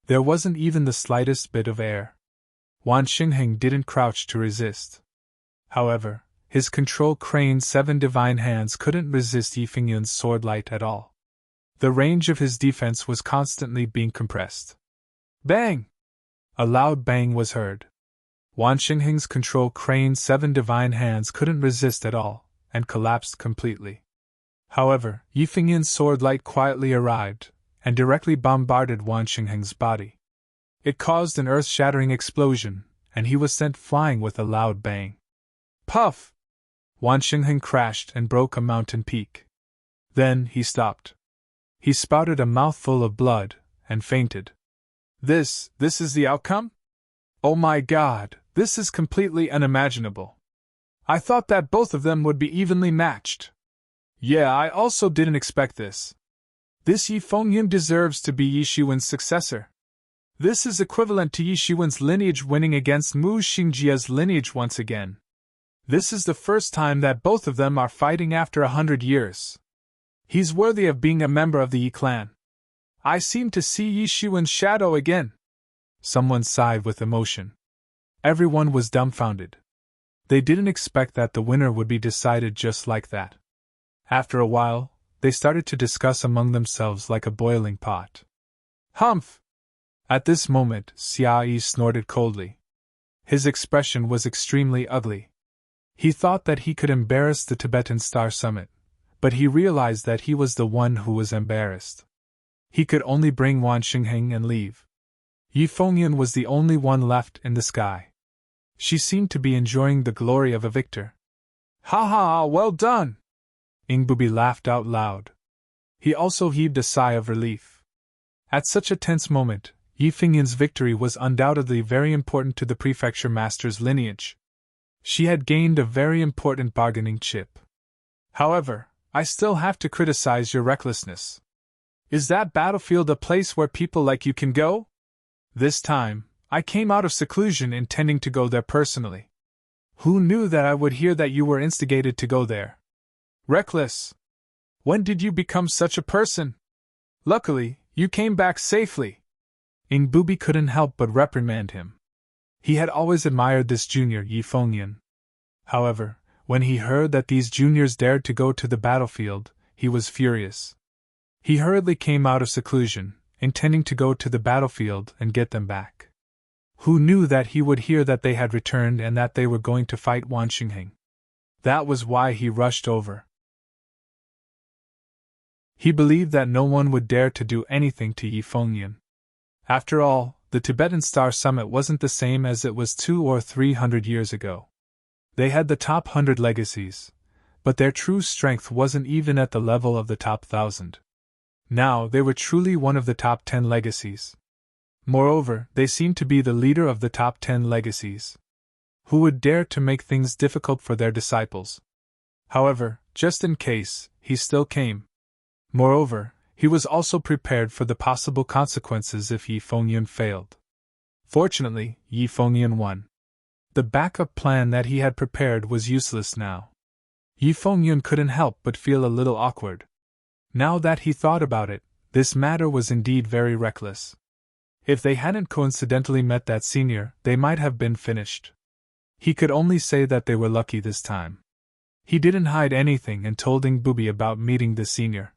Speaker 1: There wasn't even the slightest bit of air. Wan Xingheng didn't crouch to resist. However, his control crane's 7 divine hands couldn't resist Yi Fengyan's sword light at all. The range of his defense was constantly being compressed. Bang! A loud bang was heard. Wan Xingheng's control crane's 7 divine hands couldn't resist at all, and collapsed completely. However, Yi Fengyan's sword light quietly arrived, and directly bombarded Wan Xingheng's body. It caused an earth-shattering explosion, and he was sent flying with a loud bang. Puff! Wan Xingheng crashed and broke a mountain peak. Then he stopped. He spouted a mouthful of blood, and fainted. This is the outcome? Oh my god, this is completely unimaginable. I thought that both of them would be evenly matched. Yeah, I also didn't expect this. This Yi Fengyan deserves to be Yi Shiwen's successor. This is equivalent to Yi Shiwen's lineage winning against Mu Xingjia's lineage once again. This is the first time that both of them are fighting after 100 years. He's worthy of being a member of the Yi clan. I seem to see Yi Shiwen's shadow again. Someone sighed with emotion. Everyone was dumbfounded. They didn't expect that the winner would be decided just like that. After a while, they started to discuss among themselves like a boiling pot. Humph! At this moment, Xia Yi snorted coldly. His expression was extremely ugly. He thought that he could embarrass the Tibetan Star Summit, but he realized that he was the one who was embarrassed. He could only bring Wan Xingheng and leave. Yi Fengyan was the only one left in the sky. She seemed to be enjoying the glory of a victor. Ha ha, well done! Ingbubi laughed out loud. He also heaved a sigh of relief. At such a tense moment, Yi Fengyan's victory was undoubtedly very important to the prefecture master's lineage. She had gained a very important bargaining chip. However, I still have to criticize your recklessness. Is that battlefield a place where people like you can go? This time, I came out of seclusion intending to go there personally. Who knew that I would hear that you were instigated to go there? Reckless! When did you become such a person? Luckily, you came back safely. Ingbubi couldn't help but reprimand him. He had always admired this junior Yi Fengyan. However, When he heard that these juniors dared to go to the battlefield, he was furious. He hurriedly came out of seclusion, intending to go to the battlefield and get them back. Who knew that he would hear that they had returned and that they were going to fight Wan Xingheng? That was why he rushed over. He believed that no one would dare to do anything to Yi Fengyun. After all, the Tibetan Star Summit wasn't the same as it was 200 or 300 years ago. They had the top 100 legacies, but their true strength wasn't even at the level of the top 1,000. Now they were truly one of the top 10 legacies. Moreover, they seemed to be the leader of the top 10 legacies. Who would dare to make things difficult for their disciples? However, just in case, he still came. Moreover, he was also prepared for the possible consequences if Yi Fengyun failed. Fortunately, Yi Fengyun won. The backup plan that he had prepared was useless now. Yi Fengyun couldn't help but feel a little awkward. Now that he thought about it, this matter was indeed very reckless. If they hadn't coincidentally met that senior, they might have been finished. He could only say that they were lucky this time. He didn't hide anything and told Ingbubi about meeting the senior.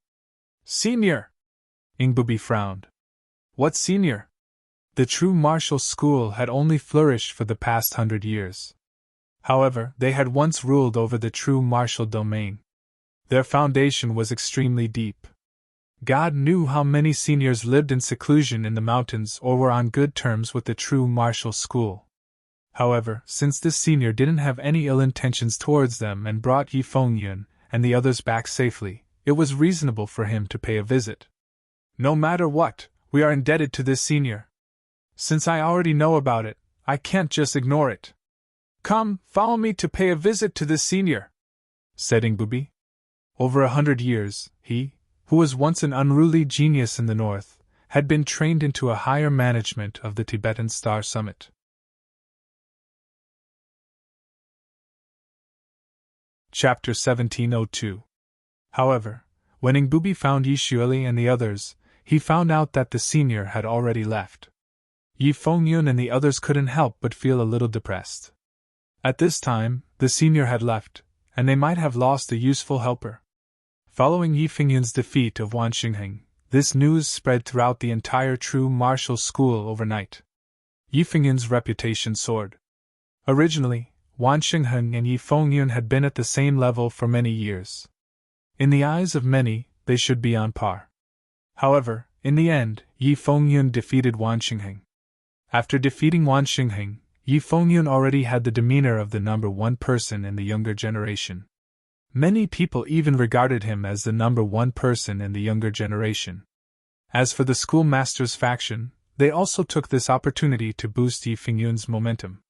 Speaker 1: Senior! Ingbubi frowned. What senior? The true martial school had only flourished for the past 100 years. However, they had once ruled over the true martial domain. Their foundation was extremely deep. God knew how many seniors lived in seclusion in the mountains or were on good terms with the true martial school. However, since this senior didn't have any ill intentions towards them and brought Yi Fengyun and the others back safely, it was reasonable for him to pay a visit. No matter what, we are indebted to this senior. Since I already know about it, I can't just ignore it. Come, follow me to pay a visit to this senior, said Ingbubi. Over 100 years, he, who was once an unruly genius in the north, had been trained into a higher management of the Tibetan Star Summit. Chapter 1702. However, when Ingbubi found Yi Xueli and the others, he found out that the senior had already left. Yi Fengyun and the others couldn't help but feel a little depressed. At this time, the senior had left, and they might have lost a useful helper. Following Yi Fengyun's defeat of Wan Xingheng, this news spread throughout the entire true martial school overnight. Yi Fengyun's reputation soared. Originally, Wan Xingheng and Yi Fengyun had been at the same level for many years. In the eyes of many, they should be on par. However, in the end, Yi Fengyun defeated Wan Xingheng. After defeating Wan Xingheng, Yi Fengyun already had the demeanor of the number one person in the younger generation. Many people even regarded him as the number one person in the younger generation. As for the schoolmasters faction, they also took this opportunity to boost Yi Fengyun's momentum.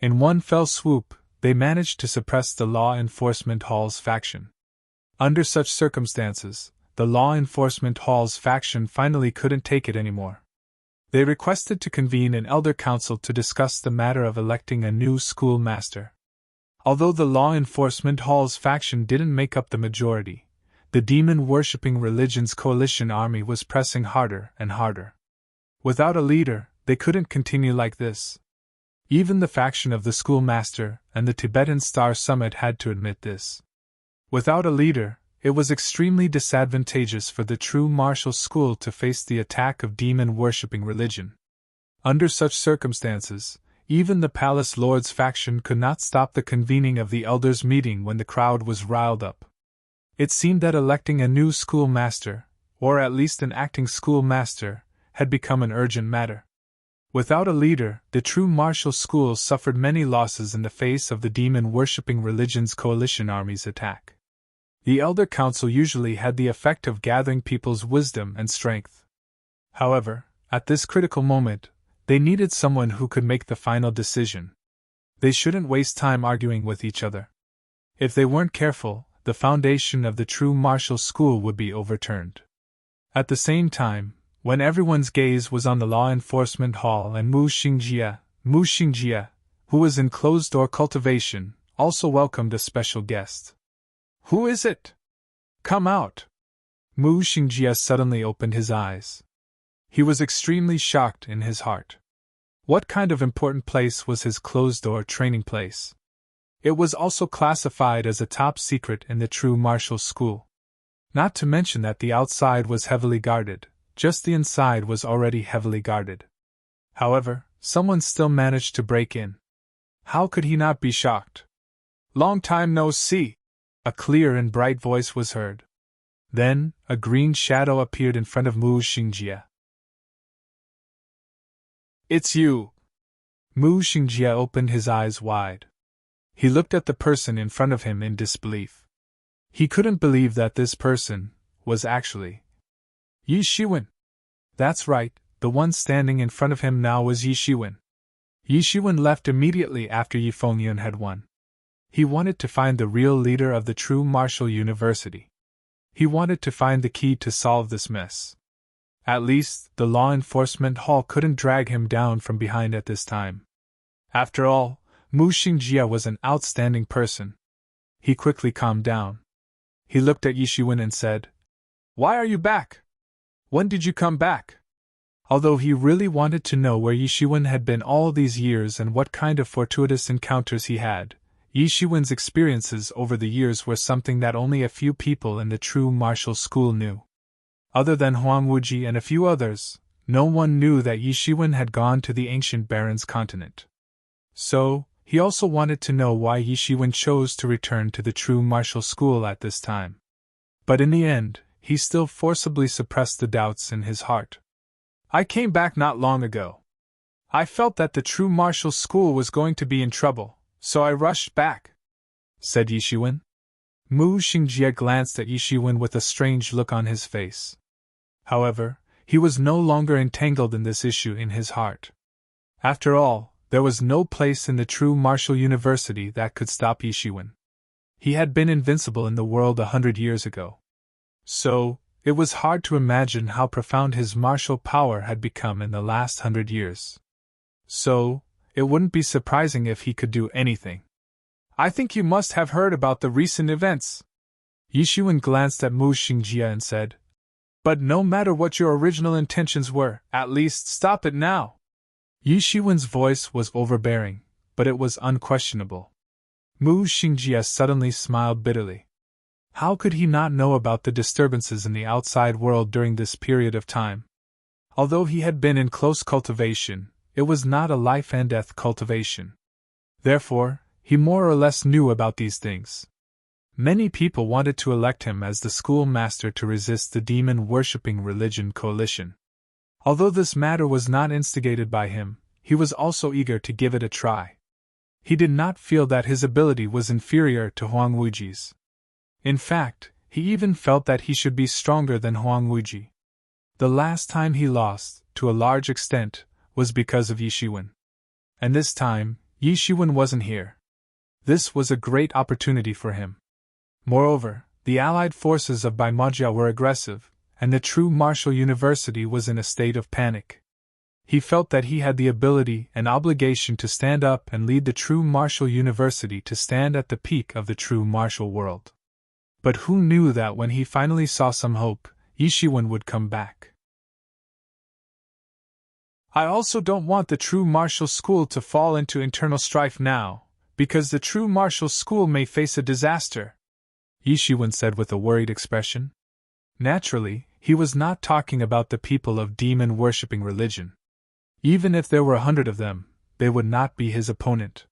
Speaker 1: In one fell swoop, they managed to suppress the Law Enforcement Hall's faction. Under such circumstances, the Law Enforcement Hall's faction finally couldn't take it anymore. They requested to convene an elder council to discuss the matter of electing a new schoolmaster. Although the Law Enforcement Hall's faction didn't make up the majority, the demon-worshipping religion's coalition army was pressing harder and harder. Without a leader, they couldn't continue like this. Even the faction of the schoolmaster and the Tibetan Star Summit had to admit this. Without a leader, it was extremely disadvantageous for the true martial school to face the attack of demon-worshipping religion. Under such circumstances, even the Palace Lord's faction could not stop the convening of the elders' meeting when the crowd was riled up. It seemed that electing a new schoolmaster, or at least an acting schoolmaster, had become an urgent matter. Without a leader, the true martial school suffered many losses in the face of the demon-worshipping religion's coalition army's attack. The Elder Council usually had the effect of gathering people's wisdom and strength. However, at this critical moment, they needed someone who could make the final decision. They shouldn't waste time arguing with each other. If they weren't careful, the foundation of the true martial school would be overturned. At the same time, when everyone's gaze was on the Law Enforcement Hall and Mu Xingjie, who was in closed-door cultivation, also welcomed a special guest. Who is it? Come out! Mu Xingjie suddenly opened his eyes. He was extremely shocked in his heart. What kind of important place was his closed-door training place? It was also classified as a top secret in the true martial school. Not to mention that the outside was heavily guarded, just the inside was already heavily guarded. However, someone still managed to break in. How could he not be shocked? "Long time no see," a clear and bright voice was heard. Then, a green shadow appeared in front of Mu Xingjie. "It's you!" Mu Xingjie opened his eyes wide. He looked at the person in front of him in disbelief. He couldn't believe that this person was actually Yi Shiwen. That's right, the one standing in front of him now was Yi Shiwen. Yi Shiwen left immediately after Yi Fengyun had won. He wanted to find the real leader of the true martial university. He wanted to find the key to solve this mess. At least, the law enforcement hall couldn't drag him down from behind at this time. After all, Mu Xingjie was an outstanding person. He quickly calmed down. He looked at Yi Shiwen and said, "Why are you back? When did you come back?" Although he really wanted to know where Yi Shiwen had been all these years and what kind of fortuitous encounters he had, Yi Shiwen's experiences over the years were something that only a few people in the true martial school knew. Other than Huang Wuji and a few others, no one knew that Yi Shiwen had gone to the ancient Baron's continent. So, he also wanted to know why Yi Shiwen chose to return to the true martial school at this time. But in the end, he still forcibly suppressed the doubts in his heart. "I came back not long ago. I felt that the true martial school was going to be in trouble, so I rushed back," said Yi Shiwen. Mu Xingjie glanced at Yi Shiwen with a strange look on his face. However, he was no longer entangled in this issue in his heart. After all, there was no place in the true martial university that could stop Yi Shiwen. He had been invincible in the world 100 years ago. So, it was hard to imagine how profound his martial power had become in the last 100 years. So, it wouldn't be surprising if he could do anything. "I think you must have heard about the recent events." Yi Shiwen glanced at Mu Xingjie and said, "But no matter what your original intentions were, at least stop it now." Yi Shiwen's voice was overbearing, but it was unquestionable. Mu Xingjie suddenly smiled bitterly. How could he not know about the disturbances in the outside world during this period of time? Although he had been in close cultivation, it was not a life-and-death cultivation. Therefore, he more or less knew about these things. Many people wanted to elect him as the schoolmaster to resist the demon-worshipping religion coalition. Although this matter was not instigated by him, he was also eager to give it a try. He did not feel that his ability was inferior to Huang Wuji's. In fact, he even felt that he should be stronger than Huang Wuji. The last time he lost, to a large extent, was because of Yi Shiwen. And this time, Yi Shiwen wasn't here. This was a great opportunity for him. Moreover, the allied forces of Baimajia were aggressive, and the true martial university was in a state of panic. He felt that he had the ability and obligation to stand up and lead the true martial university to stand at the peak of the true martial world. But who knew that when he finally saw some hope, Yi Shiwen would come back? "I also don't want the true martial school to fall into internal strife now, because the true martial school may face a disaster," Yi Shiwen said with a worried expression. Naturally, he was not talking about the people of demon-worshipping religion. Even if there were 100 of them, they would not be his opponent.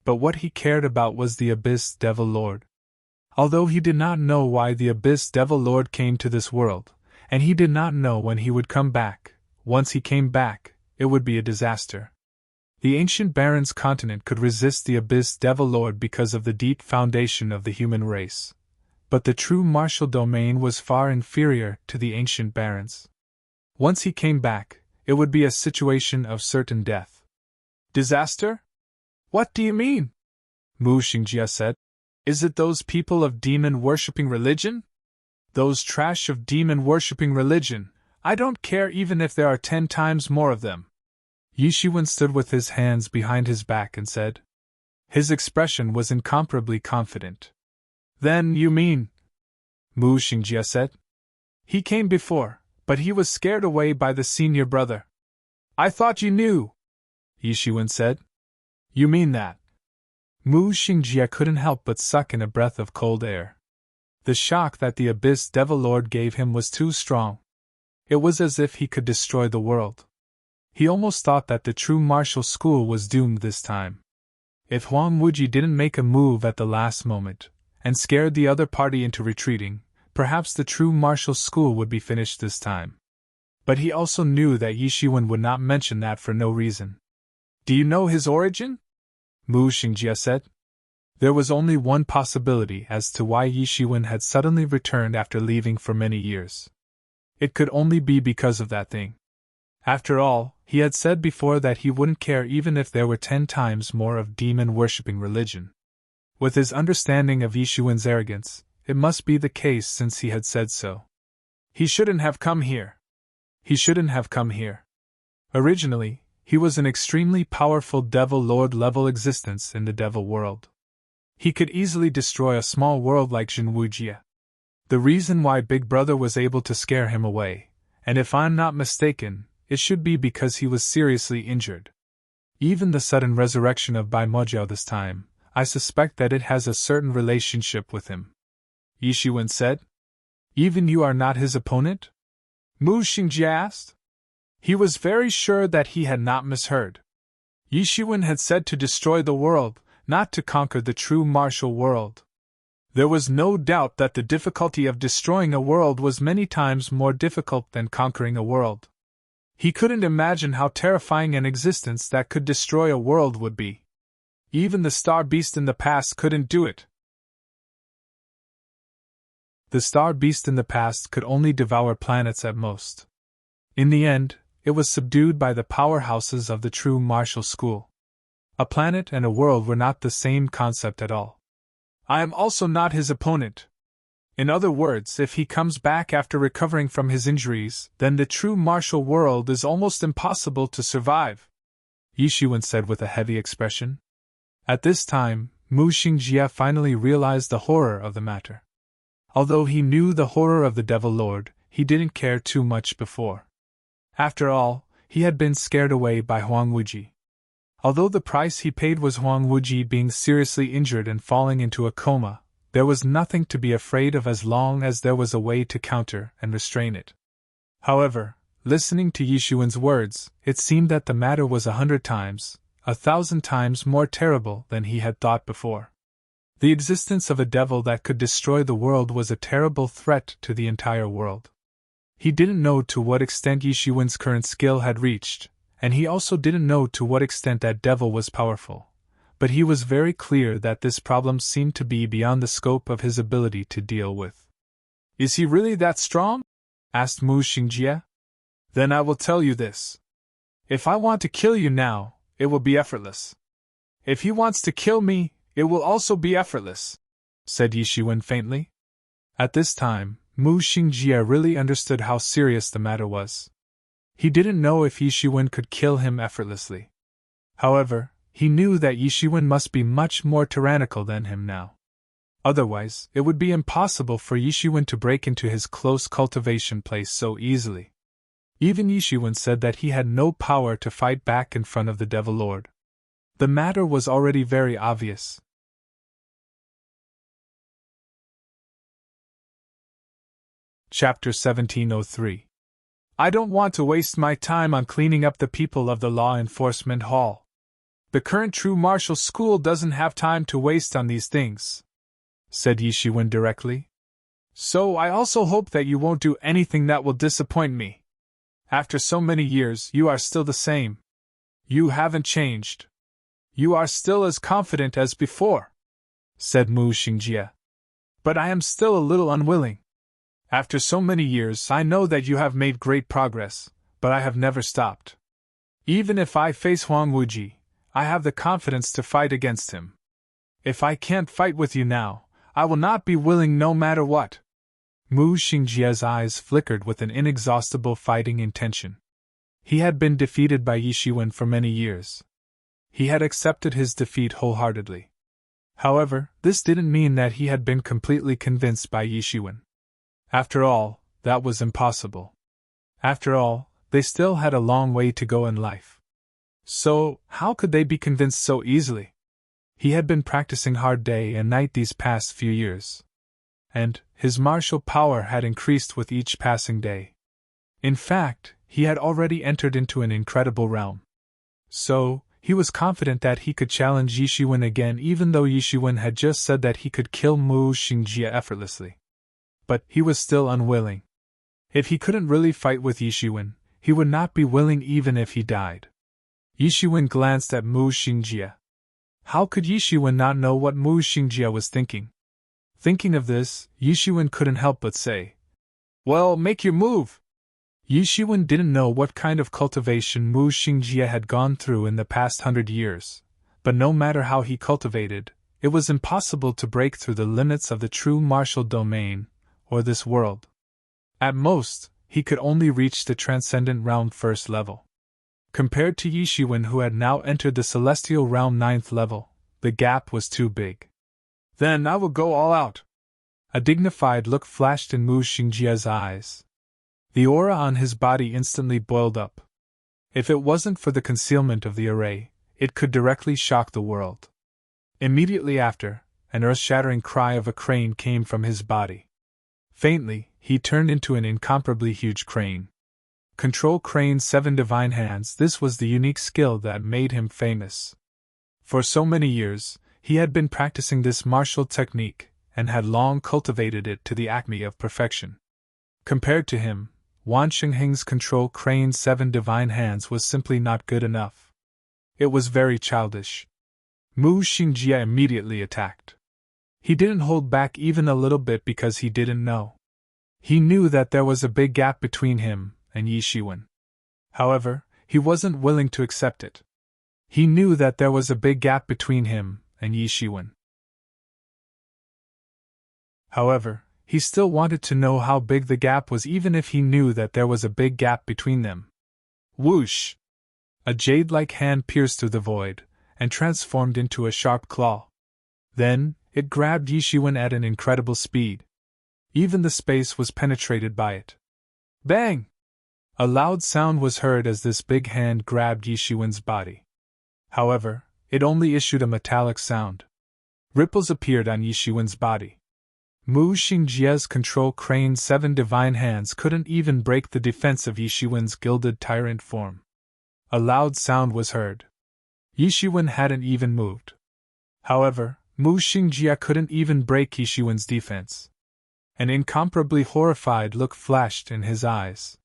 Speaker 1: But what he cared about was the Abyss Devil Lord. Although he did not know why the Abyss Devil Lord came to this world, and he did not know when he would come back, once he came back, it would be a disaster. The ancient Baron's continent could resist the Abyss Devil Lord because of the deep foundation of the human race. But the true martial domain was far inferior to the ancient Barons. Once he came back, it would be a situation of certain death. "Disaster? What do you mean?" Mu Xingjie said. "Is it those people of demon-worshipping religion? Those trash of demon-worshipping religion, I don't care even if there are 10 times more of them." Yi Shiwen stood with his hands behind his back and said. His expression was incomparably confident. "Then you mean," Mu Xingjie said. "He came before, but he was scared away by the senior brother." "I thought you knew," Yi Shiwen said. "You mean that?" Mu Xingjie couldn't help but suck in a breath of cold air. The shock that the Abyss Devil Lord gave him was too strong. It was as if he could destroy the world. He almost thought that the true martial school was doomed this time. If Huang Wuji didn't make a move at the last moment, and scared the other party into retreating, perhaps the true martial school would be finished this time. But he also knew that Yi Shiwen would not mention that for no reason. Do you know his origin? Mu Xingjie said. There was only one possibility as to why Yi Shiwen had suddenly returned after leaving for many years. It could only be because of that thing. After all, he had said before that he wouldn't care even if there were 10 times more of demon-worshipping religion. With his understanding of Yi Shiwen's arrogance, it must be the case since he had said so. He shouldn't have come here. He shouldn't have come here. Originally, he was an extremely powerful Devil Lord level existence in the Devil world. He could easily destroy a small world like Jinwujie. The reason why Big Brother was able to scare him away, and if I'm not mistaken, it should be because he was seriously injured. Even the sudden resurrection of Bai Mojiao this time, I suspect that it has a certain relationship with him. Yi Shiwen said. Even you are not his opponent? Mu Xingjie asked. He was very sure that he had not misheard. Yi Shiwen had said to destroy the world, not to conquer the true martial world. There was no doubt that the difficulty of destroying a world was many times more difficult than conquering a world. He couldn't imagine how terrifying an existence that could destroy a world would be. Even the star beast in the past couldn't do it. The star beast in the past could only devour planets at most. In the end, it was subdued by the powerhouses of the true martial school. A planet and a world were not the same concept at all. I am also not his opponent. In other words, if he comes back after recovering from his injuries, then the true martial world is almost impossible to survive, Yi Shiwen said with a heavy expression. At this time, Mu Xingjie finally realized the horror of the matter. Although he knew the horror of the Devil Lord, he didn't care too much before. After all, he had been scared away by Huang Wuji. Although the price he paid was Huang Wuji being seriously injured and falling into a coma, there was nothing to be afraid of as long as there was a way to counter and restrain it. However, listening to Yi Shiwen's words, it seemed that the matter was 100 times, 1,000 times more terrible than he had thought before. The existence of a devil that could destroy the world was a terrible threat to the entire world. He didn't know to what extent Yi Shiwen's current skill had reached, and he also didn't know to what extent that devil was powerful, but he was very clear that this problem seemed to be beyond the scope of his ability to deal with. Is he really that strong? Asked Mu Xingjie. Then I will tell you this. If I want to kill you now, it will be effortless. If he wants to kill me, it will also be effortless, said Yi Shiwen faintly. At this time, Mu Xingjie really understood how serious the matter was. He didn't know if Yi Shiwen could kill him effortlessly. However, he knew that Yi Shiwen must be much more tyrannical than him now. Otherwise, it would be impossible for Yi Shiwen to break into his close cultivation place so easily. Even Yi Shiwen said that he had no power to fight back in front of the Devil Lord. The matter was already very obvious. Chapter 1703. I don't want to waste my time on cleaning up the people of the Law Enforcement Hall. The current true martial school doesn't have time to waste on these things, said Yi Shiwen directly. So I also hope that you won't do anything that will disappoint me. After so many years, you are still the same. You haven't changed. You are still as confident as before, said Mu Xingjie. But I am still a little unwilling. After so many years, I know that you have made great progress, but I have never stopped. Even if I face Huang Wuji, I have the confidence to fight against him. If I can't fight with you now, I will not be willing no matter what. Mu Xingjie's eyes flickered with an inexhaustible fighting intention. He had been defeated by Yi Shiwen for many years. He had accepted his defeat wholeheartedly. However, this didn't mean that he had been completely convinced by Yi Shiwen. After all, that was impossible. After all, they still had a long way to go in life. So, how could they be convinced so easily? He had been practicing hard day and night these past few years, and his martial power had increased with each passing day. In fact, he had already entered into an incredible realm. So, he was confident that he could challenge Yishiwen again, even though Yishiwen had just said that he could kill Mu Xingjie effortlessly. But he was still unwilling. If he couldn't really fight with Yishiwen, he would not be willing even if he died. Yishiwen glanced at Mu Xingjie. How could Yishiwen not know what Mu Xingjie was thinking? Thinking of this, Yishiwen couldn't help but say, "Well, make your move!" Yishiwen didn't know what kind of cultivation Mu Xingjie had gone through in the past 100 years, but no matter how he cultivated, it was impossible to break through the limits of the true martial domain, or this world. At most, he could only reach the transcendent realm 1st level. Compared to Yishiwen, who had now entered the celestial realm 9th level, the gap was too big. "Then I will go all out." A dignified look flashed in Mu Xingjie's eyes. The aura on his body instantly boiled up. If it wasn't for the concealment of the array, it could directly shock the world. Immediately after, an earth-shattering cry of a crane came from his body. Faintly, he turned into an incomparably huge crane. Control Crane 7 Divine Hands. This was the unique skill that made him famous. For so many years, he had been practicing this martial technique, and had long cultivated it to the acme of perfection. Compared to him, Wan Xingheng's Control Crane 7 Divine Hands was simply not good enough. It was very childish. Mu Xingjie immediately attacked. He didn't hold back even a little bit because he didn't know. He knew that there was a big gap between him and Yishiwen. However, he wasn't willing to accept it. He knew that there was a big gap between him and Yishiwen. However, he still wanted to know how big the gap was, even if he knew that there was a big gap between them. Whoosh! A jade-like hand pierced through the void, and transformed into a sharp claw. Then, it grabbed Yishiwen at an incredible speed. Even the space was penetrated by it. Bang! A loud sound was heard as this big hand grabbed Yishiwen's body. However, it only issued a metallic sound. Ripples appeared on Yishiwen's body. Mu Xingjie's Control Crane 7 Divine Hands couldn't even break the defense of Yishiwen's gilded tyrant form. A loud sound was heard. Yishiwen hadn't even moved. However, Mu Xingjie couldn't even break Yishiwen's defense. An incomparably horrified look flashed in his eyes.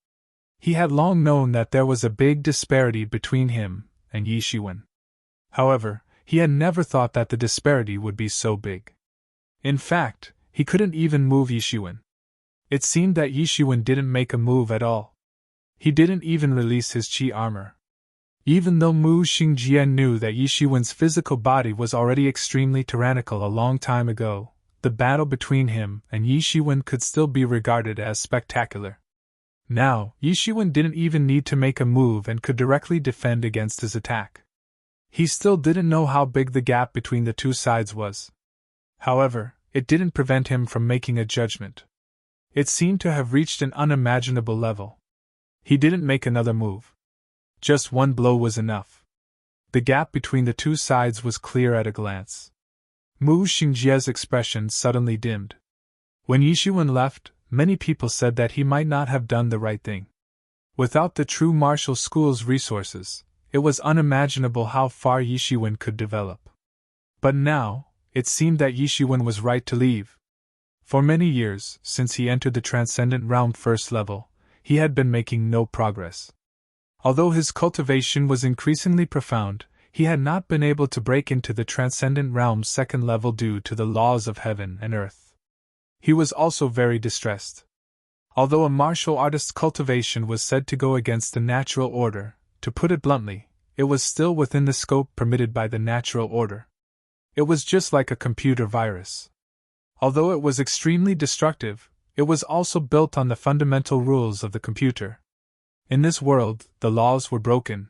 Speaker 1: He had long known that there was a big disparity between him and Yishiwen. However, he had never thought that the disparity would be so big. In fact, he couldn't even move Yishiwen. It seemed that Yishiwen didn't make a move at all. He didn't even release his chi armor. Even though Mu Xingjie knew that Yishiwen's physical body was already extremely tyrannical a long time ago, the battle between him and Yishiwen could still be regarded as spectacular. Now, Yishiwen didn't even need to make a move and could directly defend against his attack. He still didn't know how big the gap between the two sides was. However, it didn't prevent him from making a judgment. It seemed to have reached an unimaginable level. He didn't make another move. Just one blow was enough. The gap between the two sides was clear at a glance. Mu Xingjie's expression suddenly dimmed. When Yishiwen left, many people said that he might not have done the right thing. Without the true martial school's resources, it was unimaginable how far Yishiwen could develop. But now, it seemed that Yishiwen was right to leave. For many years, since he entered the Transcendent Realm 1st level, he had been making no progress. Although his cultivation was increasingly profound, he had not been able to break into the Transcendent Realm's 2nd level due to the laws of heaven and earth. He was also very distressed. Although a martial artist's cultivation was said to go against the natural order, to put it bluntly, it was still within the scope permitted by the natural order. It was just like a computer virus. Although it was extremely destructive, it was also built on the fundamental rules of the computer. In this world, the laws were broken.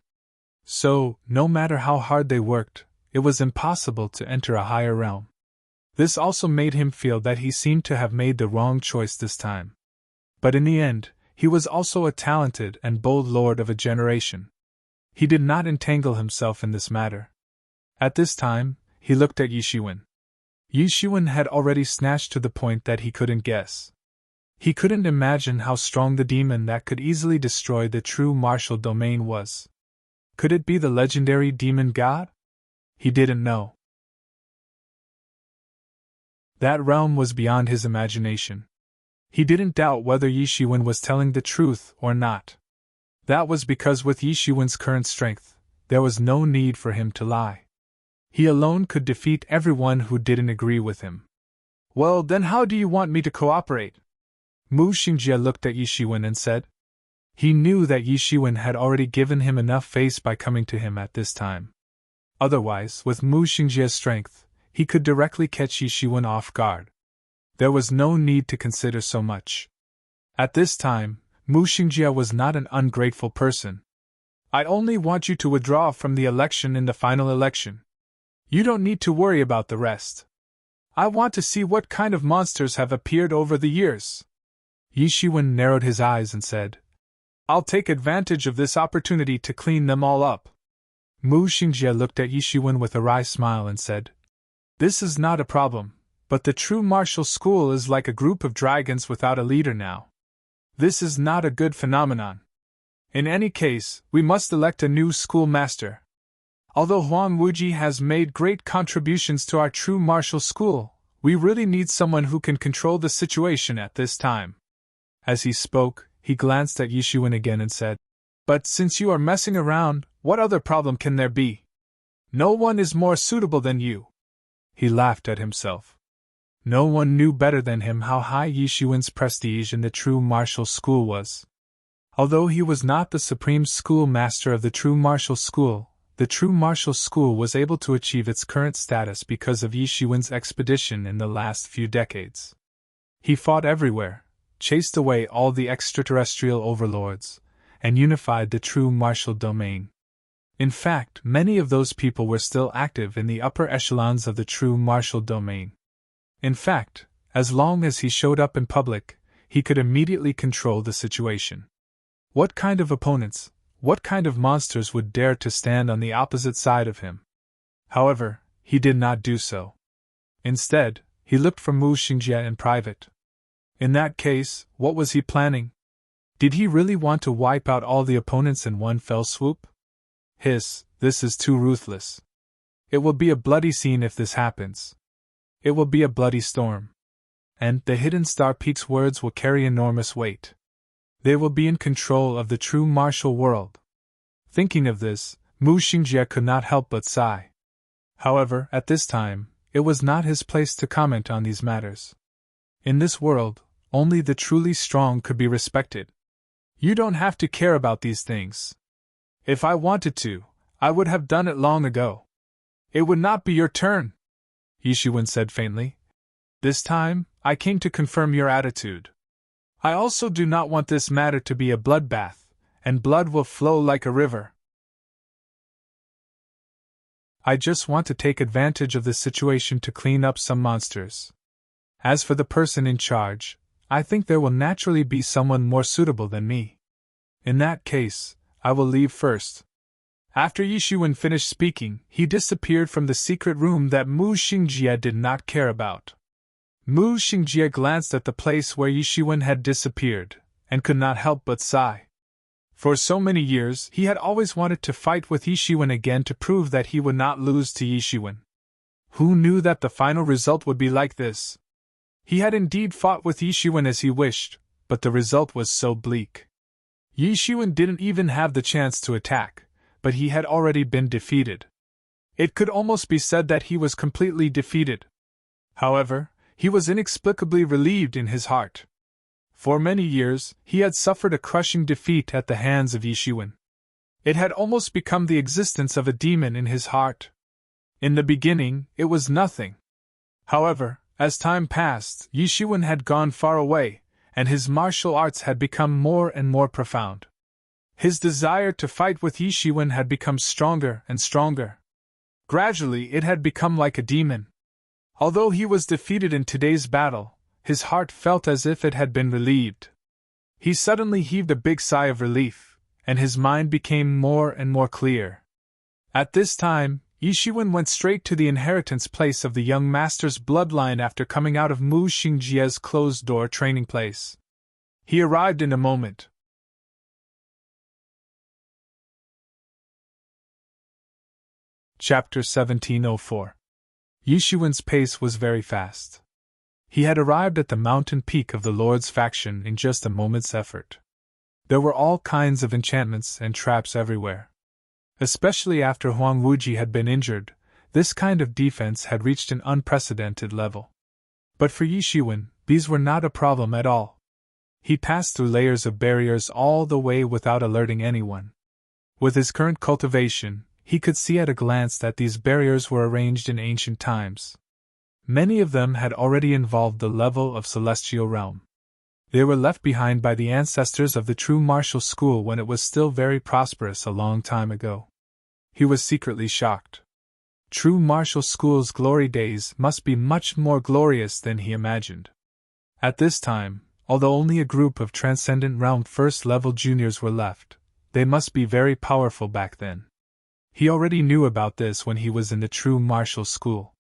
Speaker 1: So, no matter how hard they worked, it was impossible to enter a higher realm. This also made him feel that he seemed to have made the wrong choice this time. But in the end, he was also a talented and bold lord of a generation. He did not entangle himself in this matter. At this time, he looked at Yishiwen. Yishiwen had already snatched to the point that he couldn't guess. He couldn't imagine how strong the demon that could easily destroy the true martial domain was. Could it be the legendary demon god? He didn't know. That realm was beyond his imagination. He didn't doubt whether Yishiwen was telling the truth or not. That was because with Yishiwen's current strength, there was no need for him to lie. He alone could defeat everyone who didn't agree with him. Well, then how do you want me to cooperate? Mu Xingjie looked at Yishiwen and said. He knew that Yishiwen had already given him enough face by coming to him at this time. Otherwise, with Mu Xingjie's strength, he could directly catch Yishiwen off guard. There was no need to consider so much. At this time, Mu Xingjie was not an ungrateful person. I only want you to withdraw from the election in the final election. You don't need to worry about the rest. I want to see what kind of monsters have appeared over the years. Yishiwen narrowed his eyes and said, I'll take advantage of this opportunity to clean them all up. Mu Xingjie looked at Yishiwen with a wry smile and said, This is not a problem, but the true martial school is like a group of dragons without a leader now. This is not a good phenomenon. In any case, we must elect a new schoolmaster. Although Huang Wuji has made great contributions to our true martial school, we really need someone who can control the situation at this time. As he spoke, he glanced at Yishiwen again and said, But since you are messing around, what other problem can there be? No one is more suitable than you. He laughed at himself. No one knew better than him how high Yishiwen's prestige in the true martial school was. Although he was not the supreme schoolmaster of the true martial school, the true martial school was able to achieve its current status because of Yishiwen's expedition in the last few decades. He fought everywhere, chased away all the extraterrestrial overlords, and unified the true martial domain. In fact, many of those people were still active in the upper echelons of the true martial domain. In fact, as long as he showed up in public, he could immediately control the situation. What kind of opponents, what kind of monsters would dare to stand on the opposite side of him? However, he did not do so. Instead, he looked for Mu Xingjie in private. In that case, what was he planning? Did he really want to wipe out all the opponents in one fell swoop? This is too ruthless. It will be a bloody scene if this happens. It will be a bloody storm. And the Hidden Star Peak's words will carry enormous weight. They will be in control of the true martial world. Thinking of this, Mu Xingjie could not help but sigh. However, at this time, it was not his place to comment on these matters. In this world, only the truly strong could be respected. You don't have to care about these things. If I wanted to, I would have done it long ago. It would not be your turn, Yishiwen said faintly. This time, I came to confirm your attitude. I also do not want this matter to be a bloodbath, and blood will flow like a river. I just want to take advantage of this situation to clean up some monsters. As for the person in charge, I think there will naturally be someone more suitable than me. In that case, I will leave first. After Yishiwen finished speaking, he disappeared from the secret room that Mu Xingjie did not care about. Mu Xingjie glanced at the place where Yishiwen had disappeared, and could not help but sigh. For so many years, he had always wanted to fight with Yishiwen again to prove that he would not lose to Yishiwen. Who knew that the final result would be like this? He had indeed fought with Yishiwen as he wished, but the result was so bleak. Yishiwen didn't even have the chance to attack, but he had already been defeated. It could almost be said that he was completely defeated. However, he was inexplicably relieved in his heart. For many years, he had suffered a crushing defeat at the hands of Yishiwen. It had almost become the existence of a demon in his heart. In the beginning, it was nothing. However, as time passed, Yishiwen had gone far away, and his martial arts had become more and more profound. His desire to fight with Yishiwen had become stronger and stronger. Gradually, it had become like a demon. Although he was defeated in today's battle, his heart felt as if it had been relieved. He suddenly heaved a big sigh of relief, and his mind became more and more clear. At this time, Yishiwen went straight to the inheritance place of the young master's bloodline after coming out of Mu Xingjie's closed-door training place. He arrived in a moment. Chapter 1704. Yishiwen's pace was very fast. He had arrived at the mountain peak of the Lord's faction in just a moment's effort. There were all kinds of enchantments and traps everywhere. Especially after Huang Wuji had been injured, this kind of defense had reached an unprecedented level. But for Yishiwen, these were not a problem at all. He passed through layers of barriers all the way without alerting anyone. With his current cultivation, he could see at a glance that these barriers were arranged in ancient times. Many of them had already involved the level of celestial realm. They were left behind by the ancestors of the true martial school when it was still very prosperous a long time ago. He was secretly shocked. True martial school's glory days must be much more glorious than he imagined. At this time, although only a group of transcendent realm first-level juniors were left, they must be very powerful back then. He already knew about this when he was in the true martial school.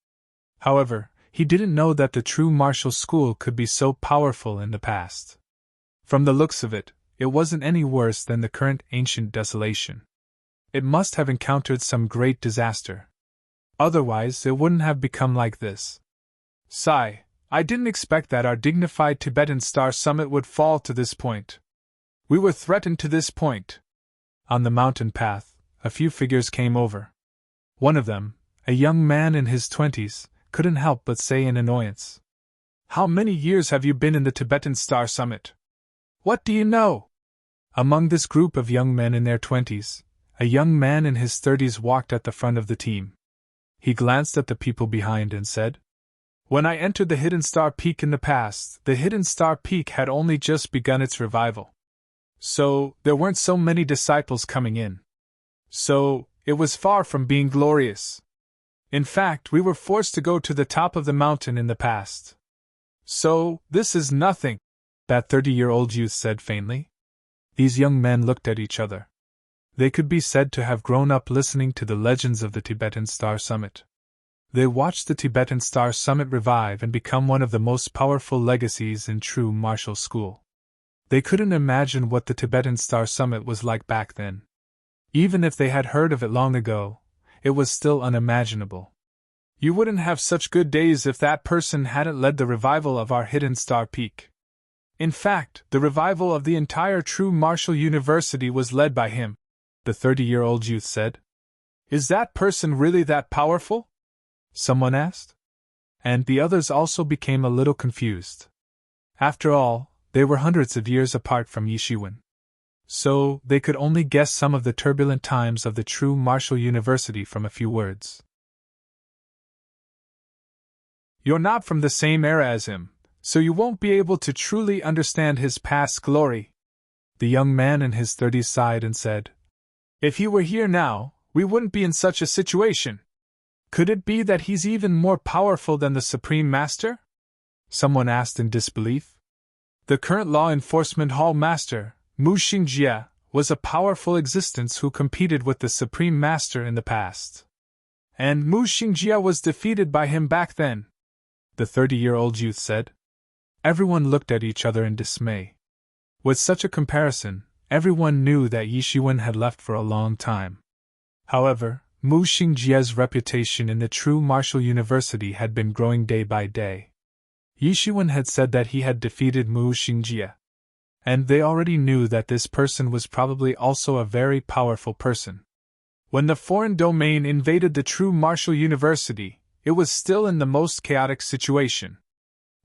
Speaker 1: However, he didn't know that the true martial school could be so powerful in the past. From the looks of it, it wasn't any worse than the current ancient desolation. It must have encountered some great disaster. Otherwise, it wouldn't have become like this. Sigh, I didn't expect that our dignified Tibetan Star Summit would fall to this point. We were threatened to this point. On the mountain path, a few figures came over. One of them, a young man in his 20s, couldn't help but say in annoyance, "How many years have you been in the Tibetan Star Summit? What do you know?" Among this group of young men in their 20s, a young man in his 30s walked at the front of the team. He glanced at the people behind and said, "When I entered the Hidden Star Peak in the past, the Hidden Star Peak had only just begun its revival. So, there weren't so many disciples coming in. So, it was far from being glorious. In fact, we were forced to go to the top of the mountain in the past. So, this is nothing," that 30-year-old youth said faintly. These young men looked at each other. They could be said to have grown up listening to the legends of the Tibetan Star Summit. They watched the Tibetan Star Summit revive and become one of the most powerful legacies in true martial school. They couldn't imagine what the Tibetan Star Summit was like back then. Even if they had heard of it long ago, it was still unimaginable. You wouldn't have such good days if that person hadn't led the revival of our Hidden Star Peak. In fact, the revival of the entire true martial university was led by him," the 30-year-old youth said. "Is that person really that powerful?" someone asked. And the others also became a little confused. After all, they were hundreds of years apart from Yishiwen. So, they could only guess some of the turbulent times of the true martial university from a few words. "You're not from the same era as him, so you won't be able to truly understand his past glory," the young man in his 30s sighed and said. "If he were here now, we wouldn't be in such a situation. Could it be that he's even more powerful than the Supreme Master?" someone asked in disbelief. The current law enforcement hall master, Mu Xingjie, was a powerful existence who competed with the Supreme Master in the past. And Mu Xingjie was defeated by him back then, the 30-year-old youth said. Everyone looked at each other in dismay. With such a comparison, everyone knew that Yishiwen had left for a long time. However, Mu Xingjie's reputation in the true martial university had been growing day by day. Yishiwen had said that he had defeated Mu Xingjie. And they already knew that this person was probably also a very powerful person. When the foreign domain invaded the true martial university, it was still in the most chaotic situation.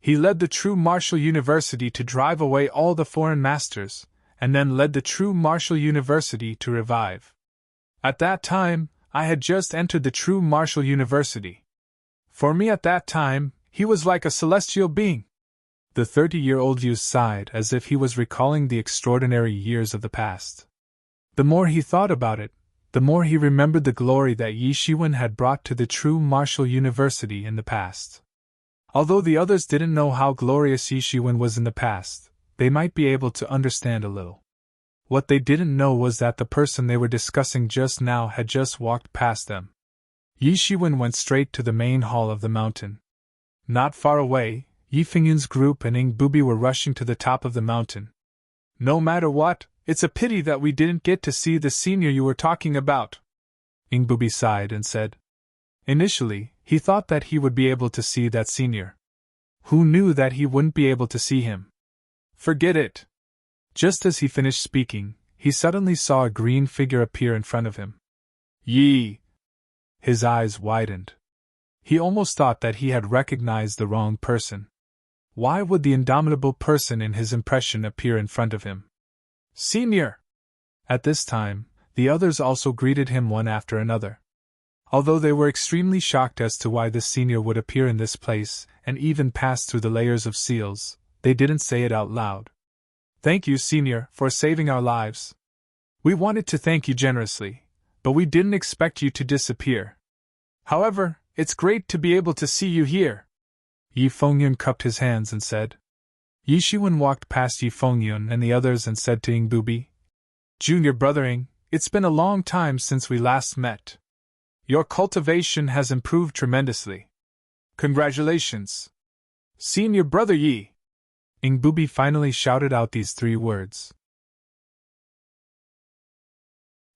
Speaker 1: He led the true martial university to drive away all the foreign masters, and then led the true martial university to revive. At that time, I had just entered the true martial university. For me at that time, he was like a celestial being. The 30-year-old youth sighed as if he was recalling the extraordinary years of the past. The more he thought about it, the more he remembered the glory that Yishiwen had brought to the true martial university in the past. Although the others didn't know how glorious Yishiwen was in the past, they might be able to understand a little. What they didn't know was that the person they were discussing just now had just walked past them. Yi Shiwen went straight to the main hall of the mountain. Not far away, Yi Fingyun's group and Ing Booby were rushing to the top of the mountain. No matter what, it's a pity that we didn't get to see the senior you were talking about. Ing Booby sighed and said. Initially, he thought that he would be able to see that senior. Who knew that he wouldn't be able to see him? Forget it. Just as he finished speaking, he suddenly saw a green figure appear in front of him. Yi! His eyes widened. He almost thought that he had recognized the wrong person. Why would the indomitable person in his impression appear in front of him? Senior! At this time, the others also greeted him one after another. Although they were extremely shocked as to why the senior would appear in this place, and even pass through the layers of seals, they didn't say it out loud. Thank you, senior, for saving our lives. We wanted to thank you generously, but we didn't expect you to disappear. However, it's great to be able to see you here. Yi Fengyun cupped his hands and said. Yi Shiwen walked past Yi Fengyun and the others and said to Ing Booby, Junior brother Ing, it's been a long time since we last met. Your cultivation has improved tremendously. Congratulations. Senior brother Yi. Ing Booby finally shouted out these 3 words.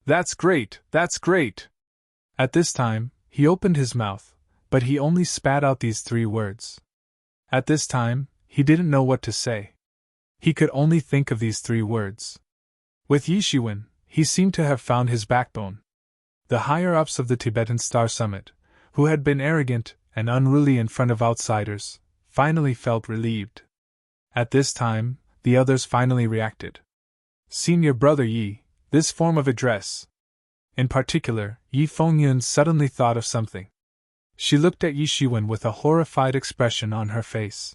Speaker 1: That's great, that's great. At this time, he opened his mouth, but he only spat out these 3 words. At this time, he didn't know what to say. He could only think of these 3 words. With Yi Shiwen, he seemed to have found his backbone. The higher-ups of the Tibetan Star Summit, who had been arrogant and unruly in front of outsiders, finally felt relieved. At this time, the others finally reacted. Senior brother Yi, this form of address. In particular, Yi Fengyun suddenly thought of something. She looked at Yi Shiwen with a horrified expression on her face.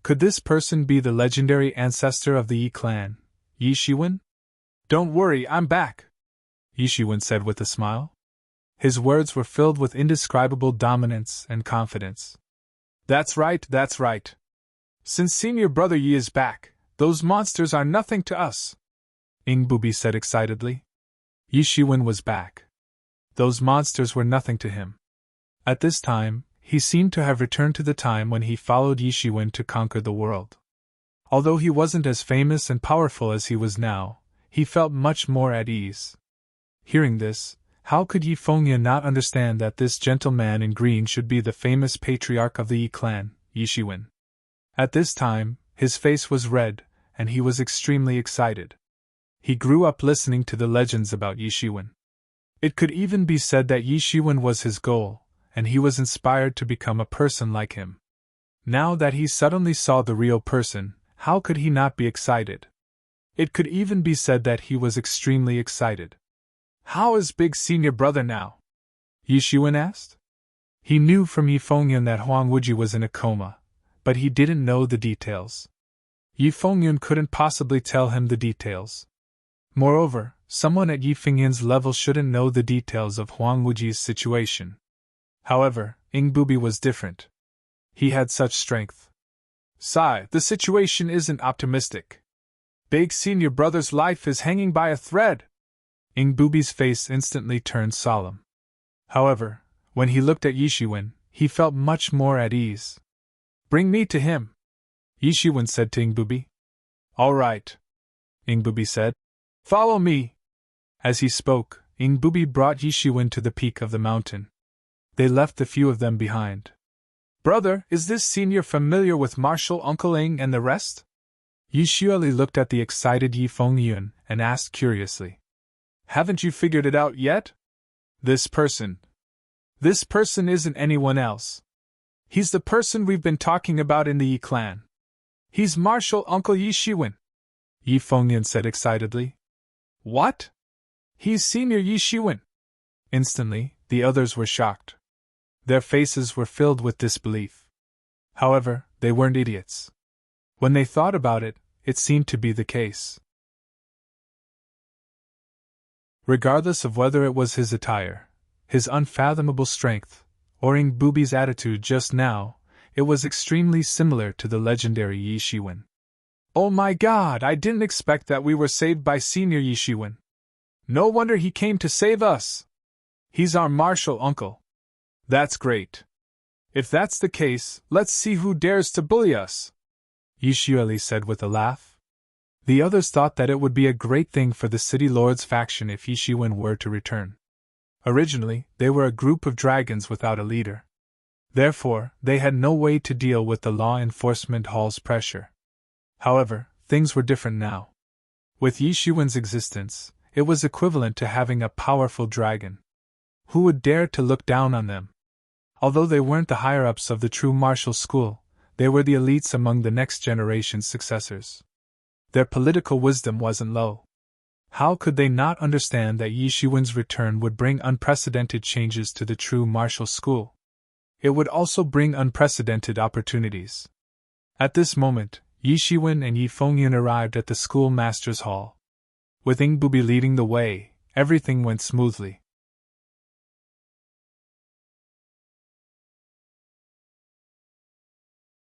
Speaker 1: Could this person be the legendary ancestor of the Yi clan, Yi Shiwen? Don't worry, I'm back, Yi Shiwen said with a smile. His words were filled with indescribable dominance and confidence. That's right, that's right. Since senior brother Yi is back, those monsters are nothing to us, Ing Booby said excitedly. Yi Shiwen was back. Those monsters were nothing to him. At this time, he seemed to have returned to the time when he followed Yi Shiwen to conquer the world. Although he wasn't as famous and powerful as he was now, he felt much more at ease. Hearing this, how could Yi Fengyun not understand that this gentleman in green should be the famous patriarch of the Yi clan, Yi Shiwen? At this time, his face was red, and he was extremely excited. He grew up listening to the legends about Yi Shiwen. It could even be said that Yi Shiwen was his goal, and he was inspired to become a person like him. Now that he suddenly saw the real person, how could he not be excited? It could even be said that he was extremely excited. How is big senior brother now? Yi Shiwen asked. He knew from Yi Fengyun that Huang Wuji was in a coma, but he didn't know the details. Yi Fengyun couldn't possibly tell him the details. Moreover, someone at Yi Fengyun's level shouldn't know the details of Huang Wuji's situation. However, Ing Booby was different. He had such strength. Sigh, the situation isn't optimistic. Big senior brother's life is hanging by a thread. Ing Booby's face instantly turned solemn. However, when he looked at Yi Shiwen, he felt much more at ease. Bring me to him, Yi Shiwen said to Ing Booby. All right, Ing Booby said. Follow me. As he spoke, Ing Booby brought Yi Shiwen to the peak of the mountain. They left the few of them behind. Brother, is this senior familiar with Marshal Uncle Ing and the rest? Yi Shiwen looked at the excited Yi Fengyun and asked curiously. Haven't you figured it out yet? This person isn't anyone else. He's the person we've been talking about in the Yi clan. He's Marshal Uncle Yi Shiwen, Yi Fengyun said excitedly. What? He's Senior Yi Shiwen. Instantly, the others were shocked. Their faces were filled with disbelief. However, they weren't idiots. When they thought about it, it seemed to be the case. Regardless of whether it was his attire, his unfathomable strength, or Ing Booby's attitude just now, it was extremely similar to the legendary Yi Shiwen. Oh my god, I didn't expect that we were saved by Senior Yi Shiwen. No wonder he came to save us. He's our martial uncle. That's great. If that's the case, let's see who dares to bully us, Yishueli said with a laugh. The others thought that it would be a great thing for the City Lord's faction if Yishuwen were to return. Originally, they were a group of dragons without a leader. Therefore, they had no way to deal with the law enforcement hall's pressure. However, things were different now. With Yishuwen's existence, it was equivalent to having a powerful dragon. Who would dare to look down on them? Although they weren't the higher-ups of the true martial school, they were the elites among the next generation's successors. Their political wisdom wasn't low. How could they not understand that Yishuwen's return would bring unprecedented changes to the true martial school? It would also bring unprecedented opportunities. At this moment, Yishuwen and Yi Fengyun arrived at the schoolmaster's hall. With Ingbubi leading the way, everything went smoothly.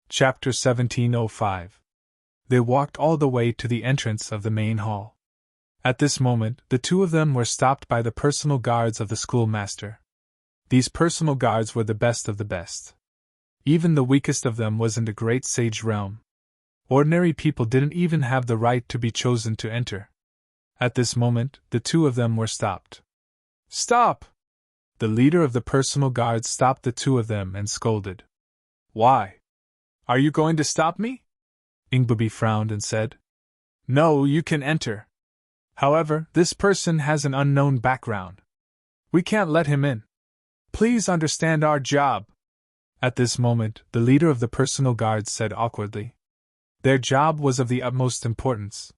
Speaker 1: Chapter 1705. They walked all the way to the entrance of the main hall. At this moment, the two of them were stopped by the personal guards of the schoolmaster. These personal guards were the best of the best. Even the weakest of them was in the great sage realm. Ordinary people didn't even have the right to be chosen to enter. At this moment, the two of them were stopped. Stop! The leader of the personal guards stopped the two of them and scolded. Why? Are you going to stop me? Ingbubi frowned and said. No, you can enter. However, this person has an unknown background. We can't let him in. Please understand our job. At this moment, the leader of the personal guards said awkwardly. Their job was of the utmost importance.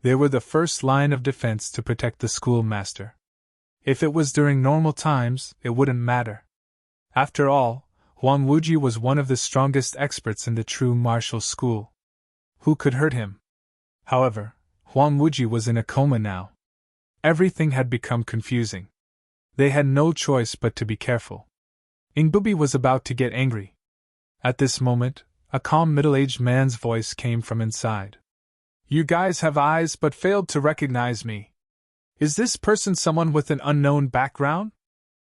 Speaker 1: They were the first line of defense to protect the schoolmaster. If it was during normal times, it wouldn't matter. After all, Huang Wuji was one of the strongest experts in the true martial school. Who could hurt him? However, Huang Wuji was in a coma now. Everything had become confusing. They had no choice but to be careful. Ingbubi was about to get angry. At this moment, a calm middle-aged man's voice came from inside. You guys have eyes but failed to recognize me. Is this person someone with an unknown background?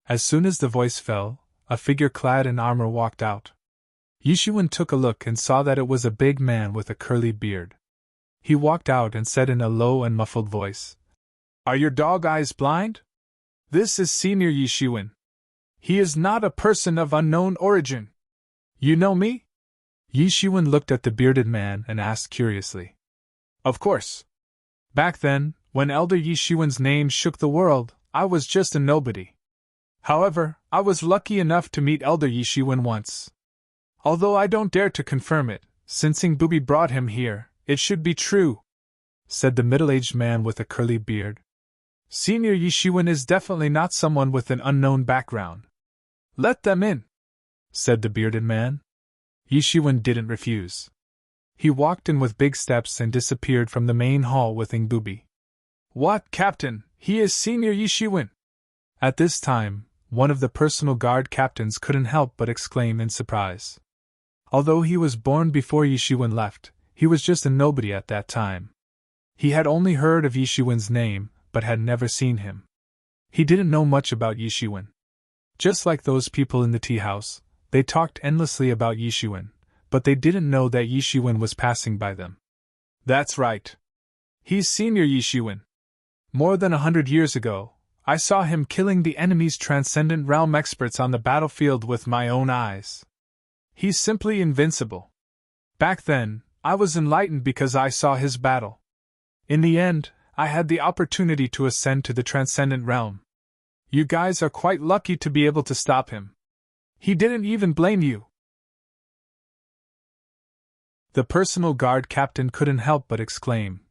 Speaker 1: As soon as the voice fell, a figure clad in armor walked out. Yishuwen took a look and saw that it was a big man with a curly beard. He walked out and said in a low and muffled voice, Are your dog eyes blind? This is Senior Yishuwen. He is not a person of unknown origin. You know me? Yishuwen looked at the bearded man and asked curiously. Of course. Back then, when Elder Yishuwen's name shook the world, I was just a nobody. However, I was lucky enough to meet Elder Yishuwen once. Although I don't dare to confirm it, since Ingbubi brought him here, it should be true, said the middle-aged man with a curly beard. Senior Yishuwen is definitely not someone with an unknown background. Let them in, said the bearded man. Yishuwen didn't refuse. He walked in with big steps and disappeared from the main hall with Ingbubi. What, Captain? He is Senior Yishuwen! At this time, one of the personal guard captains couldn't help but exclaim in surprise. Although he was born before Yishuwen left, he was just a nobody at that time. He had only heard of Yishuwen's name, but had never seen him. He didn't know much about Yishuwen. Just like those people in the tea house, they talked endlessly about Yishuwen, but they didn't know that Yishuwen was passing by them. That's right. He's Senior Yishuwen. More than 100 years ago, I saw him killing the enemy's Transcendent Realm experts on the battlefield with my own eyes. He's simply invincible. Back then, I was enlightened because I saw his battle. In the end, I had the opportunity to ascend to the Transcendent Realm. You guys are quite lucky to be able to stop him. He didn't even blame you. The personal guard captain couldn't help but exclaim.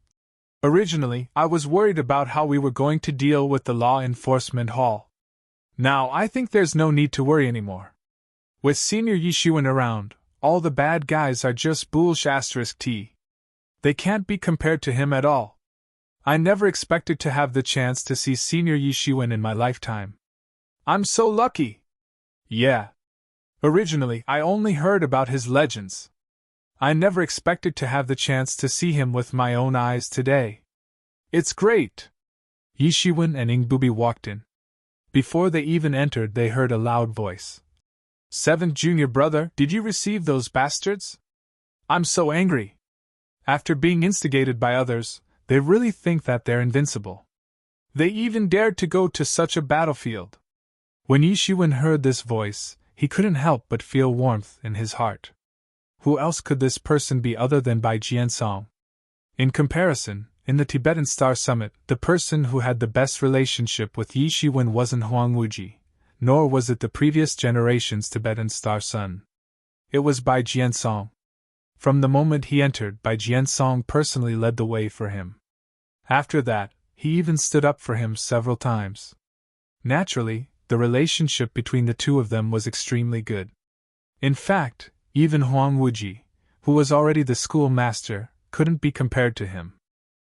Speaker 1: Originally, I was worried about how we were going to deal with the law enforcement hall. Now I think there's no need to worry anymore. With Senior Yishuwen around, all the bad guys are just *T. They can't be compared to him at all. I never expected to have the chance to see Senior Yishuwen in my lifetime. I'm so lucky! Yeah. Originally, I only heard about his legends. I never expected to have the chance to see him with my own eyes today. It's great! Yishuwen and Ingbubi walked in. Before they even entered, they heard a loud voice. "Seventh junior brother, did you receive those bastards? I'm so angry." After being instigated by others, they really think that they're invincible. They even dared to go to such a battlefield. When Yishuin heard this voice, he couldn't help but feel warmth in his heart. Who else could this person be other than Bai Jiansong? In comparison, in the Tibetan Star Summit, the person who had the best relationship with Yishuin wasn't Huang Wuji, nor was it the previous generation's Tibetan Star Sun. It was Bai Jiansong. From the moment he entered, Bai Jiansong personally led the way for him. After that, he even stood up for him several times. Naturally, the relationship between the two of them was extremely good. In fact, even Huang Wuji, who was already the school master, couldn't be compared to him.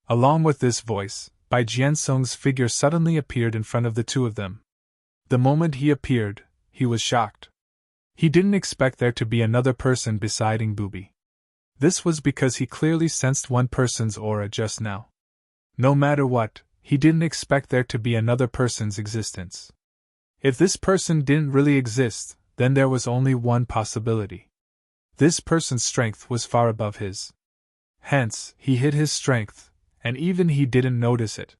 Speaker 1: Along with this voice, Bai Jiansong's figure suddenly appeared in front of the two of them. The moment he appeared, he was shocked. He didn't expect there to be another person beside Ingbubi. This was because he clearly sensed one person's aura just now. No matter what, he didn't expect there to be another person's existence. If this person didn't really exist, then there was only one possibility. This person's strength was far above his. Hence, he hid his strength, and even he didn't notice it.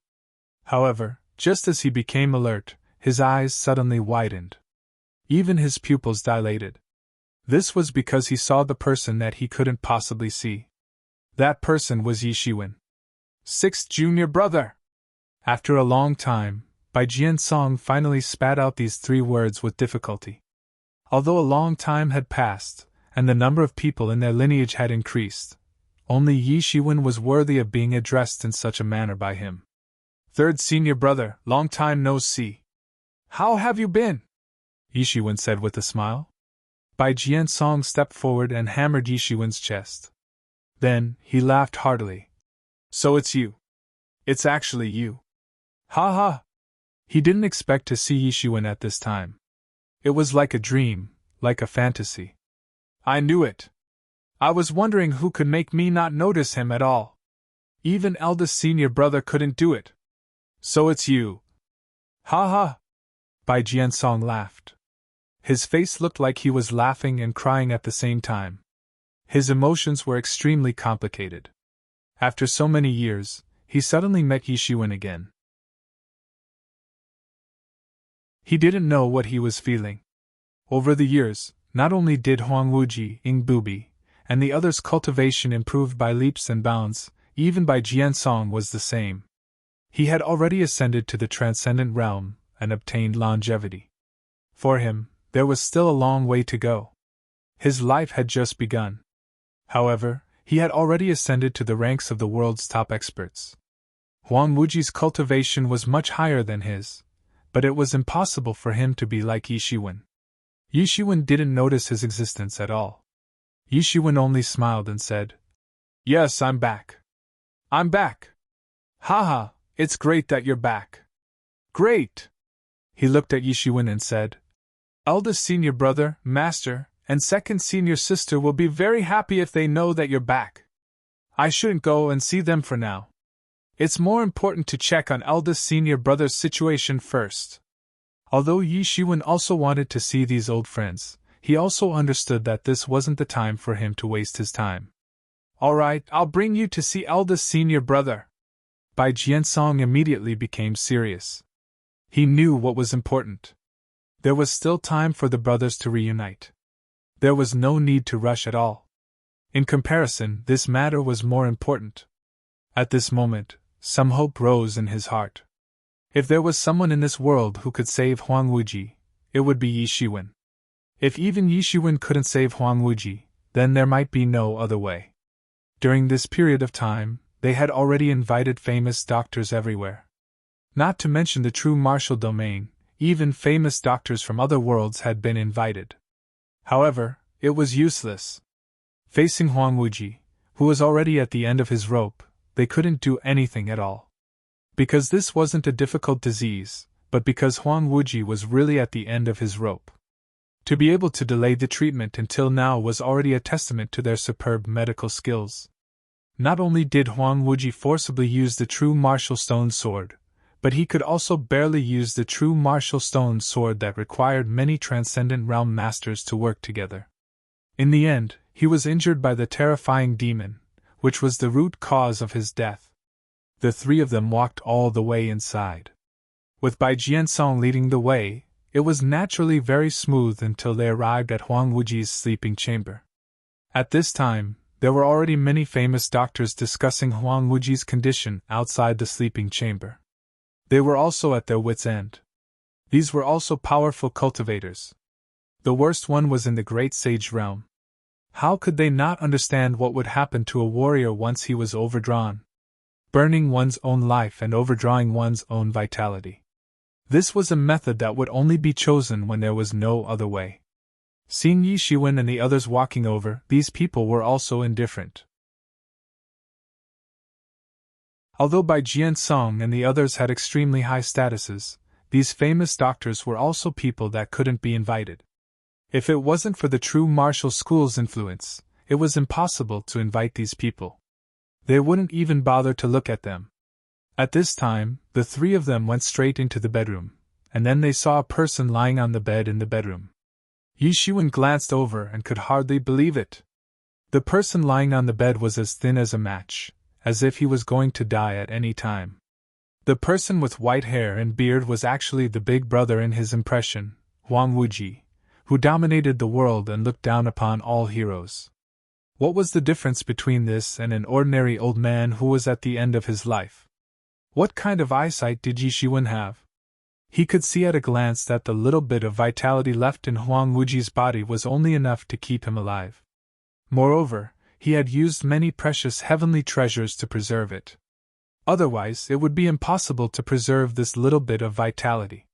Speaker 1: However, just as he became alert, his eyes suddenly widened. Even his pupils dilated. This was because he saw the person that he couldn't possibly see. That person was Yishuin. "Sixth junior brother!" After a long time, Bai Jiansong finally spat out these three words with difficulty. Although a long time had passed, and the number of people in their lineage had increased, only Yishuin was worthy of being addressed in such a manner by him. "Third senior brother, long time no see. How have you been?" Yishuin said with a smile. Bai Jiansong stepped forward and hammered Yishuin's chest. Then, he laughed heartily. "So it's you. It's actually you. Ha ha!" He didn't expect to see Yishuin at this time. It was like a dream, like a fantasy. "I knew it. I was wondering who could make me not notice him at all. Even eldest senior brother couldn't do it. So it's you. Ha ha!" Bai Jiansong laughed. His face looked like he was laughing and crying at the same time. His emotions were extremely complicated. After so many years, he suddenly met Yishuin again. He didn't know what he was feeling. Over the years, not only did Huang Wuji, Ingbubi, and the others' cultivation improved by leaps and bounds, even Bai Jiansong was the same. He had already ascended to the transcendent realm and obtained longevity. For him, there was still a long way to go. His life had just begun. However, he had already ascended to the ranks of the world's top experts. Huang Wuji's cultivation was much higher than his, but it was impossible for him to be like Yishuin. Yishuin didn't notice his existence at all. Yishuin only smiled and said, "Yes, I'm back. I'm back. Haha, it's great that you're back. Great!" He looked at Yishuin and said, "Eldest senior brother, master, and second senior sister will be very happy if they know that you're back. I shouldn't go and see them for now. It's more important to check on eldest senior brother's situation first." Although Yishuin also wanted to see these old friends, he also understood that this wasn't the time for him to waste his time. "All right, I'll bring you to see eldest senior brother." Bai Jiansong immediately became serious. He knew what was important. There was still time for the brothers to reunite. There was no need to rush at all. In comparison, this matter was more important. At this moment, some hope rose in his heart. If there was someone in this world who could save Huang Wuji, it would be Yishuin. If even Yishuin couldn't save Huang Wuji, then there might be no other way. During this period of time, they had already invited famous doctors everywhere. Not to mention the true martial domain, even famous doctors from other worlds had been invited. However, it was useless. Facing Huang Wuji, who was already at the end of his rope, they couldn't do anything at all. Because this wasn't a difficult disease, but because Huang Wuji was really at the end of his rope. To be able to delay the treatment until now was already a testament to their superb medical skills. Not only did Huang Wuji forcibly use the true martial stone sword, But he could also barely use the true martial stone sword that required many transcendent realm masters to work together. In the end, he was injured by the terrifying demon, which was the root cause of his death. The three of them walked all the way inside. With Bai Jiansong leading the way, it was naturally very smooth until they arrived at Huang Wuji's sleeping chamber. At this time, there were already many famous doctors discussing Huang Wuji's condition outside the sleeping chamber. They were also at their wits' end. These were also powerful cultivators. The worst one was in the great sage realm. How could they not understand what would happen to a warrior once he was overdrawn? Burning one's own life and overdrawing one's own vitality. This was a method that would only be chosen when there was no other way. Seeing Yi Shiwen and the others walking over, these people were also indifferent. Although Bai Jiansong and the others had extremely high statuses, these famous doctors were also people that couldn't be invited. If it wasn't for the true martial school's influence, it was impossible to invite these people. They wouldn't even bother to look at them. At this time, the three of them went straight into the bedroom, and then they saw a person lying on the bed in the bedroom. Yi Shiwen glanced over and could hardly believe it. The person lying on the bed was as thin as a match, as if he was going to die at any time. The person with white hair and beard was actually the big brother in his impression, Huang Wuji, who dominated the world and looked down upon all heroes. What was the difference between this and an ordinary old man who was at the end of his life? What kind of eyesight did Yi Shiwen have? He could see at a glance that the little bit of vitality left in Huang Wuji's body was only enough to keep him alive. Moreover, he had used many precious heavenly treasures to preserve it. Otherwise, it would be impossible to preserve this little bit of vitality.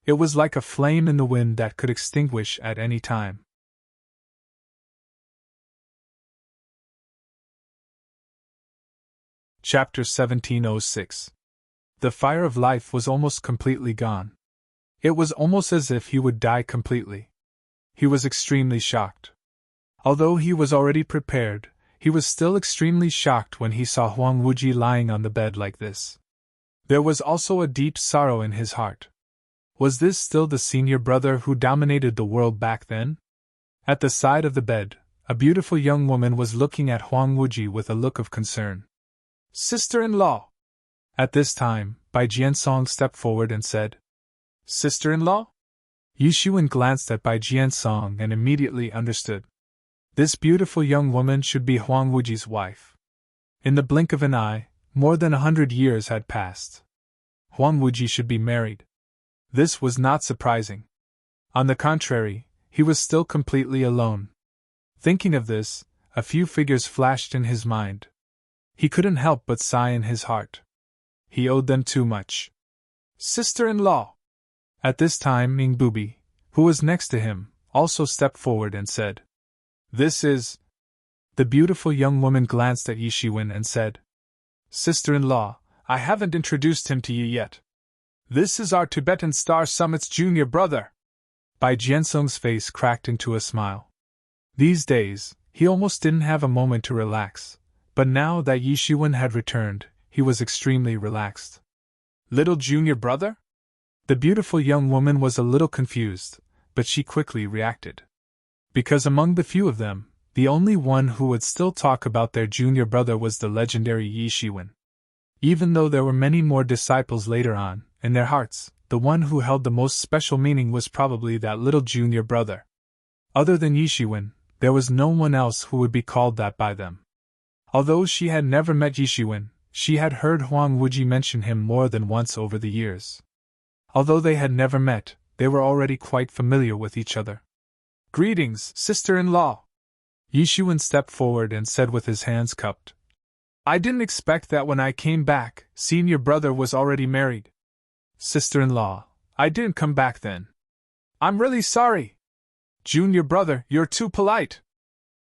Speaker 1: It was like a flame in the wind that could extinguish at any time. Chapter 1706. The fire of life was almost completely gone. It was almost as if he would die completely. He was extremely shocked. Although he was already prepared, he was still extremely shocked when he saw Huang Wuji lying on the bed like this. There was also a deep sorrow in his heart. Was this still the senior brother who dominated the world back then? At the side of the bed, a beautiful young woman was looking at Huang Wuji with a look of concern. "Sister-in-law!" At this time, Bai Jiansong stepped forward and said, "Sister-in-law?" Yi Shiwen glanced at Bai Jiansong and immediately understood. This beautiful young woman should be Huang Wuji's wife. In the blink of an eye, more than 100 years had passed. Huang Wuji should be married. This was not surprising. On the contrary, he was still completely alone. Thinking of this, a few figures flashed in his mind. He couldn't help but sigh in his heart. He owed them too much. "Sister-in-law!" At this time Ming Bubi, who was next to him, also stepped forward and said, "This is—" The beautiful young woman glanced at Yi Shiwen and said, "Sister-in-law, I haven't introduced him to you yet. This is our Tibetan Star Summit's junior brother." Bai Jiansong's face cracked into a smile. These days, he almost didn't have a moment to relax, but now that Yi Shiwen had returned, he was extremely relaxed. "Little junior brother?" The beautiful young woman was a little confused, but she quickly reacted. Because among the few of them, the only one who would still talk about their junior brother was the legendary Yi Shiwen. Even though there were many more disciples later on, in their hearts, the one who held the most special meaning was probably that little junior brother. Other than Yi Shiwen, there was no one else who would be called that by them. Although she had never met Yi Shiwen, she had heard Huang Wuji mention him more than once over the years. Although they had never met, they were already quite familiar with each other. "Greetings, sister-in-law!" Yi Shiwen stepped forward and said with his hands cupped. "I didn't expect that when I came back, senior brother was already married." "Sister-in-law, I didn't come back then." "I'm really sorry." "Junior brother, you're too polite."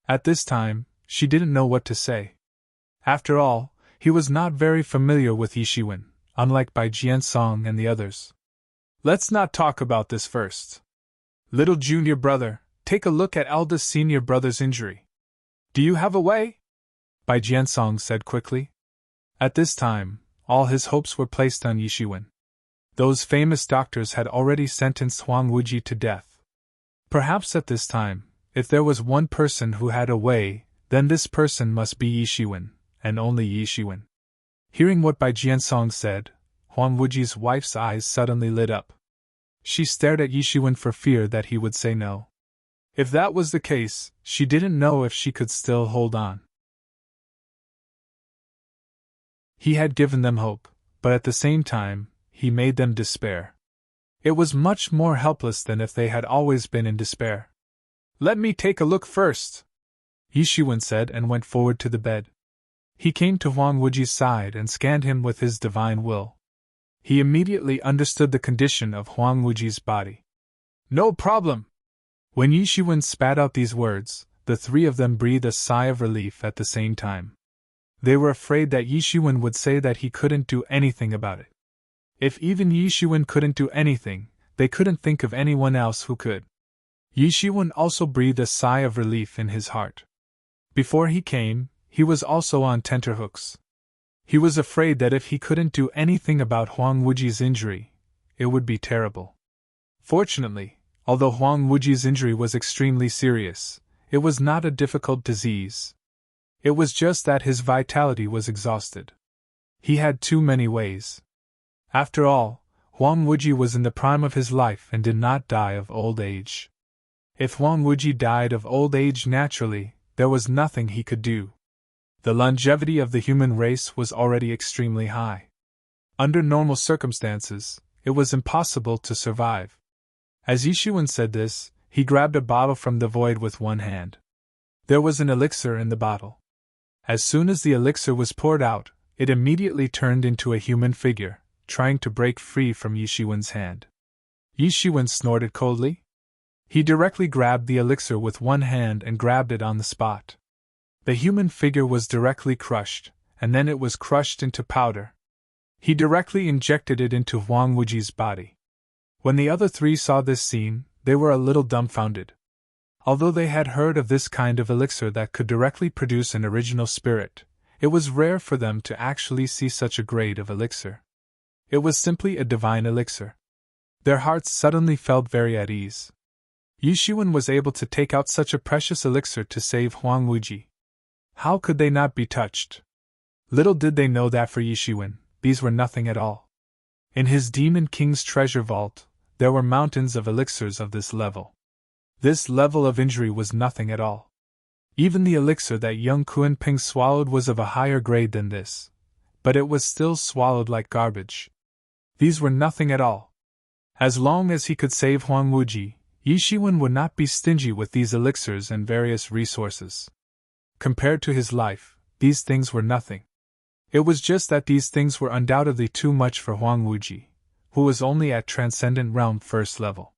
Speaker 1: At this time, she didn't know what to say. After all, he was not very familiar with Yi Shiwen, unlike Bai Jiansong and the others. "Let's not talk about this first. Little junior brother, take a look at eldest senior brother's injury. Do you have a way?" Bai Jiansong said quickly. At this time, all his hopes were placed on Yi Shiwen. Those famous doctors had already sentenced Huang Wuji to death. Perhaps at this time, if there was one person who had a way, then this person must be Yi Shiwen, and only Yi Shiwen. Hearing what Bai Jiansong said, Huang Wuji's wife's eyes suddenly lit up. She stared at Yi Shiwen for fear that he would say no. If that was the case, she didn't know if she could still hold on. He had given them hope, but at the same time, he made them despair. It was much more helpless than if they had always been in despair. "Let me take a look first," Yi Shiwen said and went forward to the bed. He came to Huang Wuji's side and scanned him with his divine will. He immediately understood the condition of Huang Wuji's body. "No problem." When Yi Shiwen spat out these words, the three of them breathed a sigh of relief at the same time. They were afraid that Yi Shiwen would say that he couldn't do anything about it. If even Yi Shiwen couldn't do anything, they couldn't think of anyone else who could. Yi Shiwen also breathed a sigh of relief in his heart. Before he came, he was also on tenterhooks. He was afraid that if he couldn't do anything about Huang Wuji's injury, it would be terrible. Fortunately, although Huang Wuji's injury was extremely serious, it was not a difficult disease. It was just that his vitality was exhausted. He had too many ways. After all, Huang Wuji was in the prime of his life and did not die of old age. If Huang Wuji died of old age naturally, there was nothing he could do. The longevity of the human race was already extremely high. Under normal circumstances, it was impossible to survive. As Yi Shiwen said this, he grabbed a bottle from the void with one hand. There was an elixir in the bottle. As soon as the elixir was poured out, it immediately turned into a human figure, trying to break free from Yi Shiwen's hand. Yi Shiwen snorted coldly. He directly grabbed the elixir with one hand and grabbed it on the spot. The human figure was directly crushed, and then it was crushed into powder. He directly injected it into Huang Wuji's body. When the other three saw this scene, they were a little dumbfounded. Although they had heard of this kind of elixir that could directly produce an original spirit, it was rare for them to actually see such a grade of elixir. It was simply a divine elixir. Their hearts suddenly felt very at ease. Yi Shiwen was able to take out such a precious elixir to save Huang Wuji. How could they not be touched? Little did they know that for Yi Shiwen, these were nothing at all. In his Demon King's treasure vault, there were mountains of elixirs of this level. This level of injury was nothing at all. Even the elixir that young Kuan Ping swallowed was of a higher grade than this, but it was still swallowed like garbage. These were nothing at all. As long as he could save Huang Wuji, Yi Shiwen would not be stingy with these elixirs and various resources. Compared to his life, these things were nothing. It was just that these things were undoubtedly too much for Huang Wuji, who was only at Transcendent Realm first level.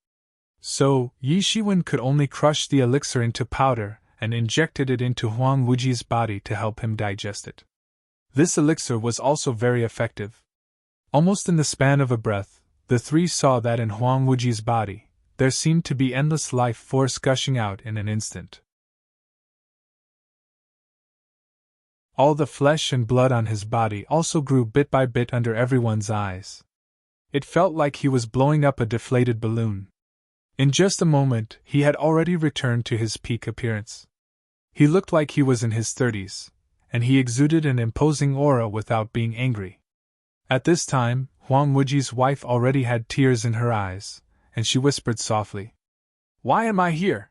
Speaker 1: So, Yi Shiwen could only crush the elixir into powder and injected it into Huang Wuji's body to help him digest it. This elixir was also very effective. Almost in the span of a breath, the three saw that in Huang Wuji's body, there seemed to be endless life force gushing out in an instant. All the flesh and blood on his body also grew bit by bit under everyone's eyes. It felt like he was blowing up a deflated balloon. In just a moment, he had already returned to his peak appearance. He looked like he was in his 30s, and he exuded an imposing aura without being angry. At this time, Huang Wuji's wife already had tears in her eyes, and she whispered softly, "Why am I here?"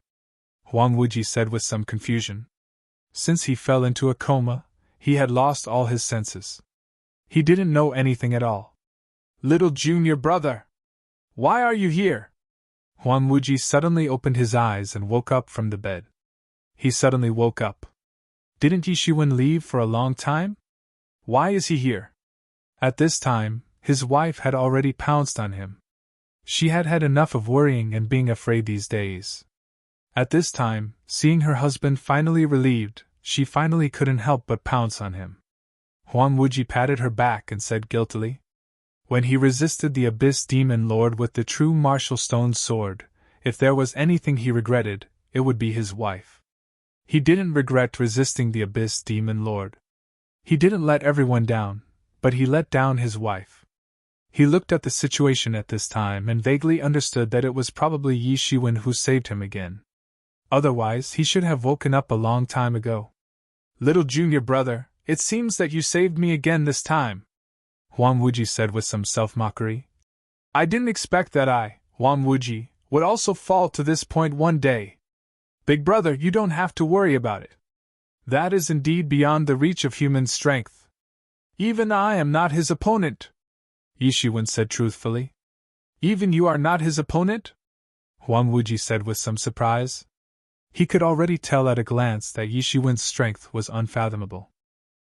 Speaker 1: Huang Wuji said with some confusion. Since he fell into a coma, he had lost all his senses. He didn't know anything at all. "Little junior brother! Why are you here?" Huang Wuji suddenly opened his eyes and woke up from the bed. He suddenly woke up. Didn't Yi Shiwen leave for a long time? Why is he here? At this time, his wife had already pounced on him. She had had enough of worrying and being afraid these days. At this time, seeing her husband finally relieved, she finally couldn't help but pounce on him. Huang Wuji patted her back and said guiltily, "When he resisted the Abyss Demon Lord with the true martial stone sword, if there was anything he regretted, it would be his wife. He didn't regret resisting the Abyss Demon Lord. He didn't let everyone down, but he let down his wife. He looked at the situation at this time and vaguely understood that it was probably Yi Shiwen who saved him again. Otherwise, he should have woken up a long time ago. "Little junior brother, it seems that you saved me again this time," Huang Wuji said with some self-mockery. "I didn't expect that I, Huang Wuji, would also fall to this point one day. Big brother, you don't have to worry about it. That is indeed beyond the reach of human strength. Even I am not his opponent," Yi Shiwen said truthfully. "Even you are not his opponent?" Huang Wuji said with some surprise. He could already tell at a glance that Yi Shiwen's strength was unfathomable.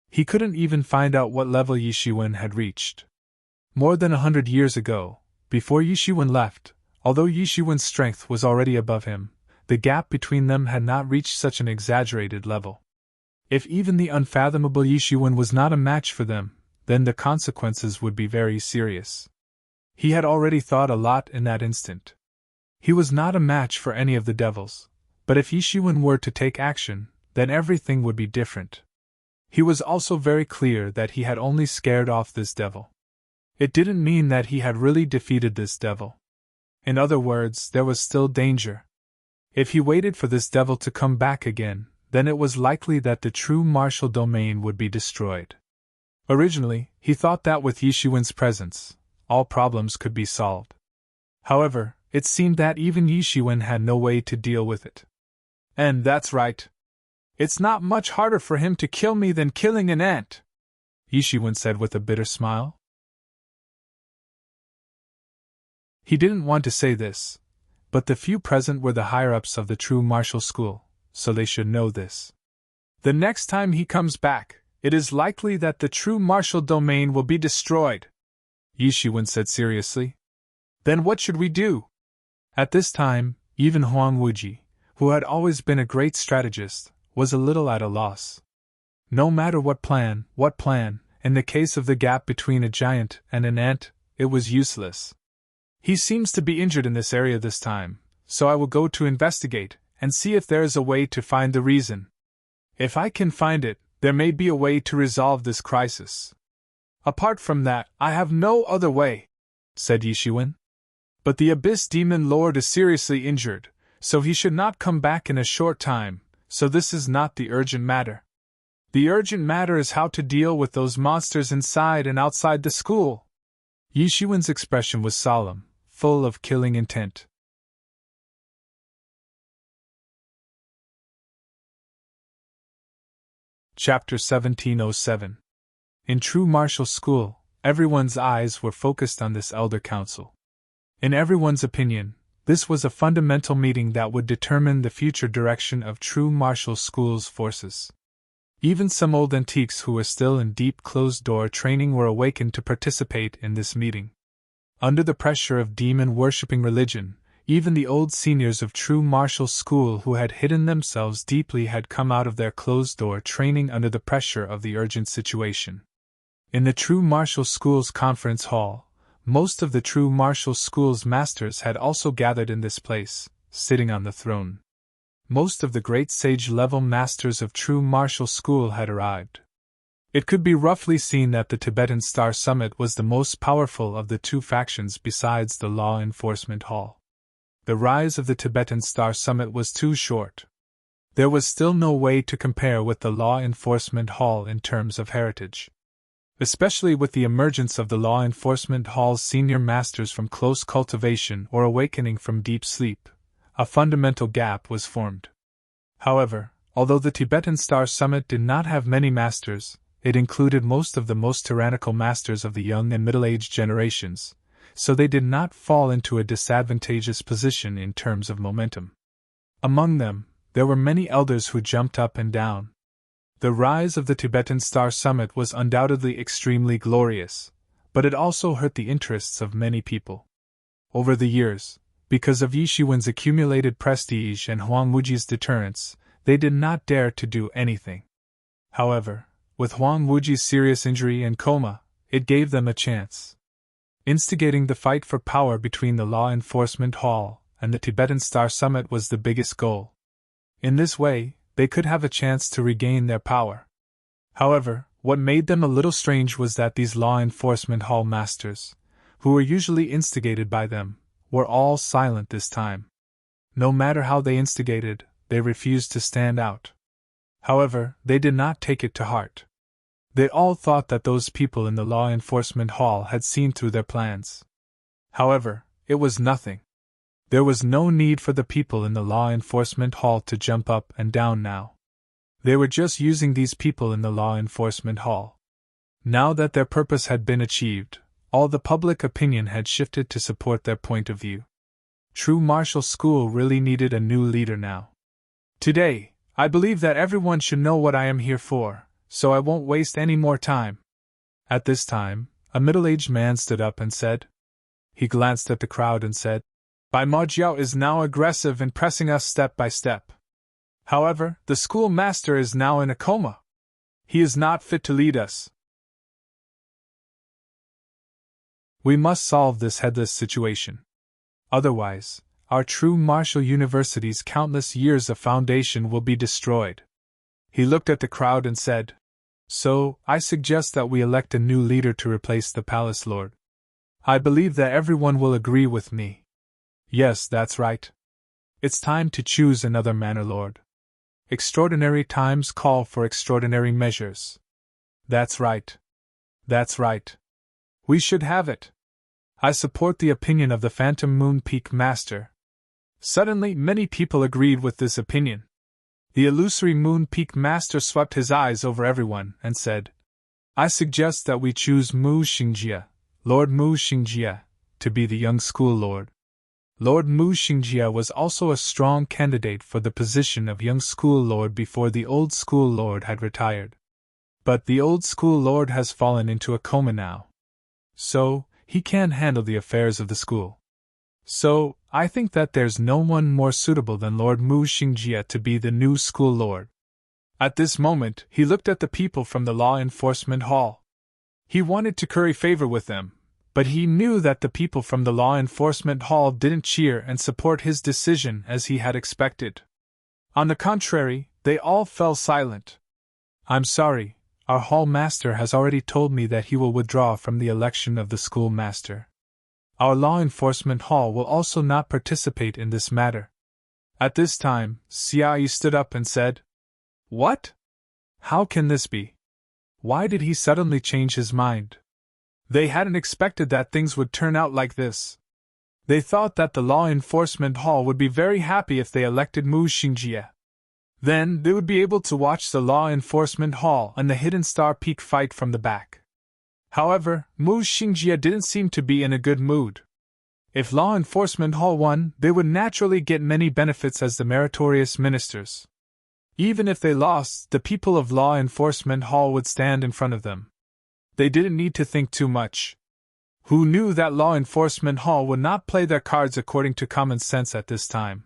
Speaker 1: He couldn't even find out what level Yi Shiwen had reached. More than 100 years ago, before Yi Shiwen left, although Yi Shiwen's strength was already above him, the gap between them had not reached such an exaggerated level. If even the unfathomable Yi Shiwen was not a match for them, then the consequences would be very serious. He had already thought a lot in that instant. He was not a match for any of the devils, but if Yi Shiwen were to take action, then everything would be different. He was also very clear that he had only scared off this devil. It didn't mean that he had really defeated this devil. In other words, there was still danger. If he waited for this devil to come back again, then it was likely that the true martial domain would be destroyed. Originally, he thought that with Yi Shiwen's presence, all problems could be solved. However, it seemed that even Yi Shiwen had no way to deal with it. "And that's right. It's not much harder for him to kill me than killing an ant," Yi Shiwen said with a bitter smile. He didn't want to say this, but the few present were the higher-ups of the true martial school, so they should know this. "The next time he comes back, it is likely that the true martial domain will be destroyed," Yi Shiwen said seriously. "Then what should we do?" At this time, even Huang Wuji, who had always been a great strategist, was a little at a loss. No matter what plan, in the case of the gap between a giant and an ant, it was useless. "He seems to be injured in this area this time, so I will go to investigate and see if there is a way to find the reason. If I can find it, there may be a way to resolve this crisis. Apart from that, I have no other way," said Yi Shiwen. "But the Abyss Demon Lord is seriously injured, so he should not come back in a short time, so this is not the urgent matter. The urgent matter is how to deal with those monsters inside and outside the school." Yi Shiwen's expression was solemn, full of killing intent. Chapter 1707. In true martial school, everyone's eyes were focused on this elder council. In everyone's opinion, this was a fundamental meeting that would determine the future direction of true martial school's forces. Even some old antiques who were still in deep closed-door training were awakened to participate in this meeting. Under the pressure of demon-worshipping religion, even the old seniors of true martial school who had hidden themselves deeply had come out of their closed-door training under the pressure of the urgent situation. In the true martial school's conference hall, most of the true martial school's masters had also gathered in this place, sitting on the throne. Most of the great sage-level masters of true martial school had arrived. It could be roughly seen that the Tibetan Star Summit was the most powerful of the two factions besides the Law Enforcement Hall. The rise of the Tibetan Star Summit was too short. There was still no way to compare with the Law Enforcement Hall in terms of heritage. Especially with the emergence of the Law Enforcement Hall's senior masters from close cultivation or awakening from deep sleep, a fundamental gap was formed. However, although the Tibetan Star Summit did not have many masters, it included most of the most tyrannical masters of the young and middle-aged generations, so they did not fall into a disadvantageous position in terms of momentum. Among them, there were many elders who jumped up and down. The rise of the Tibetan Star Summit was undoubtedly extremely glorious, but it also hurt the interests of many people. Over the years, because of Yi Shiwen's accumulated prestige and Huang Wuji's deterrence, they did not dare to do anything. However, with Huang Wuji's serious injury and coma, it gave them a chance. Instigating the fight for power between the Law Enforcement Hall and the Tibetan Star Summit was the biggest goal. In this way, they could have a chance to regain their power. However, what made them a little strange was that these Law Enforcement Hall masters, who were usually instigated by them, were all silent this time. No matter how they instigated, they refused to stand out. However, they did not take it to heart. They all thought that those people in the law enforcement hall had seen through their plans. However, it was nothing. There was no need for the people in the law enforcement hall to jump up and down now. They were just using these people in the law enforcement hall. Now that their purpose had been achieved, all the public opinion had shifted to support their point of view. True Martial School really needed a new leader now. Today, I believe that everyone should know what I am here for, so I won't waste any more time. At this time, a middle-aged man stood up and said. He glanced at the crowd and said, Bai Majiao is now aggressive and pressing us step by step. However, the schoolmaster is now in a coma. He is not fit to lead us. We must solve this headless situation. Otherwise, our true martial university's countless years of foundation will be destroyed. He looked at the crowd and said, So, I suggest that we elect a new leader to replace the palace lord. I believe that everyone will agree with me. Yes, that's right. It's time to choose another manor lord. Extraordinary times call for extraordinary measures. That's right. That's right. We should have it. I support the opinion of the Phantom Moon Peak Master. Suddenly, many people agreed with this opinion. The illusory Moon Peak Master swept his eyes over everyone and said, I suggest that we choose Mu Xingjie, Lord Mu Xingjie, to be the young school lord. Lord Mu Xingjie was also a strong candidate for the position of young school lord before the old school lord had retired. But the old school lord has fallen into a coma now. So, he can't handle the affairs of the school. So, I think that there's no one more suitable than Lord Mu Xingjie to be the new school lord. At this moment, he looked at the people from the law enforcement hall. He wanted to curry favor with them, but he knew that the people from the law enforcement hall didn't cheer and support his decision as he had expected. On the contrary, they all fell silent. I'm sorry, our hall master has already told me that he will withdraw from the election of the schoolmaster. Our law enforcement hall will also not participate in this matter. At this time, Xiaoyi stood up and said, What? How can this be? Why did he suddenly change his mind? They hadn't expected that things would turn out like this. They thought that the law enforcement hall would be very happy if they elected Mu Xingjie. Then they would be able to watch the law enforcement hall and the Hidden Star Peak fight from the back. However, Mu Xingjie didn't seem to be in a good mood. If law enforcement hall won, they would naturally get many benefits as the meritorious ministers. Even if they lost, the people of law enforcement hall would stand in front of them. They didn't need to think too much. Who knew that law enforcement hall would not play their cards according to common sense at this time?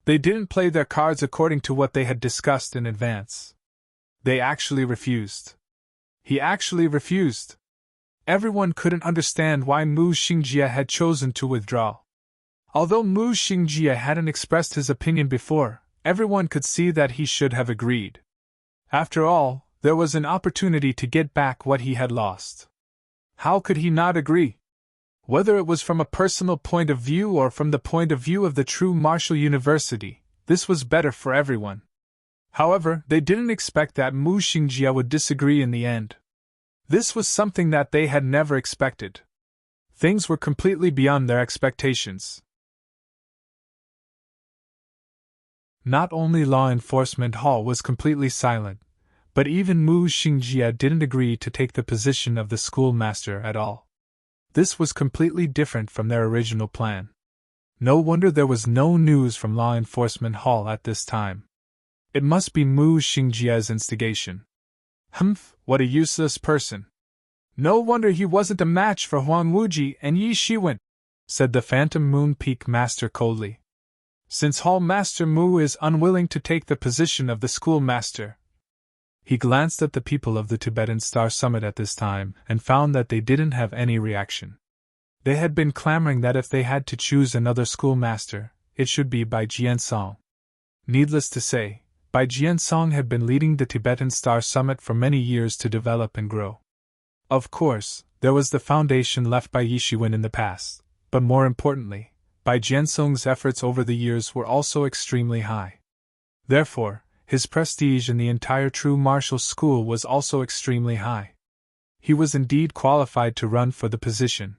Speaker 1: They didn't play their cards according to what they had discussed in advance. They actually refused. He actually refused. Everyone couldn't understand why Mu Xingjie had chosen to withdraw. Although Mu Xingjie hadn't expressed his opinion before, everyone could see that he should have agreed. After all, there was an opportunity to get back what he had lost. How could he not agree? Whether it was from a personal point of view or from the point of view of the true martial university, this was better for everyone. However, they didn't expect that Mu Xingjie would disagree in the end. This was something that they had never expected. Things were completely beyond their expectations. Not only law enforcement hall was completely silent, but even Mu Xingjie didn't agree to take the position of the schoolmaster at all. This was completely different from their original plan. No wonder there was no news from law enforcement hall at this time. It must be Mu Xingjie's instigation. Humph, what a useless person. No wonder he wasn't a match for Huang Wuji and Yi Shiwen, said the Phantom Moon Peak Master coldly. Since Hall Master Mu is unwilling to take the position of the schoolmaster. He glanced at the people of the Tibetan Star Summit at this time and found that they didn't have any reaction. They had been clamoring that if they had to choose another schoolmaster, it should be Bai Jiansong. Needless to say, Bai Jiansong had been leading the Tibetan Star Summit for many years to develop and grow. Of course, There was the foundation left by Yishuin in the past, but more importantly, Bai Jiansong's efforts over the years were also extremely high. Therefore, his prestige in the entire true martial school was also extremely high. He was indeed qualified to run for the position.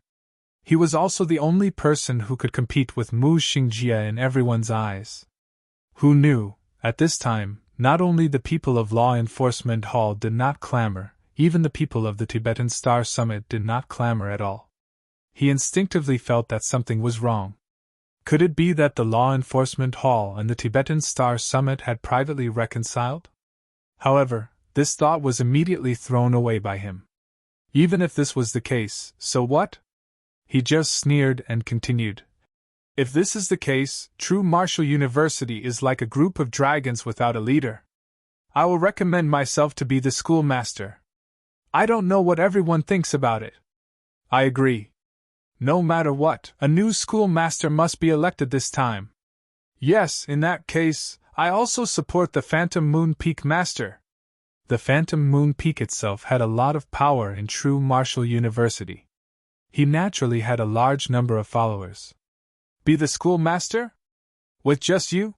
Speaker 1: He was also the only person who could compete with Mu Xingjie in everyone's eyes. Who knew, at this time, not only the people of Law Enforcement Hall did not clamor, even the people of the Tibetan Star Summit did not clamor at all. He instinctively felt that something was wrong. Could it be that the Law Enforcement Hall and the Tibetan Star Summit had privately reconciled? However, this thought was immediately thrown away by him. Even if this was the case, so what? He just sneered and continued. If this is the case, True Martial University is like a group of dragons without a leader. I will recommend myself to be the schoolmaster. I don't know what everyone thinks about it. I agree. No matter what, a new schoolmaster must be elected this time. Yes, in that case, I also support the Phantom Moon Peak Master. The Phantom Moon Peak itself had a lot of power in True Martial University. He naturally had a large number of followers. Be the schoolmaster? With just you?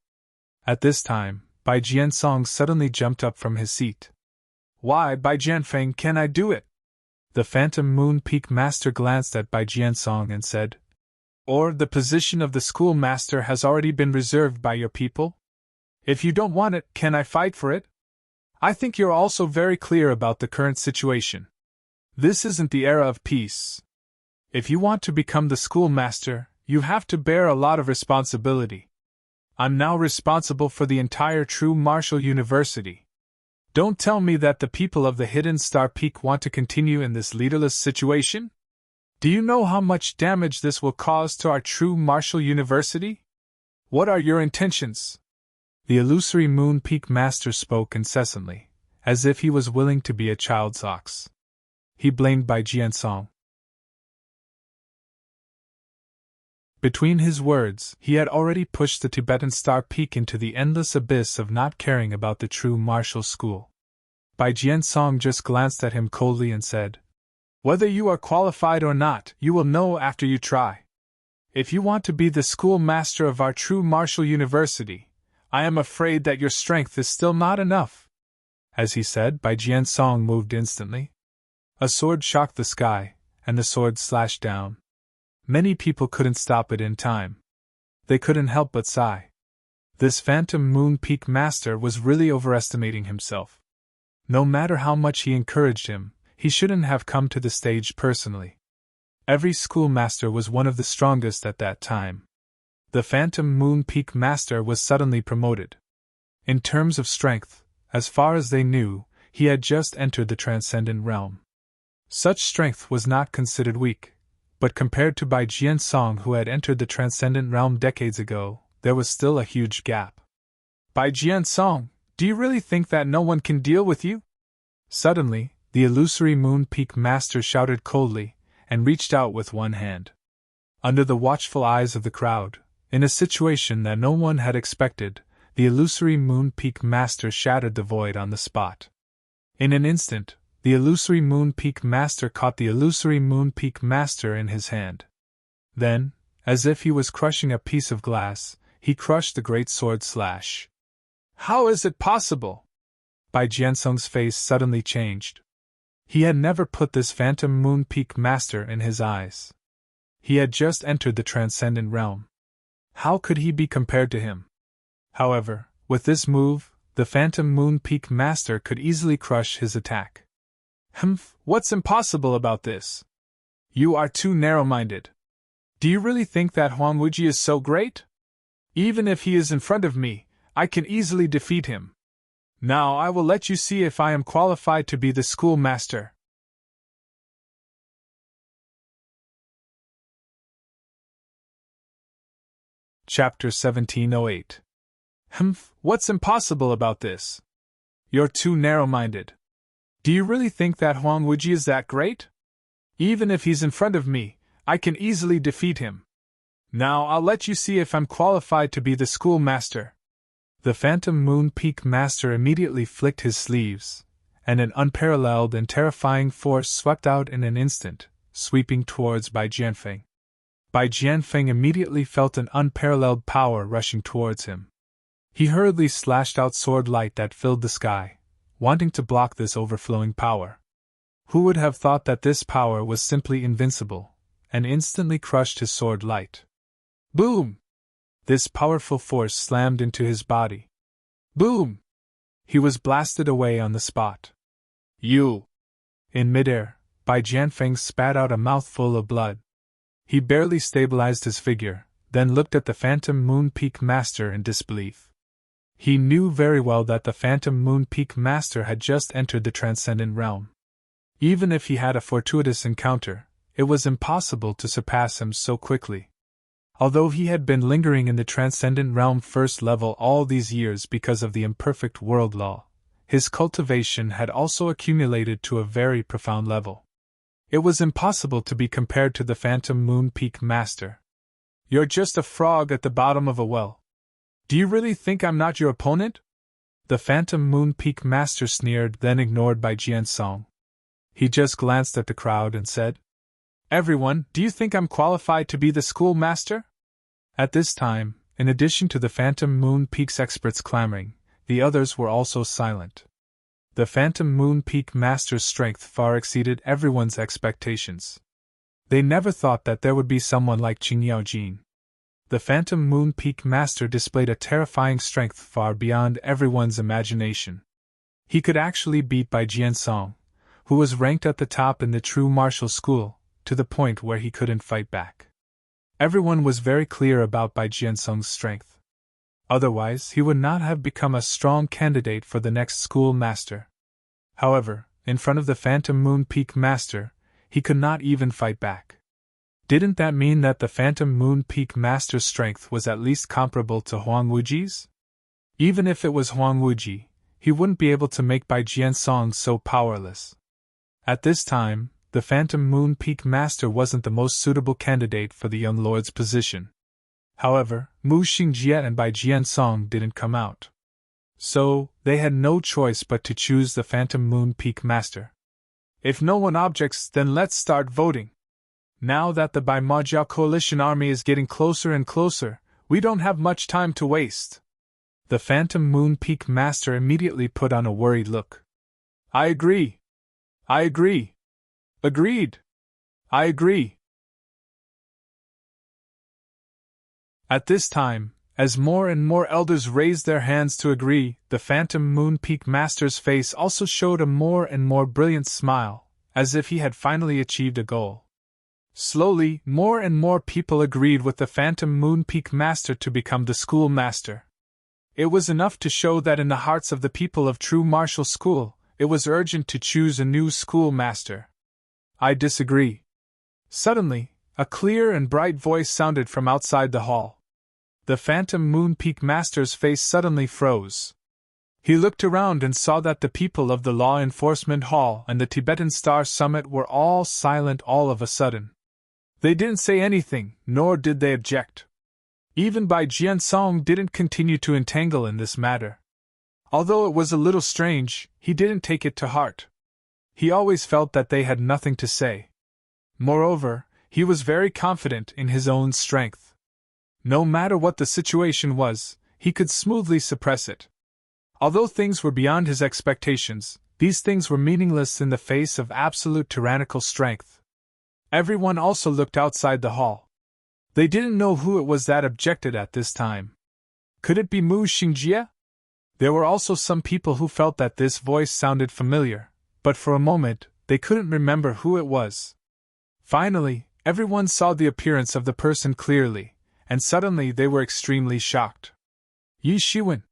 Speaker 1: At this time, Bai Jiansong suddenly jumped up from his seat. Why, Bai Jianfeng, can I do it? The Phantom Moon Peak Master glanced at Bai Jiansong and said, Or the position of the schoolmaster has already been reserved by your people? If you don't want it, can I fight for it? I think you're also very clear about the current situation. This isn't the era of peace. If you want to become the schoolmaster, you have to bear a lot of responsibility. I'm now responsible for the entire True Martial University. Don't tell me that the people of the Hidden Star Peak want to continue in this leaderless situation? Do you know how much damage this will cause to our True Martial University? What are your intentions? The illusory Moon Peak Master spoke incessantly, as if he was willing to be a child's ox. He blamed Bai Jiansong. Between his words, he had already pushed the Tibetan Star Peak into the endless abyss of not caring about the true martial school. Bai Jiansong just glanced at him coldly and said, Whether you are qualified or not, you will know after you try. If you want to be the schoolmaster of our True Martial University, I am afraid that your strength is still not enough. As he said, Bai Jiansong moved instantly. A sword shocked the sky, and the sword slashed down. Many people couldn't stop it in time. They couldn't help but sigh. This Phantom Moon Peak Master was really overestimating himself. No matter how much he encouraged him, he shouldn't have come to the stage personally. Every schoolmaster was one of the strongest at that time. The Phantom Moon Peak Master was suddenly promoted. In terms of strength, as far as they knew, he had just entered the Transcendent Realm. Such strength was not considered weak. But compared to Bai Jiansong, who had entered the Transcendent Realm decades ago, there was still a huge gap. Bai Jiansong, do you really think that no one can deal with you? Suddenly, the illusory Moon Peak Master shouted coldly, and reached out with one hand. Under the watchful eyes of the crowd, in a situation that no one had expected, the illusory Moon Peak Master shattered the void on the spot. In an instant, the illusory Moon Peak Master caught the illusory Moon Peak Master in his hand. Then, as if he was crushing a piece of glass, he crushed the great sword slash. How is it possible? Bai Jiansong's face suddenly changed. He had never put this Phantom Moon Peak Master in his eyes. He had just entered the Transcendent Realm. How could he be compared to him? However, with this move, the Phantom Moon Peak Master could easily crush his attack. What's impossible about this? You are too narrow-minded. Do you really think that Huang Wuji is so great? Even if he is in front of me, I can easily defeat him. Now I will let you see if I am qualified to be the schoolmaster. Chapter 1708. What's impossible about this? You're too narrow-minded. Do you really think that Huang Wuji is that great? Even if he's in front of me, I can easily defeat him. Now I'll let you see if I'm qualified to be the schoolmaster. The Phantom Moon Peak Master immediately flicked his sleeves, and an unparalleled and terrifying force swept out in an instant, sweeping towards Bai Jianfeng. Bai Jianfeng immediately felt an unparalleled power rushing towards him. He hurriedly slashed out sword light that filled the sky, wanting to block this overflowing power. Who would have thought that this power was simply invincible, and instantly crushed his sword light. Boom! This powerful force slammed into his body. Boom! He was blasted away on the spot. You! In midair, Bai Jianfeng spat out a mouthful of blood. He barely stabilized his figure, then looked at the Phantom Moon Peak Master in disbelief. He knew very well that the Phantom Moon Peak Master had just entered the Transcendent Realm. Even if he had a fortuitous encounter, it was impossible to surpass him so quickly. Although he had been lingering in the Transcendent Realm first level all these years because of the imperfect world law, his cultivation had also accumulated to a very profound level. It was impossible to be compared to the Phantom Moon Peak Master. You're just a frog at the bottom of a well. Do you really think I'm not your opponent? The Phantom Moon Peak Master sneered, then ignored Bai Jiansong. He just glanced at the crowd and said, Everyone, do you think I'm qualified to be the schoolmaster? At this time, in addition to the Phantom Moon Peak's experts clamoring, the others were also silent. The Phantom Moon Peak Master's strength far exceeded everyone's expectations. They never thought that there would be someone like Qing Yaojin. The Phantom Moon Peak Master displayed a terrifying strength far beyond everyone's imagination. He could actually beat Bai Jiansong, who was ranked at the top in the true martial school, to the point where he couldn't fight back. Everyone was very clear about Bai Jiansong's strength. Otherwise, he would not have become a strong candidate for the next schoolmaster. However, in front of the Phantom Moon Peak Master, he could not even fight back. Didn't that mean that the Phantom Moon Peak Master's strength was at least comparable to Huang Wuji's? Even if it was Huang Wuji, he wouldn't be able to make Bai Jiansong so powerless. At this time, the Phantom Moon Peak Master wasn't the most suitable candidate for the young lord's position. However, Mu Xingjie and Bai Jiansong didn't come out. So, they had no choice but to choose the Phantom Moon Peak Master. If no one objects, then let's start voting. Now that the Bai Majiao coalition army is getting closer and closer, we don't have much time to waste. The Phantom Moon Peak Master immediately put on a worried look. I agree. I agree. Agreed. I agree. At this time, as more and more elders raised their hands to agree, the Phantom Moon Peak Master's face also showed a more and more brilliant smile, as if he had finally achieved a goal. Slowly, more and more people agreed with the Phantom Moon Peak Master to become the schoolmaster. It was enough to show that in the hearts of the people of true martial school, it was urgent to choose a new schoolmaster. I disagree. Suddenly, a clear and bright voice sounded from outside the hall. The Phantom Moon Peak Master's face suddenly froze. He looked around and saw that the people of the Law Enforcement Hall and the Tibetan Star Summit were all silent all of a sudden. They didn't say anything, nor did they object. Even Bai Jiansong didn't continue to entangle in this matter. Although it was a little strange, he didn't take it to heart. He always felt that they had nothing to say. Moreover, he was very confident in his own strength. No matter what the situation was, he could smoothly suppress it. Although things were beyond his expectations, these things were meaningless in the face of absolute tyrannical strength. Everyone also looked outside the hall. They didn't know who it was that objected at this time. Could it be Mu Xingjie? There were also some people who felt that this voice sounded familiar, but for a moment, they couldn't remember who it was. Finally, everyone saw the appearance of the person clearly, and suddenly they were extremely shocked. Yi Shiwen!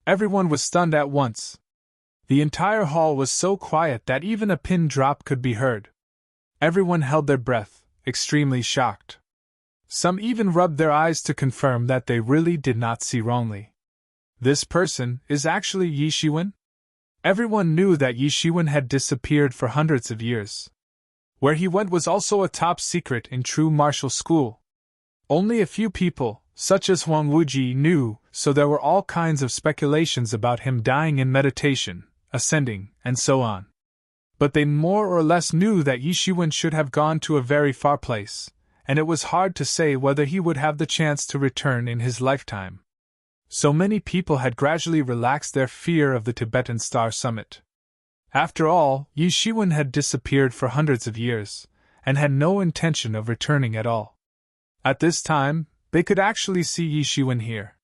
Speaker 1: Everyone was stunned at once. The entire hall was so quiet that even a pin drop could be heard. Everyone held their breath, extremely shocked. Some even rubbed their eyes to confirm that they really did not see wrongly. This person is actually Yi Shiwen? Everyone knew that Yi Shiwen had disappeared for hundreds of years. Where he went was also a top secret in true martial school. Only a few people, such as Huang Wuji, knew, so there were all kinds of speculations about him dying in meditation, ascending, and so on. But they more or less knew that Yi Shiwen should have gone to a very far place, and it was hard to say whether he would have the chance to return in his lifetime. So many people had gradually relaxed their fear of the Tibetan Star Summit. After all, Yi Shiwen had disappeared for hundreds of years, and had no intention of returning at all. At this time, they could actually see Yi Shiwen here.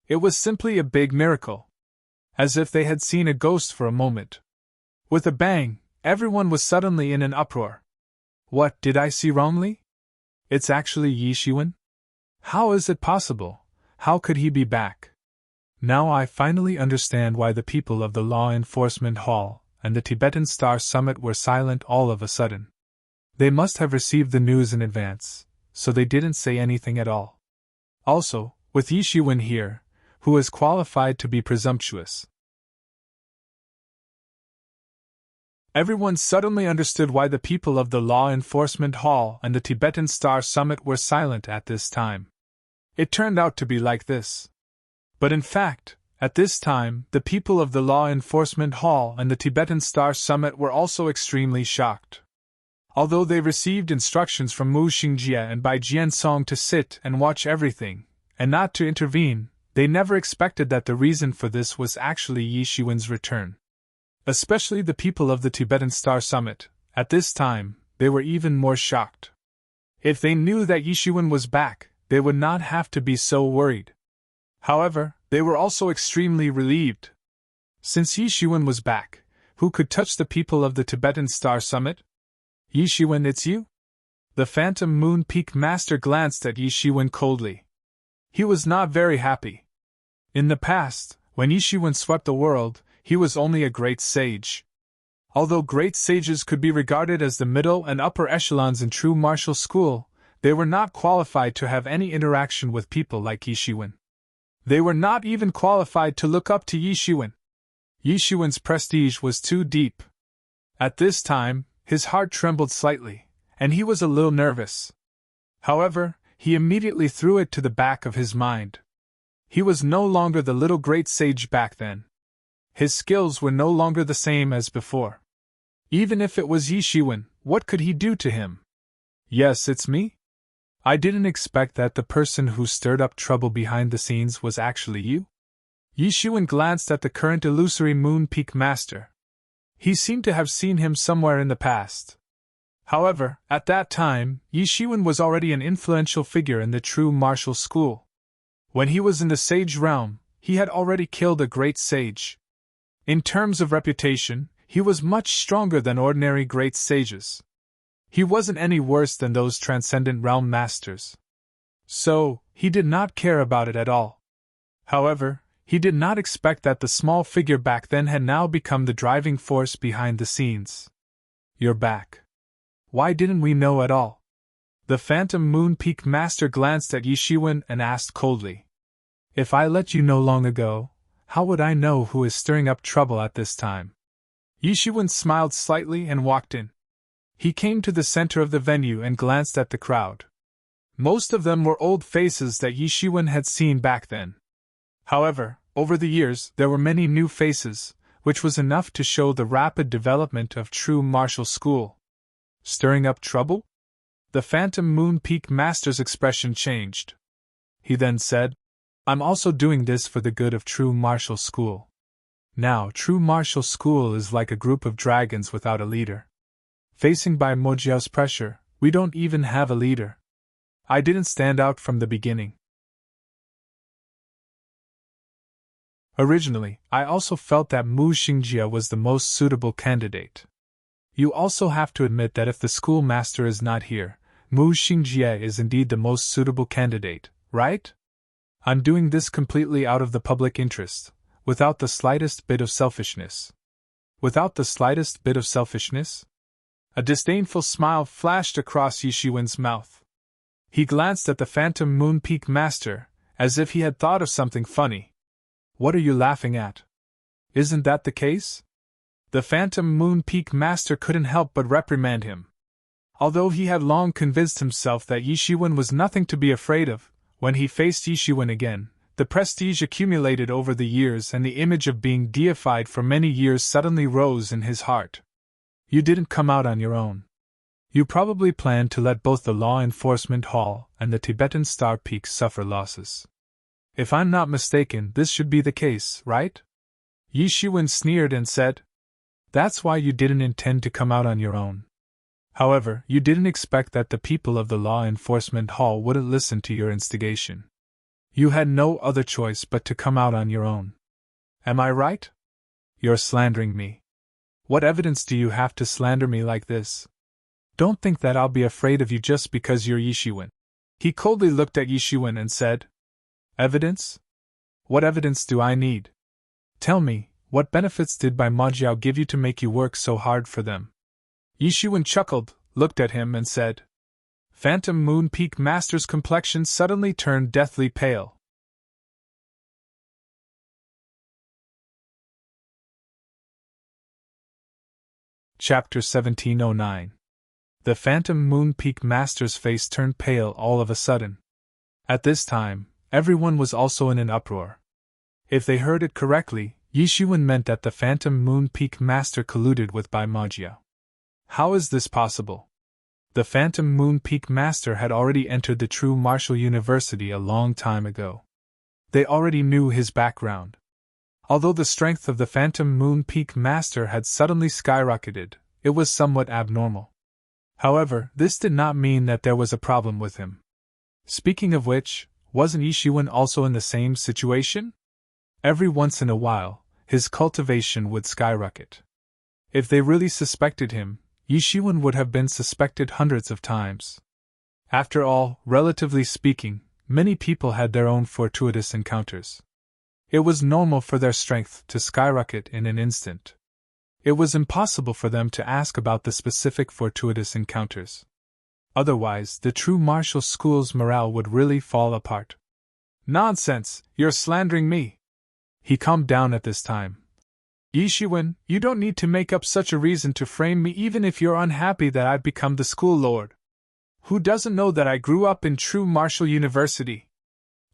Speaker 1: It was simply a big miracle. As if they had seen a ghost for a moment. With a bang, everyone was suddenly in an uproar. What did I see wrongly? It's actually Yi Shiwen? How is it possible? How could he be back? Now I finally understand why the people of the Law Enforcement Hall and the Tibetan Star Summit were silent all of a sudden. They must have received the news in advance, so they didn't say anything at all. Also, with Yi Shiwen here, who is qualified to be presumptuous. Everyone suddenly understood why the people of the Law Enforcement Hall and the Tibetan Star Summit were silent at this time. It turned out to be like this. But in fact, at this time, the people of the Law Enforcement Hall and the Tibetan Star Summit were also extremely shocked. Although they received instructions from Mu Xingjie and Bai Jiansong to sit and watch everything, and not to intervene, they never expected that the reason for this was actually Yi Shiwen's return. Especially the people of the Tibetan Star Summit, at this time, they were even more shocked. If they knew that Yi Shiwen was back, they would not have to be so worried. However, they were also extremely relieved. Since Yi Shiwen was back, who could touch the people of the Tibetan Star Summit? Yi Shiwen, it's you? The Phantom Moon Peak Master glanced at Yi Shiwen coldly. He was not very happy. In the past, when Yi Shiwen swept the world, he was only a great sage. Although great sages could be regarded as the middle and upper echelons in true martial school, they were not qualified to have any interaction with people like Yi Shiwen. They were not even qualified to look up to Yi Shiwen. Yi Shiwen's prestige was too deep. At this time, his heart trembled slightly, and he was a little nervous. However, he immediately threw it to the back of his mind. He was no longer the little great sage back then. His skills were no longer the same as before. Even if it was Yi Shiwen, what could he do to him? Yes, it's me? I didn't expect that the person who stirred up trouble behind the scenes was actually you. Yi Shiwen glanced at the current illusory Moon Peak Master. He seemed to have seen him somewhere in the past. However, at that time, Yi Shiwen was already an influential figure in the true martial school. When he was in the sage realm, he had already killed a great sage. In terms of reputation, he was much stronger than ordinary great sages. He wasn't any worse than those transcendent realm masters. So, he did not care about it at all. However, he did not expect that the small figure back then had now become the driving force behind the scenes. You're back. Why didn't we know at all? The Phantom Moon Peak Master glanced at Yi Shiwen and asked coldly. If I let you know long ago, how would I know who is stirring up trouble at this time? Yi Shiwen smiled slightly and walked in. He came to the center of the venue and glanced at the crowd. Most of them were old faces that Yi Shiwen had seen back then. However, over the years there were many new faces, which was enough to show the rapid development of true martial school. Stirring up trouble? The Phantom Moon Peak Master's expression changed. He then said, I'm also doing this for the good of true martial school. Now, true martial school is like a group of dragons without a leader. Facing by Mojiao's pressure, we don't even have a leader. I didn't stand out from the beginning. Originally, I also felt that Mu Xingjie was the most suitable candidate. You also have to admit that if the schoolmaster is not here, Mu Xingjie is indeed the most suitable candidate, right? I'm doing this completely out of the public interest, without the slightest bit of selfishness. Without the slightest bit of selfishness? A disdainful smile flashed across Yi Shiwen's mouth. He glanced at the Phantom Moon Peak Master, as if he had thought of something funny. What are you laughing at? Isn't that the case? The Phantom Moon Peak Master couldn't help but reprimand him. Although he had long convinced himself that Yi Shiwen was nothing to be afraid of, when he faced Yi Shiwen again, the prestige accumulated over the years and the image of being deified for many years suddenly rose in his heart. You didn't come out on your own. You probably planned to let both the Law Enforcement Hall and the Tibetan Star Peak suffer losses. If I'm not mistaken, this should be the case, right? Yi Shiwen sneered and said, That's why you didn't intend to come out on your own. However, you didn't expect that the people of the Law Enforcement Hall wouldn't listen to your instigation. You had no other choice but to come out on your own. Am I right? You're slandering me. What evidence do you have to slander me like this? Don't think that I'll be afraid of you just because you're Yi Shiwen. He coldly looked at Yi Shiwen and said, Evidence? What evidence do I need? Tell me, what benefits did Bai Majiao give you to make you work so hard for them? Yi Shiwen chuckled, looked at him and said, Phantom Moon Peak Master's complexion suddenly turned deathly pale. Chapter 1709. The Phantom Moon Peak Master's face turned pale all of a sudden. At this time, everyone was also in an uproar. If they heard it correctly, Yi Shiwen meant that the Phantom Moon Peak Master colluded with Bai Majiao. How is this possible? The Phantom Moon Peak Master had already entered the True Martial University a long time ago. They already knew his background. Although the strength of the Phantom Moon Peak Master had suddenly skyrocketed, it was somewhat abnormal. However, this did not mean that there was a problem with him. Speaking of which, wasn't Yi Shiwen also in the same situation? Every once in a while, his cultivation would skyrocket. If they really suspected him, Yi Shiwen would have been suspected hundreds of times. After all, relatively speaking, many people had their own fortuitous encounters. It was normal for their strength to skyrocket in an instant. It was impossible for them to ask about the specific fortuitous encounters. Otherwise, the true martial school's morale would really fall apart. Nonsense, you're slandering me. He calmed down at this time. Yi Shiwen, you don't need to make up such a reason to frame me even if you're unhappy that I've become the school lord. Who doesn't know that I grew up in True Martial University?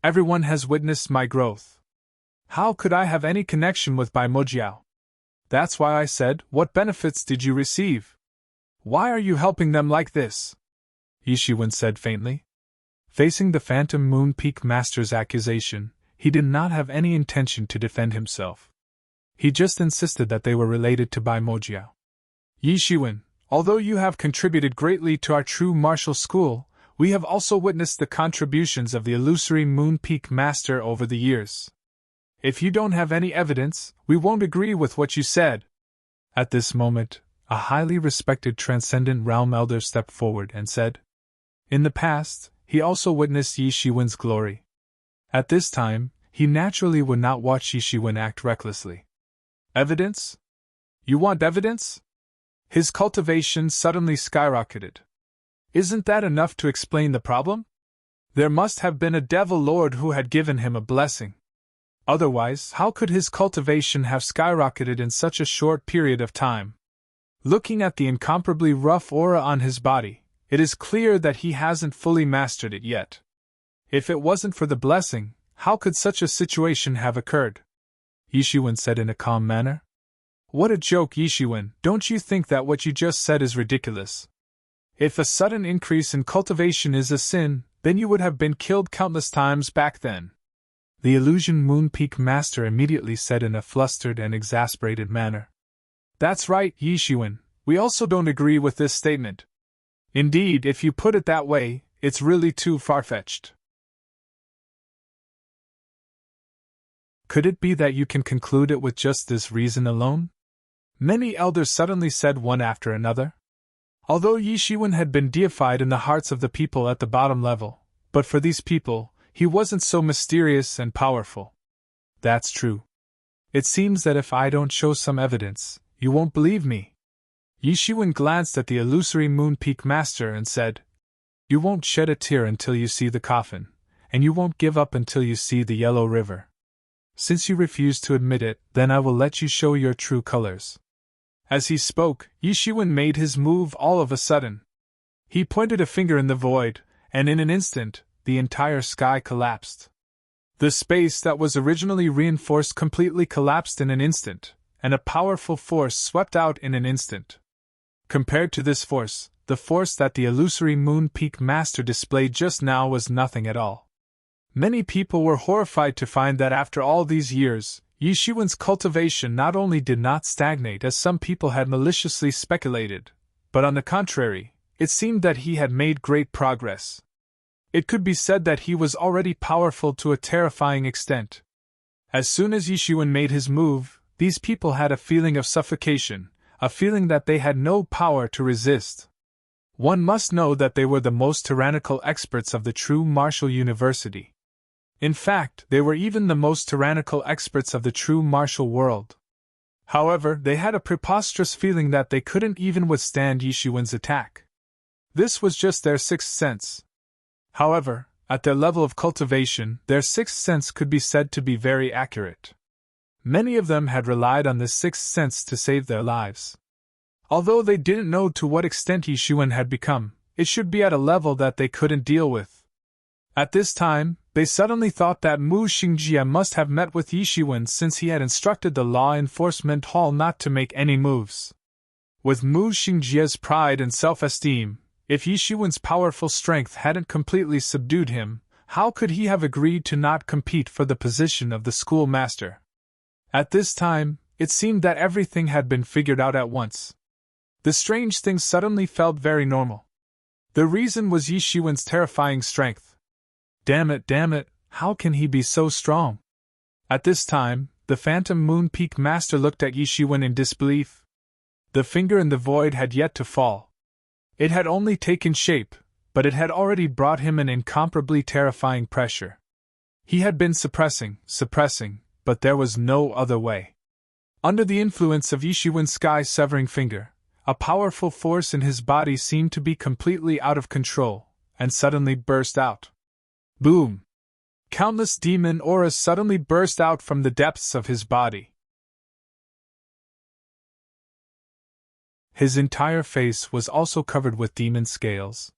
Speaker 1: Everyone has witnessed my growth. How could I have any connection with Bai Majiao? That's why I said, what benefits did you receive? Why are you helping them like this? Yi Shiwen said faintly. Facing the Phantom Moon Peak Master's accusation, he did not have any intention to defend himself. He just insisted that they were related to Bai Majiao. Yi Shiwen, although you have contributed greatly to our true martial school, we have also witnessed the contributions of the illusory Moon Peak Master over the years. If you don't have any evidence, we won't agree with what you said. At this moment, a highly respected Transcendent Realm Elder stepped forward and said, In the past, he also witnessed Yi Shiwen's glory. At this time, he naturally would not watch Yi Shiwen act recklessly. Evidence? You want evidence? His cultivation suddenly skyrocketed. Isn't that enough to explain the problem? There must have been a devil lord who had given him a blessing. Otherwise, how could his cultivation have skyrocketed in such a short period of time? Looking at the incomparably rough aura on his body, it is clear that he hasn't fully mastered it yet. If it wasn't for the blessing, how could such a situation have occurred? Yi Shiwen said in a calm manner. What a joke, Yi Shiwen, don't you think that what you just said is ridiculous? If a sudden increase in cultivation is a sin, then you would have been killed countless times back then. The Illusion Moon Peak Master immediately said in a flustered and exasperated manner. That's right, Yi Shiwen, we also don't agree with this statement. Indeed, if you put it that way, it's really too far-fetched. Could it be that you can conclude it with just this reason alone? Many elders suddenly said one after another. Although Yi Shiwen had been deified in the hearts of the people at the bottom level, but for these people, he wasn't so mysterious and powerful. That's true. It seems that if I don't show some evidence, you won't believe me. Yi Shiwen glanced at the illusory Moon Peak Master and said, You won't shed a tear until you see the coffin, and you won't give up until you see the Yellow River. Since you refuse to admit it, then I will let you show your true colors. As he spoke, Yi Shiwen made his move all of a sudden. He pointed a finger in the void, and in an instant, the entire sky collapsed. The space that was originally reinforced completely collapsed in an instant, and a powerful force swept out in an instant. Compared to this force, the force that the illusory Moon Peak Master displayed just now was nothing at all. Many people were horrified to find that after all these years, Yishuan's cultivation not only did not stagnate as some people had maliciously speculated, but on the contrary, it seemed that he had made great progress. It could be said that he was already powerful to a terrifying extent. As soon as Yishuan made his move, these people had a feeling of suffocation, a feeling that they had no power to resist. One must know that they were the most tyrannical experts of the true martial university. In fact, they were even the most tyrannical experts of the true martial world. However, they had a preposterous feeling that they couldn't even withstand Yishuan's attack. This was just their sixth sense. However, at their level of cultivation, their sixth sense could be said to be very accurate. Many of them had relied on this sixth sense to save their lives. Although they didn't know to what extent Yishuan had become, it should be at a level that they couldn't deal with. At this time, they suddenly thought that Mu Xingjie must have met with Yishuan since he had instructed the law enforcement hall not to make any moves. With Mu Xingjie's pride and self-esteem, if Yishuan's powerful strength hadn't completely subdued him, how could he have agreed to not compete for the position of the schoolmaster? At this time, it seemed that everything had been figured out at once. The strange thing suddenly felt very normal. The reason was Yishuan's terrifying strength. Damn it, how can he be so strong? At this time, the Phantom Moon Peak Master looked at Yishuan in disbelief. The finger in the void had yet to fall. It had only taken shape, but it had already brought him an incomparably terrifying pressure. He had been suppressing, but there was no other way. Under the influence of Yishuan's sky-severing finger, a powerful force in his body seemed to be completely out of control, and suddenly burst out. Boom! Countless demon auras suddenly burst out from the depths of his body. His entire face was also covered with demon scales.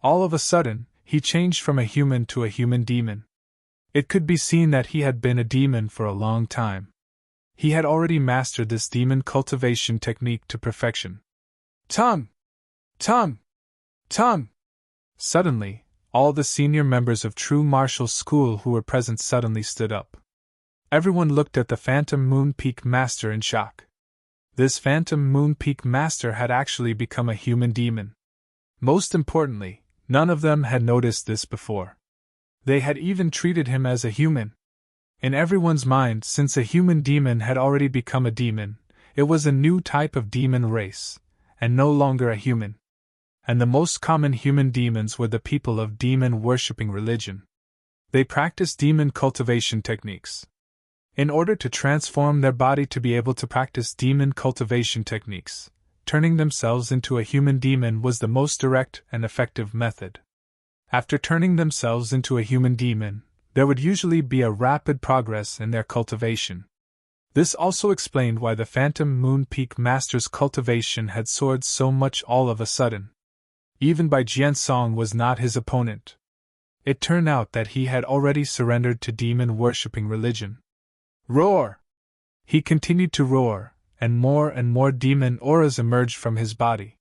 Speaker 1: All of a sudden, he changed from a human to a human demon. It could be seen that he had been a demon for a long time. He had already mastered this demon cultivation technique to perfection. Tongue! Tongue! Tongue! Suddenly, all the senior members of True Martial School who were present suddenly stood up. Everyone looked at the Phantom Moon Peak Master in shock. This Phantom Moon Peak Master had actually become a human demon. Most importantly, none of them had noticed this before. They had even treated him as a human. In everyone's mind, since a human demon had already become a demon, it was a new type of demon race, and no longer a human. And the most common human demons were the people of demon-worshipping religion. They practiced demon cultivation techniques. In order to transform their body to be able to practice demon cultivation techniques, turning themselves into a human demon was the most direct and effective method. After turning themselves into a human demon, there would usually be a rapid progress in their cultivation. This also explained why the Phantom Moon Peak Master's cultivation had soared so much all of a sudden. Even Bai Jiansong was not his opponent. It turned out that he had already surrendered to demon-worshipping religion. Roar! He continued to roar, and more demon auras emerged from his body.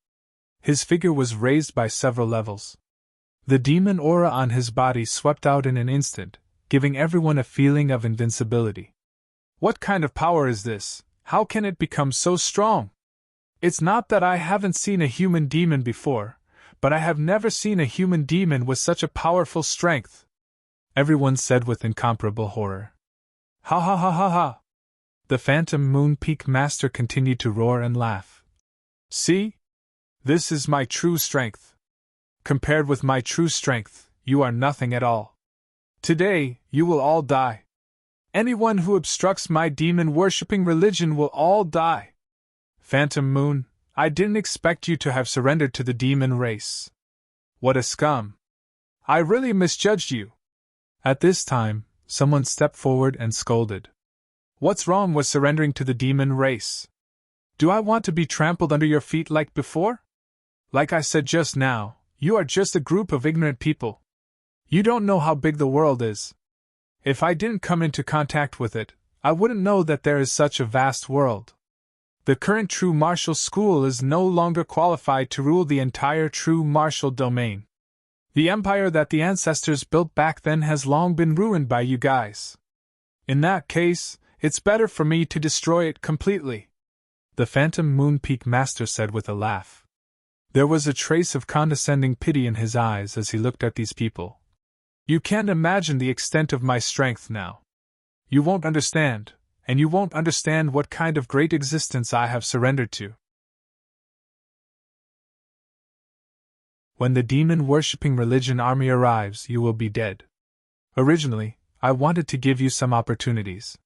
Speaker 1: His figure was raised by several levels. The demon aura on his body swept out in an instant, giving everyone a feeling of invincibility. What kind of power is this? How can it become so strong? It's not that I haven't seen a human demon before, but I have never seen a human demon with such a powerful strength, everyone said with incomparable horror. Ha ha ha ha ha! The Phantom Moon Peak Master continued to roar and laugh. See? This is my true strength. Compared with my true strength, you are nothing at all. Today, you will all die. Anyone who obstructs my demon-worshipping religion will all die. Phantom Moon, I didn't expect you to have surrendered to the demon race. What a scum! I really misjudged you. At this time, someone stepped forward and scolded. What's wrong with surrendering to the demon race? Do I want to be trampled under your feet like before? Like I said just now, you are just a group of ignorant people. You don't know how big the world is. If I didn't come into contact with it, I wouldn't know that there is such a vast world. The current true martial school is no longer qualified to rule the entire true martial domain. The empire that the ancestors built back then has long been ruined by you guys. In that case, it's better for me to destroy it completely," the Phantom Moon Peak Master said with a laugh. There was a trace of condescending pity in his eyes as he looked at these people. "You can't imagine the extent of my strength now. You won't understand, and you won't understand what kind of great existence I have surrendered to. When the demon-worshipping religion army arrives, you will be dead. Originally, I wanted to give you some opportunities.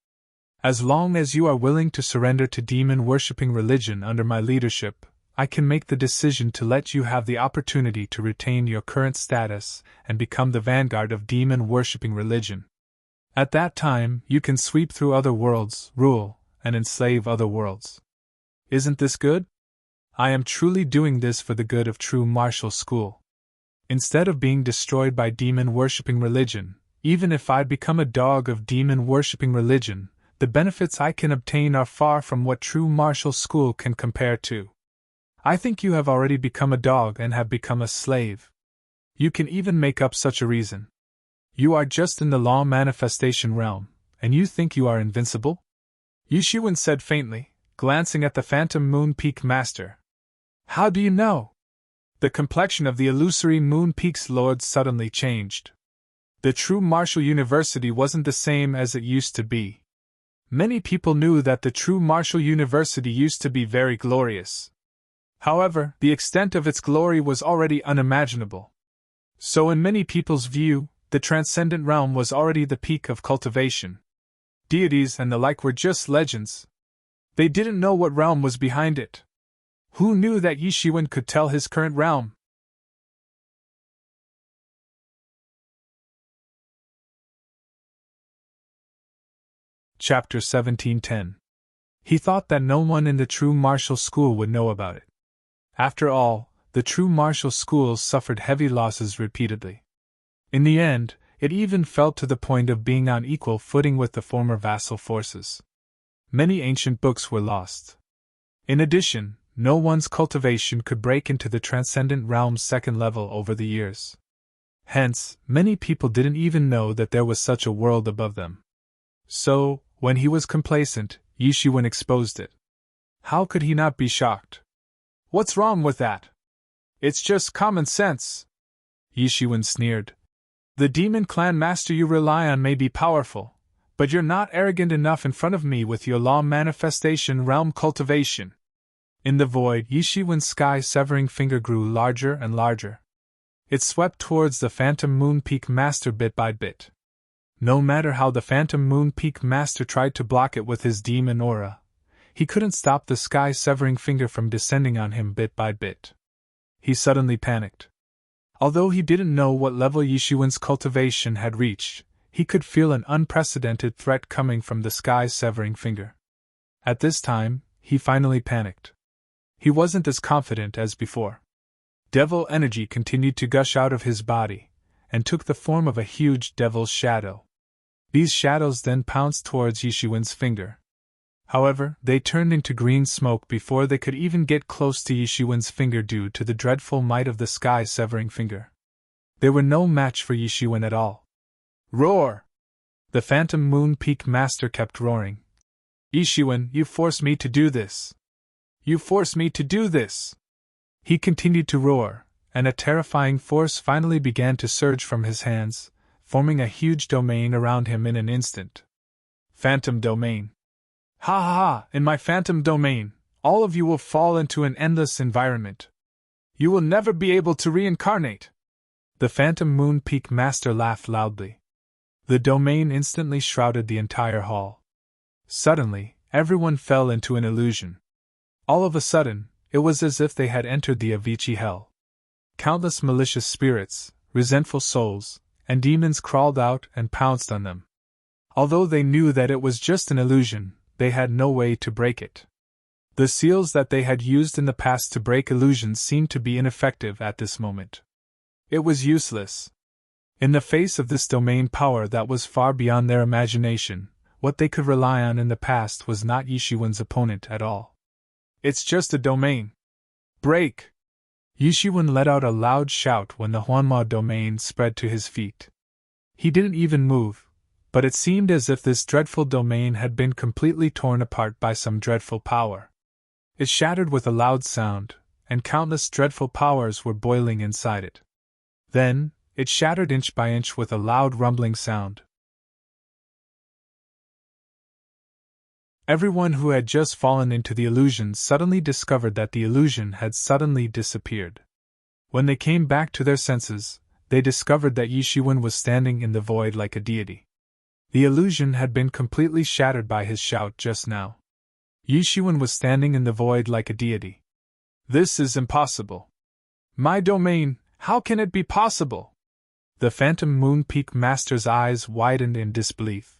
Speaker 1: As long as you are willing to surrender to demon-worshipping religion under my leadership, I can make the decision to let you have the opportunity to retain your current status and become the vanguard of demon-worshipping religion. At that time, you can sweep through other worlds, rule, and enslave other worlds. Isn't this good? I am truly doing this for the good of true martial school. Instead of being destroyed by demon-worshipping religion, even if I become a dog of demon-worshipping religion, the benefits I can obtain are far from what true martial school can compare to. I think you have already become a dog and have become a slave. You can even make up such a reason. You are just in the law manifestation realm, and you think you are invincible? Yishuan said faintly, glancing at the Phantom Moon Peak Master. How do you know? The complexion of the illusory Moon Peak's lord suddenly changed. The true martial university wasn't the same as it used to be. Many people knew that the true martial university used to be very glorious. However, the extent of its glory was already unimaginable. So in many people's view, the transcendent realm was already the peak of cultivation. Deities and the like were just legends. They didn't know what realm was behind it. Who knew that Yishuan could tell his current realm? Chapter 1710. He thought that no one in the true martial school would know about it. After all, the true martial schools suffered heavy losses repeatedly. In the end, it even fell to the point of being on equal footing with the former vassal forces. Many ancient books were lost. In addition, no one's cultivation could break into the transcendent realm's second level over the years. Hence, many people didn't even know that there was such a world above them. So, when he was complacent, Yishuan exposed it. How could he not be shocked? What's wrong with that? It's just common sense. Yishuan sneered. The demon clan master you rely on may be powerful, but you're not arrogant enough in front of me with your law manifestation realm cultivation. In the void, Yishuan's sky-severing finger grew larger and larger. It swept towards the Phantom Moon Peak Master bit by bit. No matter how the Phantom Moon Peak Master tried to block it with his demon aura, he couldn't stop the sky-severing finger from descending on him bit by bit. He suddenly panicked. Although he didn't know what level Yishuan's cultivation had reached, he could feel an unprecedented threat coming from the sky-severing finger. At this time, he finally panicked. He wasn't as confident as before. Devil energy continued to gush out of his body, and took the form of a huge devil's shadow. These shadows then pounced towards Yishuan's finger. However, they turned into green smoke before they could even get close to Yishuan's finger due to the dreadful might of the sky-severing finger. They were no match for Yishuan at all. Roar! The Phantom Moon Peak Master kept roaring. Yishuan, you forced me to do this. You forced me to do this! He continued to roar, and a terrifying force finally began to surge from his hands, forming a huge domain around him in an instant. Phantom Domain. Ha ha ha! In my Phantom Domain, all of you will fall into an endless environment. You will never be able to reincarnate! The Phantom Moon Peak Master laughed loudly. The domain instantly shrouded the entire hall. Suddenly, everyone fell into an illusion. All of a sudden, it was as if they had entered the Avicii hell. Countless malicious spirits, resentful souls, and demons crawled out and pounced on them. Although they knew that it was just an illusion, they had no way to break it. The seals that they had used in the past to break illusions seemed to be ineffective at this moment. It was useless. In the face of this domain power that was far beyond their imagination, what they could rely on in the past was not Yishuan's opponent at all. It's just a domain. Break! Yishiwen let out a loud shout when the Huanma domain spread to his feet. He didn't even move, but it seemed as if this dreadful domain had been completely torn apart by some dreadful power. It shattered with a loud sound, and countless dreadful powers were boiling inside it. Then, it shattered inch by inch with a loud rumbling sound. Everyone who had just fallen into the illusion suddenly discovered that the illusion had suddenly disappeared. When they came back to their senses, they discovered that Yishiwen was standing in the void like a deity. The illusion had been completely shattered by his shout just now. Yishiwen was standing in the void like a deity. This is impossible. My domain, how can it be possible? The Phantom Moon Peak Master's eyes widened in disbelief.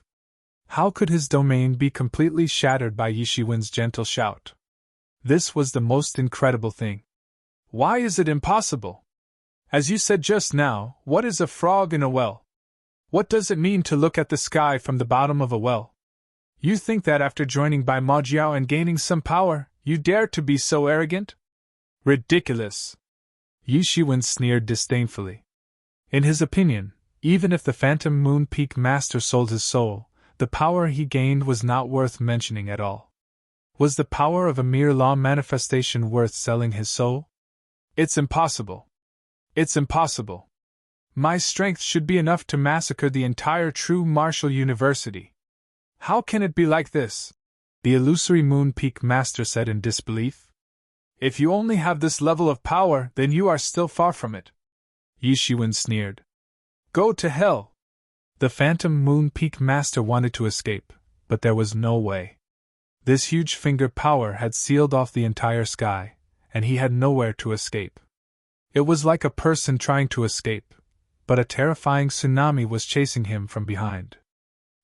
Speaker 1: How could his domain be completely shattered by Yishiwen's gentle shout? This was the most incredible thing. Why is it impossible? As you said just now, what is a frog in a well? What does it mean to look at the sky from the bottom of a well? You think that after joining Bai Majiao and gaining some power, you dare to be so arrogant? Ridiculous! Yishiwen sneered disdainfully. In his opinion, even if the Phantom Moon Peak Master sold his soul, the power he gained was not worth mentioning at all. Was the power of a mere law manifestation worth selling his soul? It's impossible. It's impossible. My strength should be enough to massacre the entire true martial university. How can it be like this? The illusory Moon Peak Master said in disbelief. If you only have this level of power, then you are still far from it. Yishiwen sneered. Go to hell! The Phantom Moon Peak Master wanted to escape, but there was no way. This huge finger power had sealed off the entire sky, and he had nowhere to escape. It was like a person trying to escape, but a terrifying tsunami was chasing him from behind.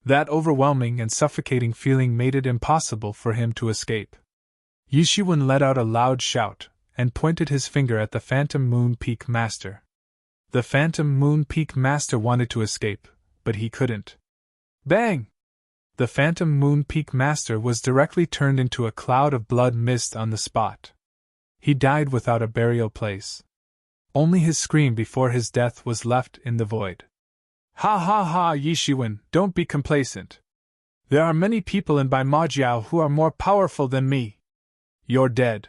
Speaker 1: That overwhelming and suffocating feeling made it impossible for him to escape. Yishiwen let out a loud shout, and pointed his finger at the Phantom Moon Peak Master. The Phantom Moon Peak Master wanted to escape, but he couldn't. Bang! The Phantom Moon Peak Master was directly turned into a cloud of blood mist on the spot. He died without a burial place. Only his scream before his death was left in the void. Ha ha ha, Yishiwen, don't be complacent. There are many people in Bai Majiao who are more powerful than me. You're dead.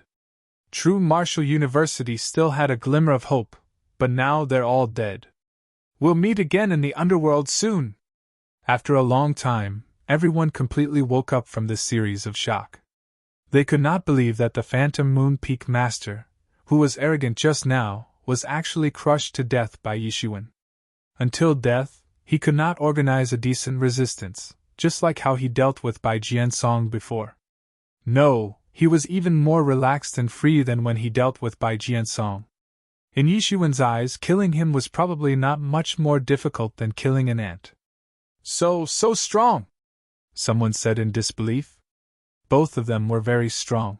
Speaker 1: True Martial University still had a glimmer of hope, but now they're all dead. We'll meet again in the underworld soon. After a long time, everyone completely woke up from this series of shock. They could not believe that the Phantom Moon Peak Master, who was arrogant just now, was actually crushed to death by Yishiwen. Until death, he could not organize a decent resistance, just like how he dealt with Bai Jiansong before. No, he was even more relaxed and free than when he dealt with Bai Jiansong. In Yishiwen's eyes, killing him was probably not much more difficult than killing an ant. So strong! Someone said in disbelief. Both of them were very strong.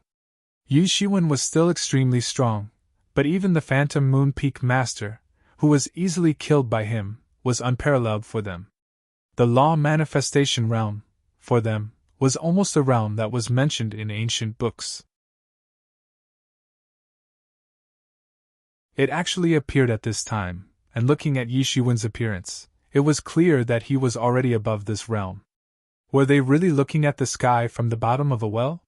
Speaker 1: Yishiwen was still extremely strong, but even the Phantom Moon Peak Master, who was easily killed by him, was unparalleled for them. The law manifestation realm, for them, was almost a realm that was mentioned in ancient books. It actually appeared at this time, and looking at Yishiwen's appearance, it was clear that he was already above this realm. Were they really looking at the sky from the bottom of a well?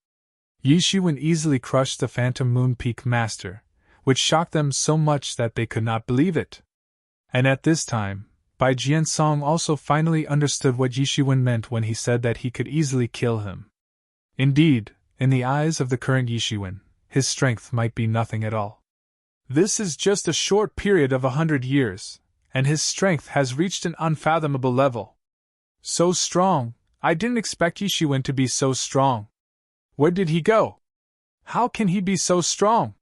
Speaker 1: Yishiwen easily crushed the Phantom Moon Peak Master, which shocked them so much that they could not believe it. And at this time, Bai Jiansong also finally understood what Yishiwen meant when he said that he could easily kill him. Indeed, in the eyes of the current Yishiwen, his strength might be nothing at all. This is just a short period of 100 years, and his strength has reached an unfathomable level. So strong, I didn't expect Yishiwen to be so strong. Where did he go? How can he be so strong?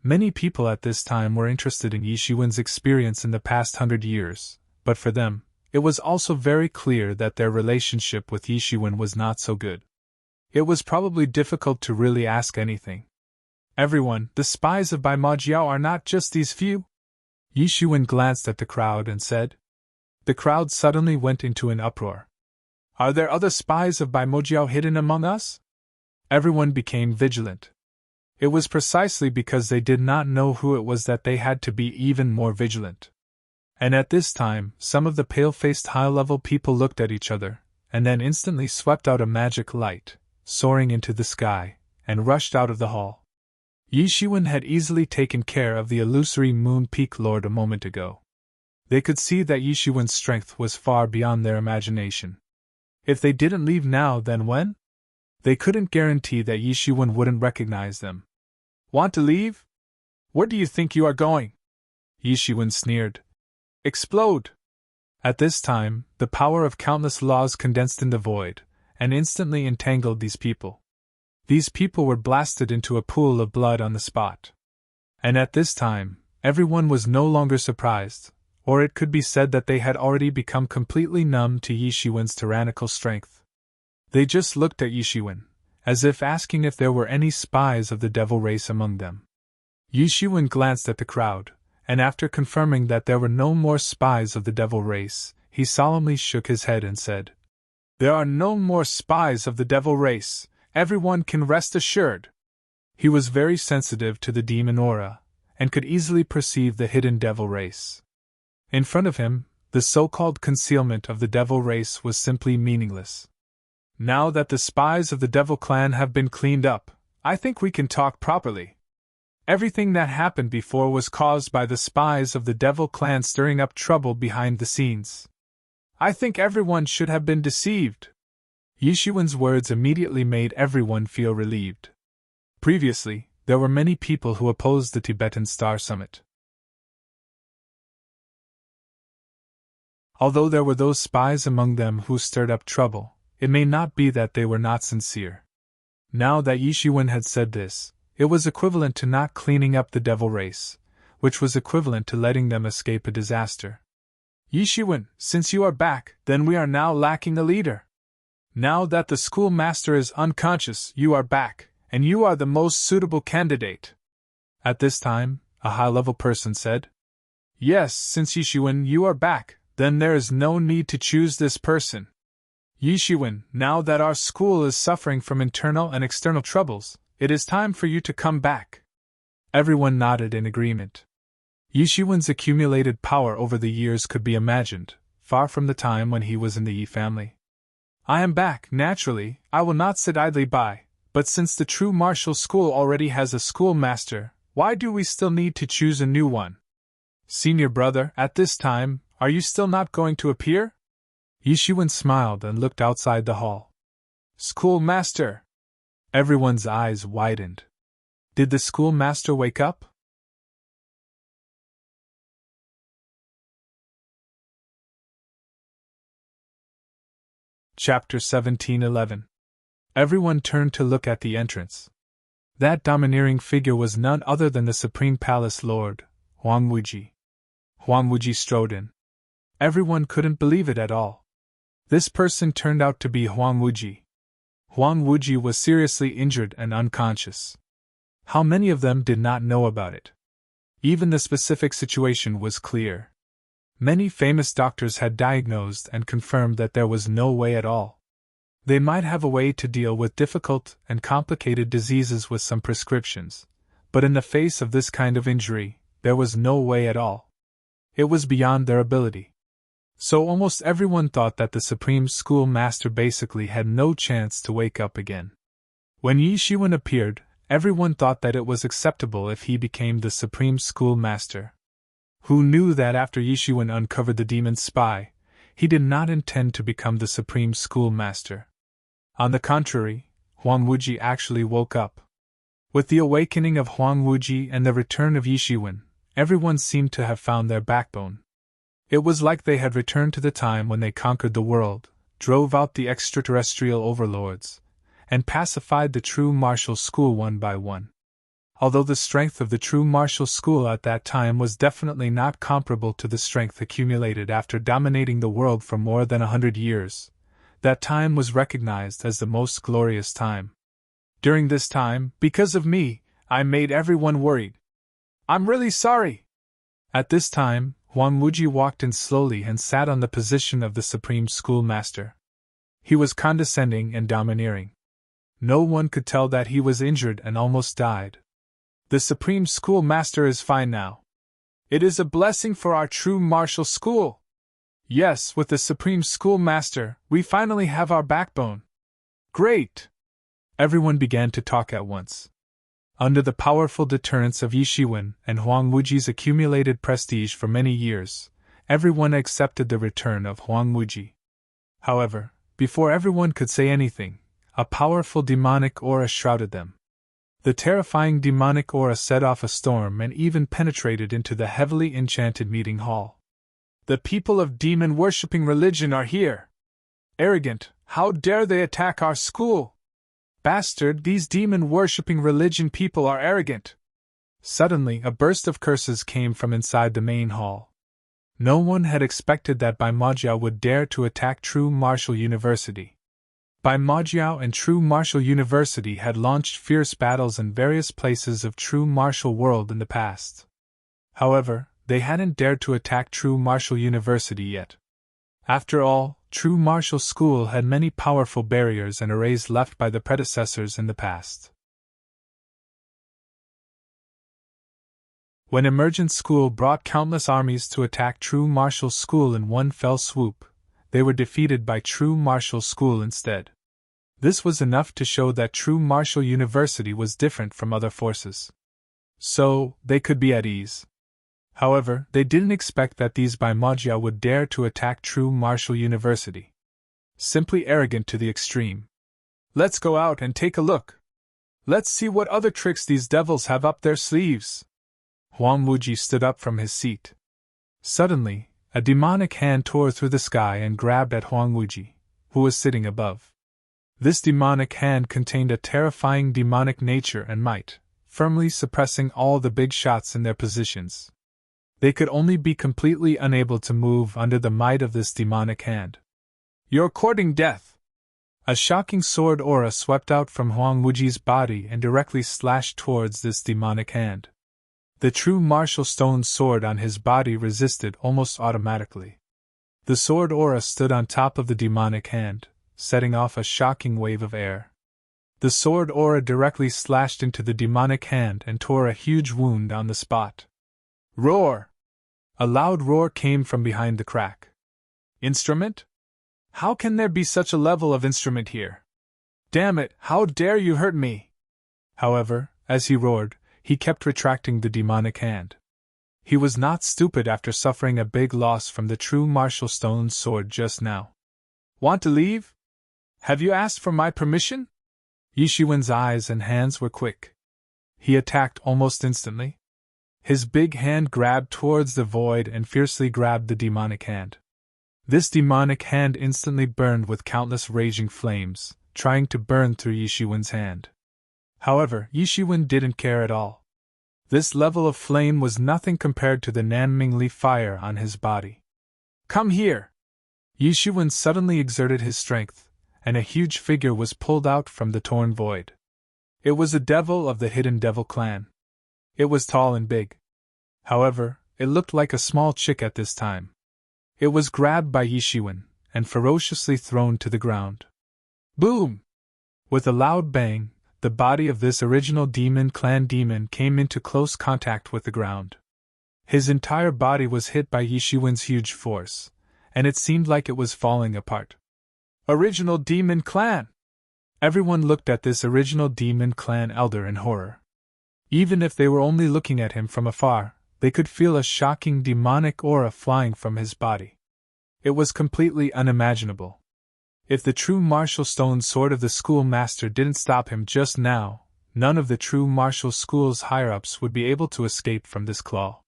Speaker 1: Many people at this time were interested in Yishiwen's experience in the past 100 years, but for them, it was also very clear that their relationship with Yishiwen was not so good. It was probably difficult to really ask anything. Everyone, the spies of Bai Majiao are not just these few? Yishiwen glanced at the crowd and said. The crowd suddenly went into an uproar. Are there other spies of Bai Majiao hidden among us? Everyone became vigilant. It was precisely because they did not know who it was that they had to be even more vigilant. And at this time, some of the pale-faced high-level people looked at each other, and then instantly swept out a magic light, soaring into the sky, and rushed out of the hall. Yi Shiwen had easily taken care of the illusory Moon Peak Lord a moment ago. They could see that Yi Shiwen's strength was far beyond their imagination. If they didn't leave now, then when? They couldn't guarantee that Yi Shiwen wouldn't recognize them. Want to leave? Where do you think you are going? Yi Shiwen sneered. Explode! At this time, the power of countless laws condensed in the void, and instantly entangled these people. These people were blasted into a pool of blood on the spot. And at this time, everyone was no longer surprised, or it could be said that they had already become completely numb to Yi Shiwen's tyrannical strength. They just looked at Yi Shiwen, as if asking if there were any spies of the devil race among them. Yi Shiwen glanced at the crowd, and after confirming that there were no more spies of the devil race, he solemnly shook his head and said, "There are no more spies of the devil race, everyone can rest assured." He was very sensitive to the demon aura, and could easily perceive the hidden devil race. In front of him, the so-called concealment of the devil race was simply meaningless. Now that the spies of the devil clan have been cleaned up, I think we can talk properly. Everything that happened before was caused by the spies of the devil clan stirring up trouble behind the scenes. I think everyone should have been deceived. Yi Shiwen's words immediately made everyone feel relieved. Previously, there were many people who opposed the Tibetan Star Summit. Although there were those spies among them who stirred up trouble, it may not be that they were not sincere. Now that Yi Shiwen had said this, it was equivalent to not cleaning up the devil race, which was equivalent to letting them escape a disaster. Yi Shiwen, since you are back, then we are now lacking a leader. Now that the schoolmaster is unconscious, you are back, and you are the most suitable candidate. At this time, a high-level person said, Yes, since Yi Shiwen, you are back, then there is no need to choose this person. Yi Shiwen, now that our school is suffering from internal and external troubles, it is time for you to come back. Everyone nodded in agreement. Yi Shiwen's accumulated power over the years could be imagined, far from the time when he was in the Yi family. I am back, naturally, I will not sit idly by, but since the true martial school already has a schoolmaster, why do we still need to choose a new one? Senior brother, at this time, are you still not going to appear? Yi Shiwen smiled and looked outside the hall. Schoolmaster! Everyone's eyes widened. Did the schoolmaster wake up? Chapter 17:11. Everyone turned to look at the entrance. That domineering figure was none other than the Supreme Palace Lord, Huang Wuji. Huang Wuji strode in. Everyone couldn't believe it at all. This person turned out to be Huang Wuji. Huang Wuji was seriously injured and unconscious. How many of them did not know about it? Even the specific situation was clear. Many famous doctors had diagnosed and confirmed that there was no way at all. They might have a way to deal with difficult and complicated diseases with some prescriptions, but in the face of this kind of injury, there was no way at all. It was beyond their ability. So almost everyone thought that the Supreme Schoolmaster basically had no chance to wake up again. When Yi Shiwen appeared, everyone thought that it was acceptable if he became the Supreme Schoolmaster. Who knew that after Yi Shiwen uncovered the demon's spy, he did not intend to become the Supreme Schoolmaster. On the contrary, Huang Wuji actually woke up. With the awakening of Huang Wuji and the return of Yi Shiwen, everyone seemed to have found their backbone. It was like they had returned to the time when they conquered the world, drove out the extraterrestrial overlords, and pacified the true martial school one by one. Although the strength of the true martial school at that time was definitely not comparable to the strength accumulated after dominating the world for more than 100 years, that time was recognized as the most glorious time. During this time, because of me, I made everyone worried. I'm really sorry. At this time, Huang Wuji walked in slowly and sat on the position of the Supreme Schoolmaster. He was condescending and domineering. No one could tell that he was injured and almost died, The Supreme Schoolmaster is fine now. It is a blessing for our true martial school. Yes, with the Supreme Schoolmaster, we finally have our backbone. Great! Everyone began to talk at once. Under the powerful deterrence of Yishiwen and Huang Wuji's accumulated prestige for many years, everyone accepted the return of Huang Wuji. However, before everyone could say anything, a powerful demonic aura shrouded them. The terrifying demonic aura set off a storm and even penetrated into the heavily enchanted meeting hall. The people of demon-worshipping religion are here! Arrogant, how dare they attack our school? Bastard, these demon-worshipping religion people are arrogant! Suddenly, a burst of curses came from inside the main hall. No one had expected that Bai Majiao would dare to attack True Martial University. Bai Majiao and True Martial University had launched fierce battles in various places of True Martial World in the past. However, they hadn't dared to attack True Martial University yet. After all, True Martial School had many powerful barriers and arrays left by the predecessors in the past. When Emergent School brought countless armies to attack True Martial School in one fell swoop, they were defeated by True Martial School instead. This was enough to show that True Martial University was different from other forces. So, they could be at ease. However, they didn't expect that these Bai Majiao would dare to attack True Martial University. Simply arrogant to the extreme. Let's go out and take a look. Let's see what other tricks these devils have up their sleeves. Huang Wuji stood up from his seat. Suddenly, a demonic hand tore through the sky and grabbed at Huang Wuji, who was sitting above. This demonic hand contained a terrifying demonic nature and might, firmly suppressing all the big shots in their positions. They could only be completely unable to move under the might of this demonic hand. You're courting death! A shocking sword aura swept out from Huang Wuji's body and directly slashed towards this demonic hand. The true martial stone sword on his body resisted almost automatically. The sword aura stood on top of the demonic hand, setting off a shocking wave of air. The sword aura directly slashed into the demonic hand and tore a huge wound on the spot. Roar! A loud roar came from behind the crack. Instrument? How can there be such a level of instrument here? Damn it, how dare you hurt me! However, as he roared, he kept retracting the demonic hand. He was not stupid after suffering a big loss from the true martial stone sword just now. Want to leave? Have you asked for my permission? Yishiwen's eyes and hands were quick. He attacked almost instantly. His big hand grabbed towards the void and fiercely grabbed the demonic hand. This demonic hand instantly burned with countless raging flames, trying to burn through Yishiwen's hand. However, Yishiwen didn't care at all. This level of flame was nothing compared to the Nanmingli fire on his body. Come here! Yishiwen suddenly exerted his strength, and a huge figure was pulled out from the torn void. It was a devil of the Hidden Devil clan. It was tall and big. However, it looked like a small chick at this time. It was grabbed by Yishiwen, and ferociously thrown to the ground. Boom! With a loud bang, the body of this original demon clan demon came into close contact with the ground. His entire body was hit by Yishiwen's huge force, and it seemed like it was falling apart. Original demon clan! Everyone looked at this original demon clan elder in horror. Even if they were only looking at him from afar, they could feel a shocking demonic aura flying from his body. It was completely unimaginable. If the true martial stone sword of the schoolmaster didn't stop him just now, none of the true martial school's higher-ups would be able to escape from this claw.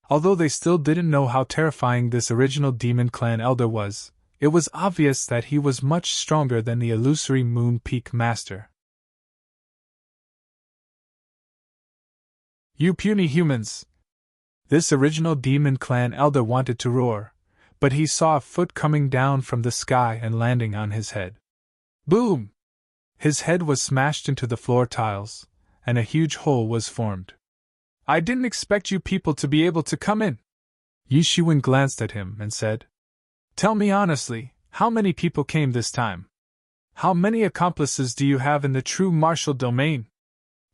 Speaker 1: Although they still didn't know how terrifying this original demon clan elder was, it was obvious that he was much stronger than the illusory Moon Peak Master. You puny humans! This original demon clan elder wanted to roar, but he saw a foot coming down from the sky and landing on his head. Boom! His head was smashed into the floor tiles, and a huge hole was formed. I didn't expect you people to be able to come in. Yishiwen glanced at him and said, Tell me honestly, how many people came this time? How many accomplices do you have in the true martial domain?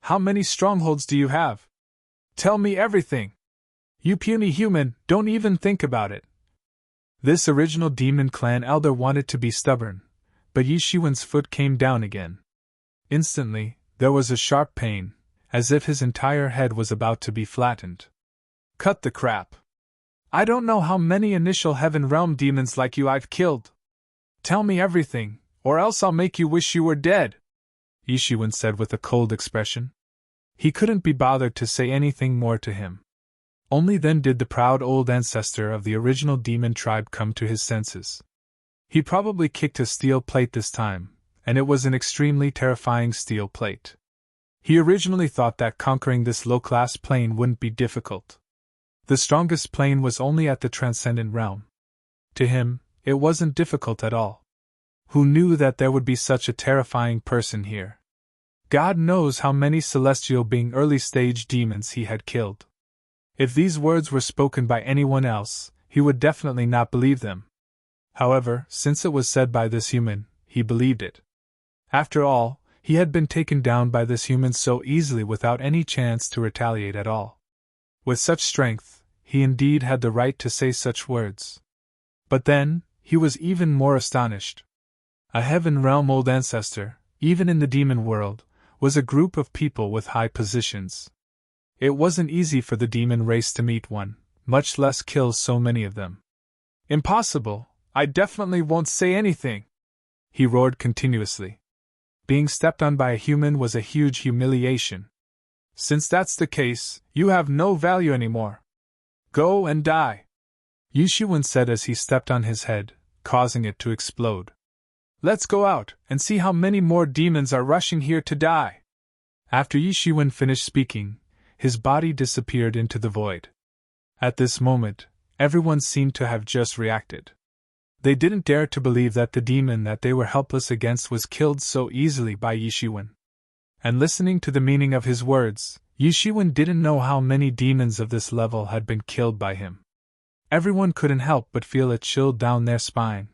Speaker 1: How many strongholds do you have? Tell me everything! You puny human, don't even think about it! This original demon clan elder wanted to be stubborn, but Yi Shiwen's foot came down again. Instantly, there was a sharp pain, as if his entire head was about to be flattened. Cut the crap! I don't know how many initial Heaven Realm demons like you I've killed. Tell me everything, or else I'll make you wish you were dead, Yi Shiwen said with a cold expression. He couldn't be bothered to say anything more to him. Only then did the proud old ancestor of the original demon tribe come to his senses. He probably kicked a steel plate this time, and it was an extremely terrifying steel plate. He originally thought that conquering this low-class plane wouldn't be difficult. The strongest plane was only at the transcendent realm. To him, it wasn't difficult at all. Who knew that there would be such a terrifying person here? God knows how many celestial being early-stage demons he had killed. If these words were spoken by anyone else, he would definitely not believe them. However, since it was said by this human, he believed it. After all, he had been taken down by this human so easily without any chance to retaliate at all. With such strength, he indeed had the right to say such words. But then, he was even more astonished. A Heaven Realm old ancestor, even in the demon world, was a group of people with high positions. It wasn't easy for the demon race to meet one, much less kill so many of them. Impossible! I definitely won't say anything! He roared continuously. Being stepped on by a human was a huge humiliation. Since that's the case, you have no value anymore. Go and die! Yi Shiwen said as he stepped on his head, causing it to explode. Let's go out and see how many more demons are rushing here to die! After Yi Shiwen finished speaking, his body disappeared into the void. At this moment, everyone seemed to have just reacted. They didn't dare to believe that the demon that they were helpless against was killed so easily by Yi Shiwen. And listening to the meaning of his words, Yi Shiwen didn't know how many demons of this level had been killed by him. Everyone couldn't help but feel a chill down their spine.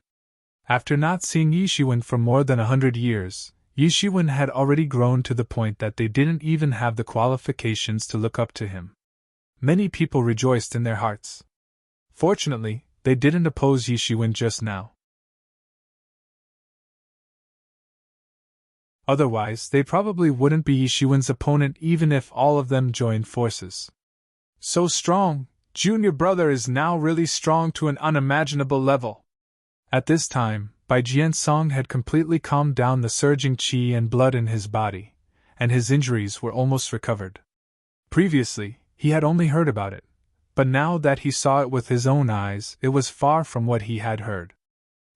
Speaker 1: After not seeing Yi Shiwen for more than 100 years, Yi Shiwen had already grown to the point that they didn't even have the qualifications to look up to him. Many people rejoiced in their hearts. Fortunately, they didn't oppose Yi Shiwen just now. Otherwise, they probably wouldn't be Yi Shiwen's opponent even if all of them joined forces. So strong! Junior brother is now really strong to an unimaginable level. At this time, Bai Jiansong had completely calmed down the surging qi and blood in his body, and his injuries were almost recovered. Previously, he had only heard about it, but now that he saw it with his own eyes, it was far from what he had heard.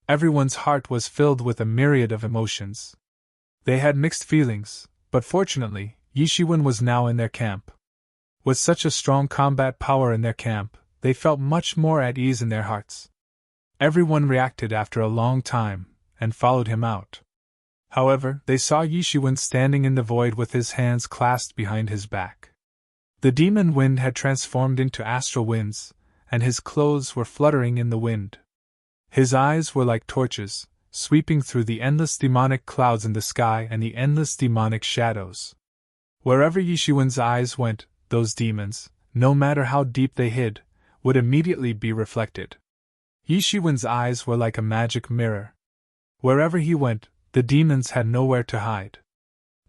Speaker 1: Everyone's heart was filled with a myriad of emotions. They had mixed feelings, but fortunately, Yi Shiwen was now in their camp. With such a strong combat power in their camp, they felt much more at ease in their hearts. Everyone reacted after a long time, and followed him out. However, they saw Yi Shiwen standing in the void with his hands clasped behind his back. The demon wind had transformed into astral winds, and his clothes were fluttering in the wind. His eyes were like torches, sweeping through the endless demonic clouds in the sky and the endless demonic shadows. Wherever Yi Shiwen's eyes went, those demons, no matter how deep they hid, would immediately be reflected. Yi Shiwen's eyes were like a magic mirror. Wherever he went, the demons had nowhere to hide.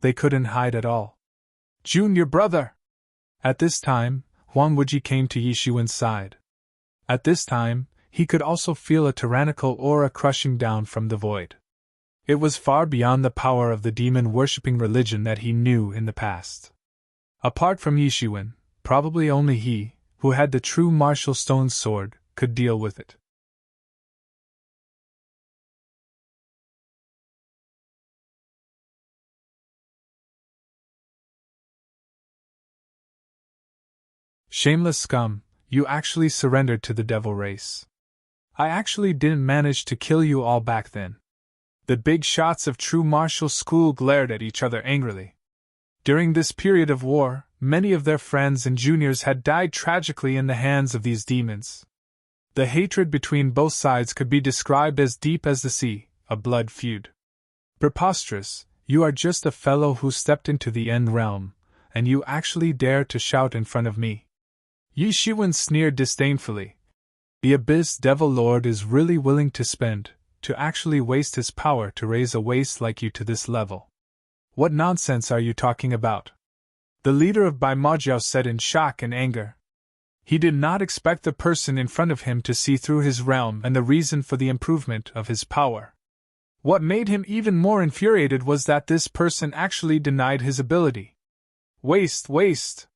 Speaker 1: They couldn't hide at all. Junior brother! At this time, Huang Wuji came to Yi Shiwen's side. At this time, he could also feel a tyrannical aura crushing down from the void. It was far beyond the power of the demon-worshipping religion that he knew in the past. Apart from Yi Shiwen, probably only he, who had the true martial stone sword, could deal with it. Shameless scum, you actually surrendered to the devil race. I actually didn't manage to kill you all back then. The big shots of true martial school glared at each other angrily. During this period of war, many of their friends and juniors had died tragically in the hands of these demons. The hatred between both sides could be described as deep as the sea, a blood feud. Preposterous, you are just a fellow who stepped into the end realm, and you actually dare to shout in front of me. Yi Shiwen sneered disdainfully. The Abyss Devil Lord is really willing to actually waste his power to raise a waste like you to this level. What nonsense are you talking about? The leader of Bai Majiao said in shock and anger. He did not expect the person in front of him to see through his realm and the reason for the improvement of his power. What made him even more infuriated was that this person actually denied his ability. Waste.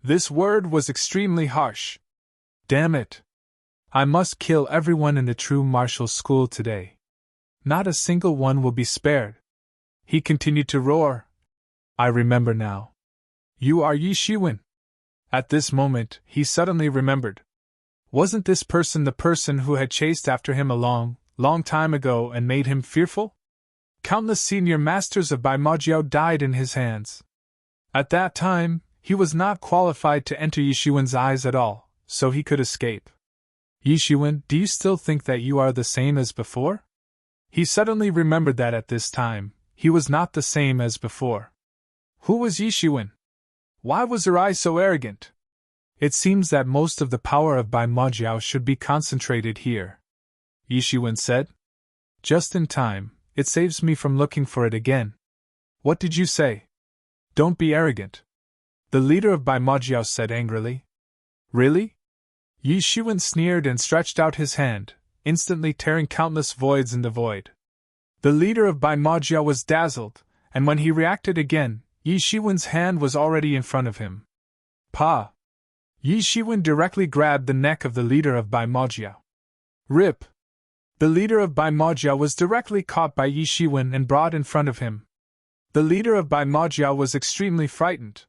Speaker 1: This word was extremely harsh. Damn it. I must kill everyone in the true martial school today. Not a single one will be spared. He continued to roar. I remember now. You are Yi Shiwen. At this moment, he suddenly remembered. Wasn't this person the person who had chased after him a long time ago and made him fearful? Countless senior masters of Bai Majiao died in his hands. At that time, he was not qualified to enter Yi Shiwen's eyes at all, so he could escape. Yi Shiwen, do you still think that you are the same as before? He suddenly remembered that at this time, he was not the same as before. Who was Yi Shiwen? Why was her eye so arrogant? It seems that most of the power of Bai Majiao should be concentrated here, Yi Shiwen said. Just in time, it saves me from looking for it again. What did you say? Don't be arrogant. The leader of Bai Majiao said angrily. Really? Yi Shiwen sneered and stretched out his hand, instantly tearing countless voids in the void. The leader of Bai Majiao was dazzled, and when he reacted again, Yi Shiwen's hand was already in front of him. Pa! Yi Shiwen directly grabbed the neck of the leader of Bai Majiao. Rip! The leader of Bai Majiao was directly caught by Yi Shiwen and brought in front of him. The leader of Bai Majiao was extremely frightened.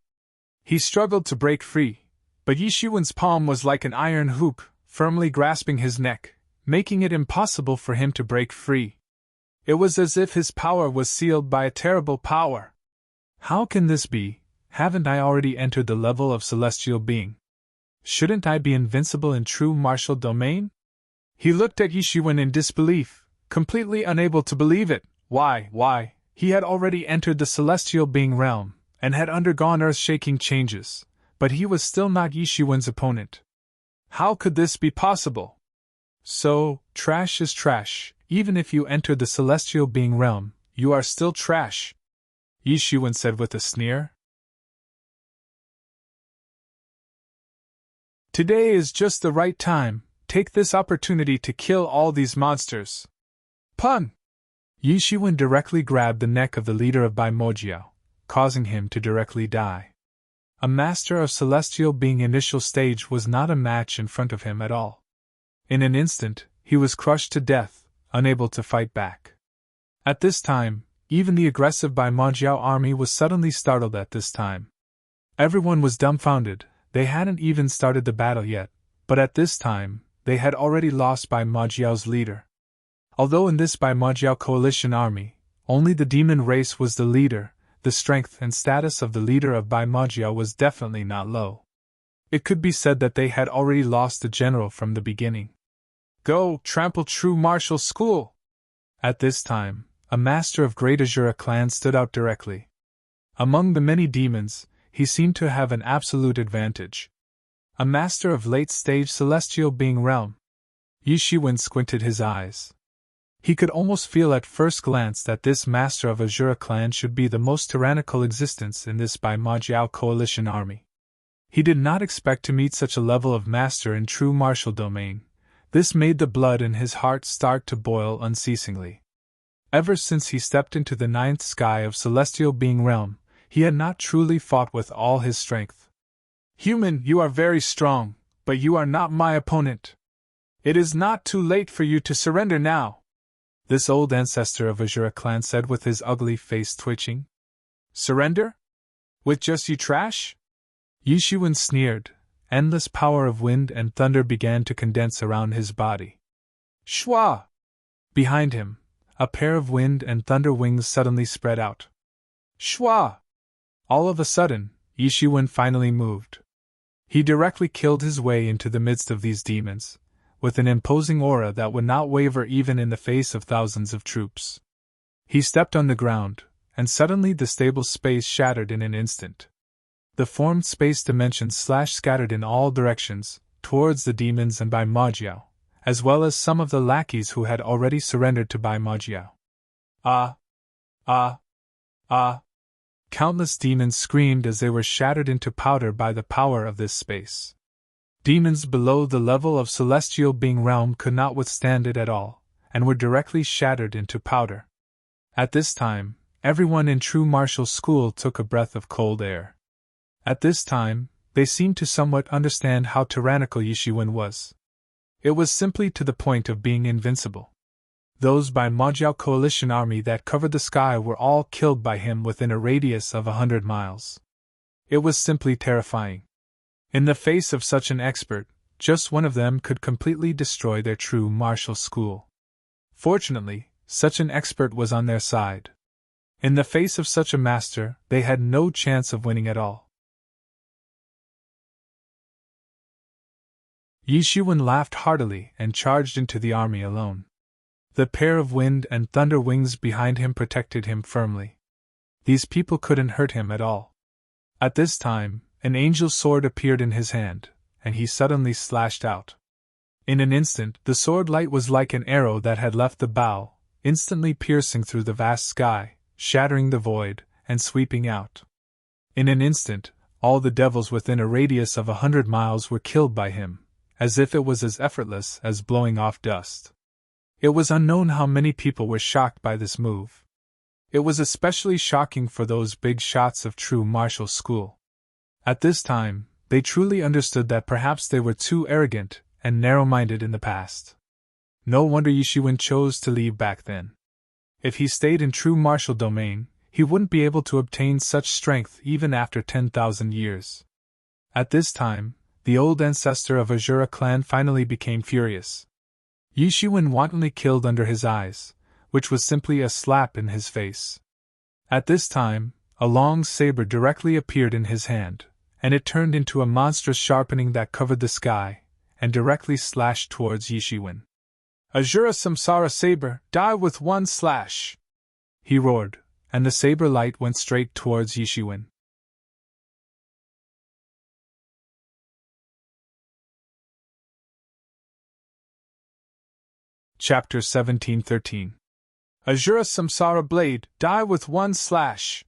Speaker 1: He struggled to break free, but Yi Shiwen's palm was like an iron hoop, firmly grasping his neck, making it impossible for him to break free. It was as if his power was sealed by a terrible power. How can this be? Haven't I already entered the level of celestial being? Shouldn't I be invincible in true martial domain? He looked at Yi Shiwen in disbelief, completely unable to believe it. Why? He had already entered the celestial being realm, and had undergone earth-shaking changes, but he was still not Yi Shiwen's opponent. How could this be possible? So, trash is trash. Even if you enter the celestial being realm, you are still trash, Yi Shiwen said with a sneer. Today is just the right time. Take this opportunity to kill all these monsters. Pun! Yi Shiwen directly grabbed the neck of the leader of Bai Majiao, causing him to directly die. A master of celestial being initial stage was not a match in front of him at all. In an instant, he was crushed to death, unable to fight back. At this time, even the aggressive Bai Majiao army was suddenly startled at this time. Everyone was dumbfounded. They hadn't even started the battle yet, but at this time, they had already lost Bai Majiao's leader. Although in this Bai Majiao coalition army, only the demon race was the leader, the strength and status of the leader of Bai Majiao was definitely not low. It could be said that they had already lost the general from the beginning. Go, trample true martial school! At this time, a master of Great Azura clan stood out directly. Among the many demons, he seemed to have an absolute advantage. A master of late-stage celestial being realm. Yi Shiwen squinted his eyes. He could almost feel at first glance that this master of Azura clan should be the most tyrannical existence in this Bai Majiao coalition army. He did not expect to meet such a level of master in true martial domain. This made the blood in his heart start to boil unceasingly. Ever since he stepped into the ninth sky of celestial being realm, he had not truly fought with all his strength. Human, you are very strong, but you are not my opponent. It is not too late for you to surrender now, this old ancestor of Azura clan said with his ugly face twitching. Surrender? With just you trash? Yi Shiwen sneered. Endless power of wind and thunder began to condense around his body. Shwa! Behind him, a pair of wind and thunder wings suddenly spread out. Shwa! All of a sudden, Yi Shiwen finally moved. He directly killed his way into the midst of these demons, with an imposing aura that would not waver even in the face of thousands of troops. He stepped on the ground, and suddenly the stable space shattered in an instant. The formed space dimensions scattered in all directions, towards the demons and Bai Majiao, as well as some of the lackeys who had already surrendered to Bai Majiao. Ah! Ah! Ah! Countless demons screamed as they were shattered into powder by the power of this space. Demons below the level of celestial being realm could not withstand it at all, and were directly shattered into powder. At this time, everyone in true martial school took a breath of cold air. At this time, they seemed to somewhat understand how tyrannical Yishiwen was. It was simply to the point of being invincible. Those by Majiao coalition army that covered the sky were all killed by him within a radius of 100 miles. It was simply terrifying. In the face of such an expert, just one of them could completely destroy their true martial school. Fortunately, such an expert was on their side. In the face of such a master, they had no chance of winning at all. Yishiwen laughed heartily and charged into the army alone. The pair of wind and thunder wings behind him protected him firmly. These people couldn't hurt him at all. At this time, an angel's sword appeared in his hand, and he suddenly slashed out. In an instant, the sword light was like an arrow that had left the bow, instantly piercing through the vast sky, shattering the void, and sweeping out. In an instant, all the devils within a radius of 100 miles were killed by him, as if it was as effortless as blowing off dust. It was unknown how many people were shocked by this move. It was especially shocking for those big shots of true martial school. At this time, they truly understood that perhaps they were too arrogant and narrow-minded in the past. No wonder Yishiwen chose to leave back then. If he stayed in true martial domain, he wouldn't be able to obtain such strength even after 10,000 years. At this time, the old ancestor of Azura clan finally became furious. Yishiwen wantonly killed under his eyes, which was simply a slap in his face. At this time, a long saber directly appeared in his hand, and it turned into a monstrous sharpening that covered the sky, and directly slashed towards Yishiwen. Azura Samsara saber, die with one slash! He roared, and the saber light went straight towards Yishiwen. Chapter 1713. Azura Samsara blade, die with one slash!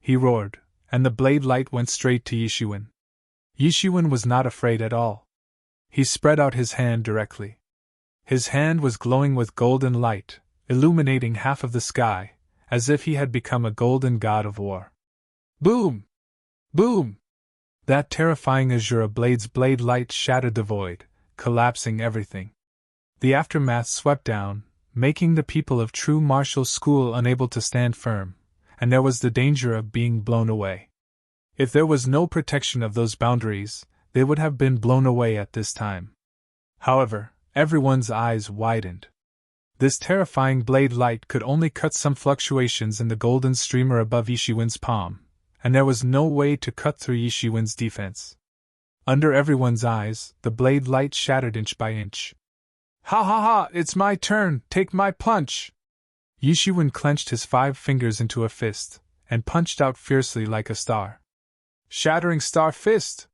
Speaker 1: He roared, and the blade light went straight to Yishiwen. Yishiwen was not afraid at all. He spread out his hand directly. His hand was glowing with golden light, illuminating half of the sky, as if he had become a golden god of war. Boom! Boom! That terrifying Azura blade's blade light shattered the void, collapsing everything. The aftermath swept down, making the people of true martial school unable to stand firm, and there was the danger of being blown away. If there was no protection of those boundaries, they would have been blown away at this time. However, everyone's eyes widened. This terrifying blade light could only cut some fluctuations in the golden streamer above Yishiwen's palm, and there was no way to cut through Yishiwen's defense. Under everyone's eyes, the blade light shattered inch by inch. Ha ha ha, it's my turn, take my punch! Yishiwen clenched his 5 fingers into a fist, and punched out fiercely like a star. Shattering star fist!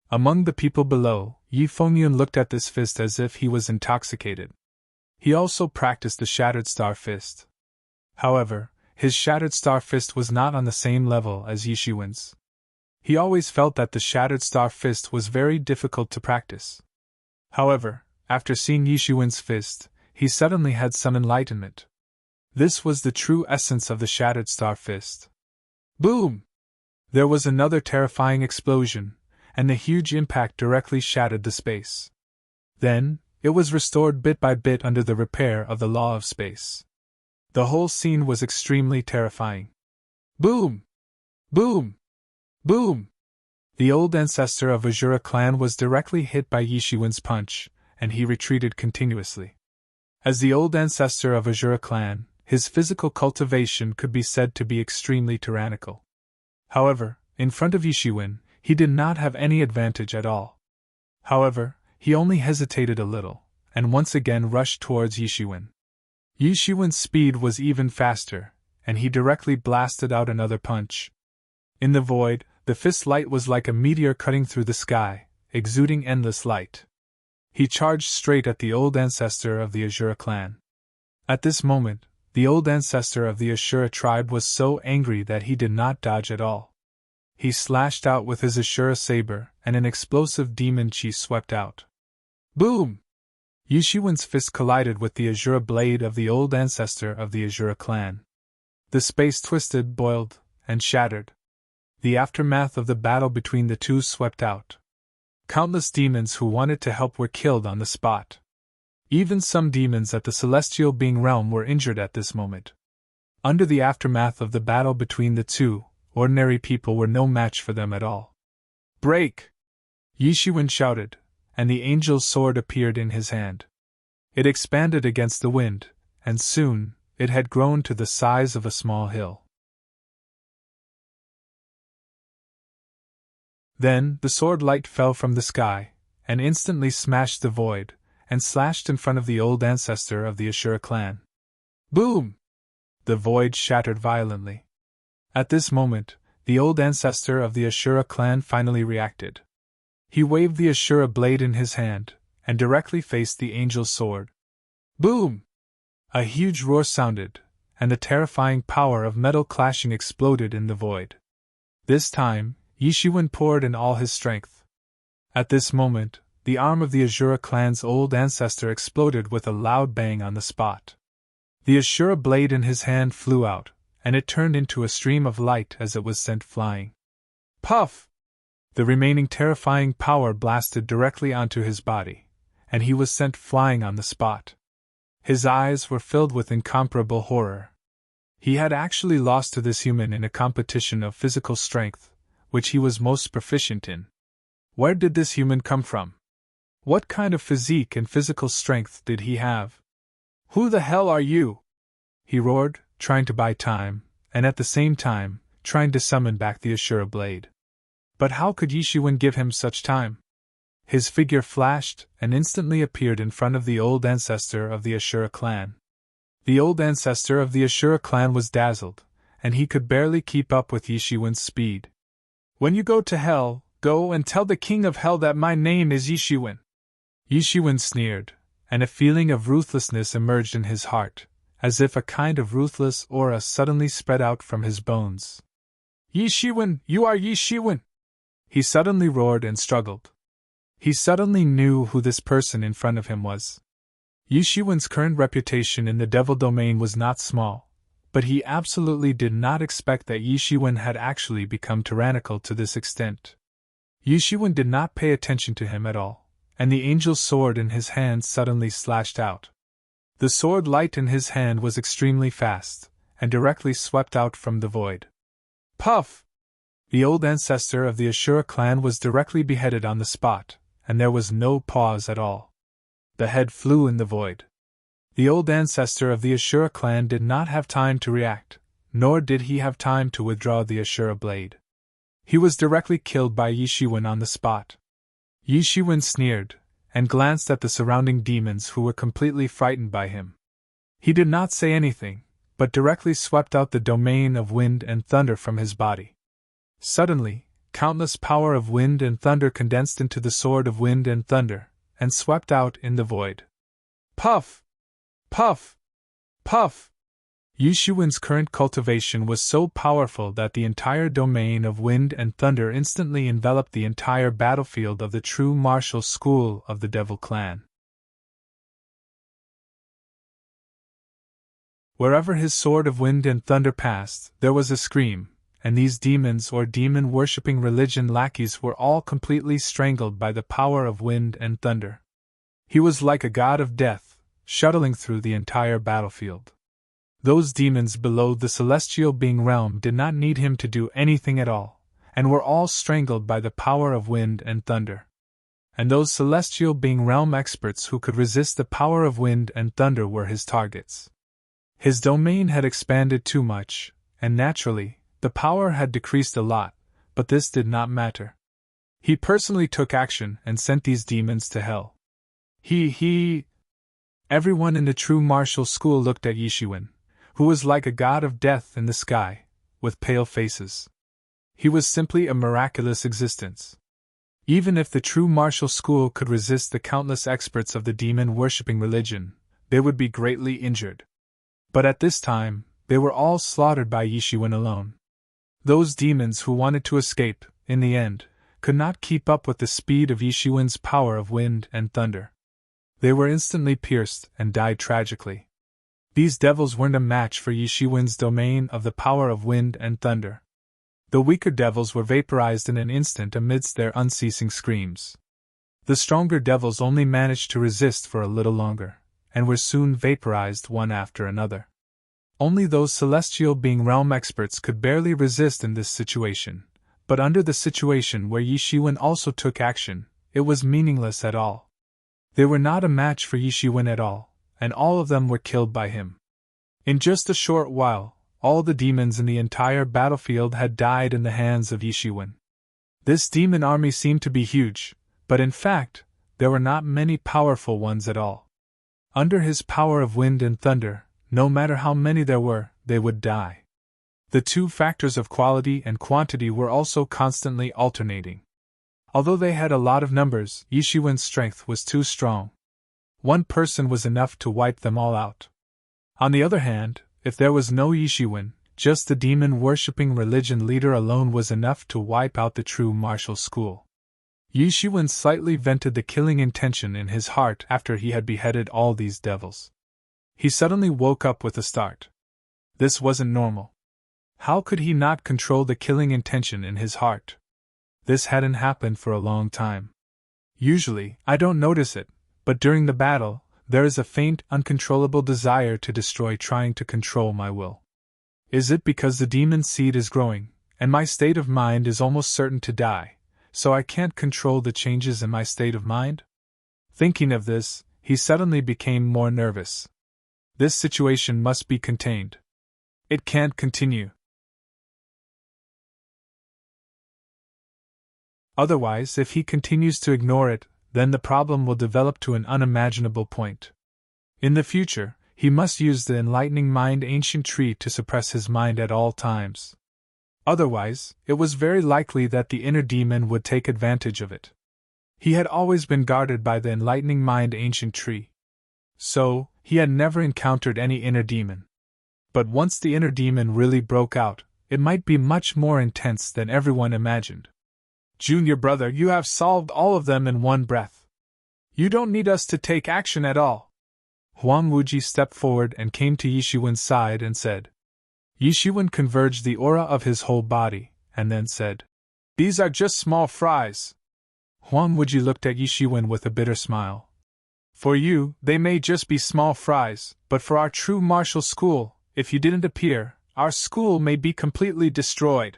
Speaker 1: Among the people below, Yi Fengyun looked at this fist as if he was intoxicated. He also practiced the shattered star fist. However, his shattered star fist was not on the same level as Yishiwen's. He always felt that the shattered star fist was very difficult to practice. However, after seeing Yishiwen's fist, he suddenly had some enlightenment. This was the true essence of the shattered star fist. Boom! There was another terrifying explosion, and the huge impact directly shattered the space. Then, it was restored bit by bit under the repair of the law of space. The whole scene was extremely terrifying. Boom! Boom! Boom! The old ancestor of Azura clan was directly hit by Yishiwen's punch, and he retreated continuously. As the old ancestor of Azura clan, his physical cultivation could be said to be extremely tyrannical. However, in front of Yishiwen, he did not have any advantage at all. However, he only hesitated a little, and once again rushed towards Yishiwen. Yishiwen's speed was even faster, and he directly blasted out another punch. In the void, The fist light was like a meteor cutting through the sky, exuding endless light. He charged straight at the old ancestor of the Ashura clan. At this moment, the old ancestor of the Ashura tribe was so angry that he did not dodge at all. He slashed out with his Ashura saber, and an explosive demon chi swept out. Boom! Yishiwen's fist collided with the Ashura blade of the old ancestor of the Ashura clan. The space twisted, boiled, and shattered. The aftermath of the battle between the two swept out. Countless demons who wanted to help were killed on the spot. Even some demons at the celestial being realm were injured at this moment. Under the aftermath of the battle between the two, ordinary people were no match for them at all. Break! Yishiwen shouted, and the angel's sword appeared in his hand. It expanded against the wind, and soon, it had grown to the size of a small hill. Then, the sword light fell from the sky, and instantly smashed the void, and slashed in front of the old ancestor of the Ashura clan. Boom! The void shattered violently. At this moment, the old ancestor of the Ashura clan finally reacted. He waved the Ashura blade in his hand, and directly faced the angel's sword. Boom! A huge roar sounded, and the terrifying power of metal clashing exploded in the void. This time, Yishiwen poured in all his strength. At this moment, the arm of the Ashura clan's old ancestor exploded with a loud bang on the spot. The Ashura blade in his hand flew out, and it turned into a stream of light as it was sent flying. Puff! The remaining terrifying power blasted directly onto his body, and he was sent flying on the spot. His eyes were filled with incomparable horror. He had actually lost to this human in a competition of physical strength, which he was most proficient in. Where did this human come from? What kind of physique and physical strength did he have? Who the hell are you? He roared, trying to buy time, and at the same time, trying to summon back the Ashura blade. But how could Yishiwen give him such time? His figure flashed and instantly appeared in front of the old ancestor of the Ashura clan. The old ancestor of the Ashura clan was dazzled, and he could barely keep up with Yishiwen's speed. When you go to hell, go and tell the king of hell that my name is Yishiwen. Yishiwen sneered, and a feeling of ruthlessness emerged in his heart, as if a kind of ruthless aura suddenly spread out from his bones. Yishiwen, you are Yishiwen! He suddenly roared and struggled. He suddenly knew who this person in front of him was. Yishiwen's current reputation in the devil domain was not small, but he absolutely did not expect that Yishiwen had actually become tyrannical to this extent. Yishiwen did not pay attention to him at all, and the angel's sword in his hand suddenly slashed out. The sword light in his hand was extremely fast, and directly swept out from the void. Puff! The old ancestor of the Ashura clan was directly beheaded on the spot, and there was no pause at all. The head flew in the void. The old ancestor of the Ashura clan did not have time to react, nor did he have time to withdraw the Ashura blade. He was directly killed by Yishiwen on the spot. Yishiwen sneered, and glanced at the surrounding demons who were completely frightened by him. He did not say anything, but directly swept out the domain of wind and thunder from his body. Suddenly, countless power of wind and thunder condensed into the sword of wind and thunder, and swept out in the void. Puff! Puff! Puff! Yishiwen's current cultivation was so powerful that the entire domain of wind and thunder instantly enveloped the entire battlefield of the true martial school of the Devil Clan. Wherever his sword of wind and thunder passed, there was a scream, and these demons or demon-worshipping religion lackeys were all completely strangled by the power of wind and thunder. He was like a god of death, shuttling through the entire battlefield. Those demons below the celestial being realm did not need him to do anything at all, and were all strangled by the power of wind and thunder. And those celestial being realm experts who could resist the power of wind and thunder were his targets. His domain had expanded too much, and naturally, the power had decreased a lot, but this did not matter. He personally took action and sent these demons to hell. Everyone in the true martial school looked at Yishiwen, who was like a god of death in the sky, with pale faces. he was simply a miraculous existence. Even if the true martial school could resist the countless experts of the demon-worshipping religion, they would be greatly injured. But at this time, they were all slaughtered by Yishiwen alone. Those demons who wanted to escape, in the end, could not keep up with the speed of Yishiwen's power of wind and thunder. They were instantly pierced and died tragically. These devils weren't a match for Yishiwen's domain of the power of wind and thunder. The weaker devils were vaporized in an instant amidst their unceasing screams. The stronger devils only managed to resist for a little longer, and were soon vaporized one after another. Only those celestial being realm experts could barely resist in this situation, but under the situation where Yishiwen also took action, it was meaningless at all. They were not a match for Yishiwen at all, and all of them were killed by him. In just a short while, all the demons in the entire battlefield had died in the hands of Yishiwen. This demon army seemed to be huge, but in fact, there were not many powerful ones at all. Under his power of wind and thunder, no matter how many there were, they would die. The two factors of quality and quantity were also constantly alternating. Although they had a lot of numbers, Yishiwen's strength was too strong. One person was enough to wipe them all out. On the other hand, if there was no Yishiwen, just the demon-worshipping religion leader alone was enough to wipe out the true martial school. Yishiwen slightly vented the killing intention in his heart after he had beheaded all these devils. He suddenly woke up with a start. This wasn't normal. How could he not control the killing intention in his heart? This hadn't happened for a long time. Usually, I don't notice it, but during the battle, there is a faint, uncontrollable desire to destroy trying to control my will. Is it because the demon seed is growing, and my state of mind is almost certain to die, so I can't control the changes in my state of mind? Thinking of this, he suddenly became more nervous. This situation must be contained. It can't continue. Otherwise, if he continues to ignore it, then the problem will develop to an unimaginable point. In the future, he must use the enlightening mind ancient tree to suppress his mind at all times. Otherwise, it was very likely that the inner demon would take advantage of it. He had always been guarded by the enlightening mind ancient tree. So, he had never encountered any inner demon. But once the inner demon really broke out, it might be much more intense than everyone imagined. Junior brother, you have solved all of them in one breath. You don't need us to take action at all. Huang Wuji stepped forward and came to Yishiwen's side and said. Yishiwen converged the aura of his whole body, and then said, "These are just small fries." Huang Wuji looked at Yishiwen with a bitter smile. For you, they may just be small fries, but for our true martial school, if you didn't appear, our school may be completely destroyed.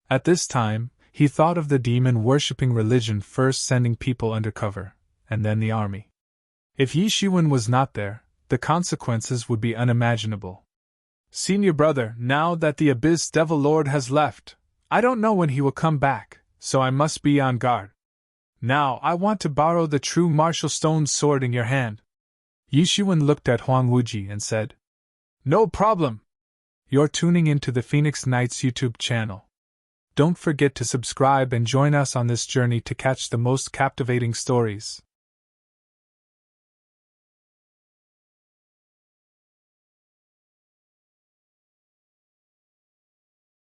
Speaker 1: At this time, he thought of the demon-worshipping religion first sending people undercover, and then the army. If Yishiwen was not there, the consequences would be unimaginable. Senior brother, now that the Abyss Devil Lord has left, I don't know when he will come back, so I must be on guard. Now I want to borrow the true martial stone sword in your hand. Yishiwen looked at Huang Wuji and said, No problem. You're tuning into the Phoenix Knights YouTube channel. Don't forget to subscribe and join us on this journey to catch the most captivating stories.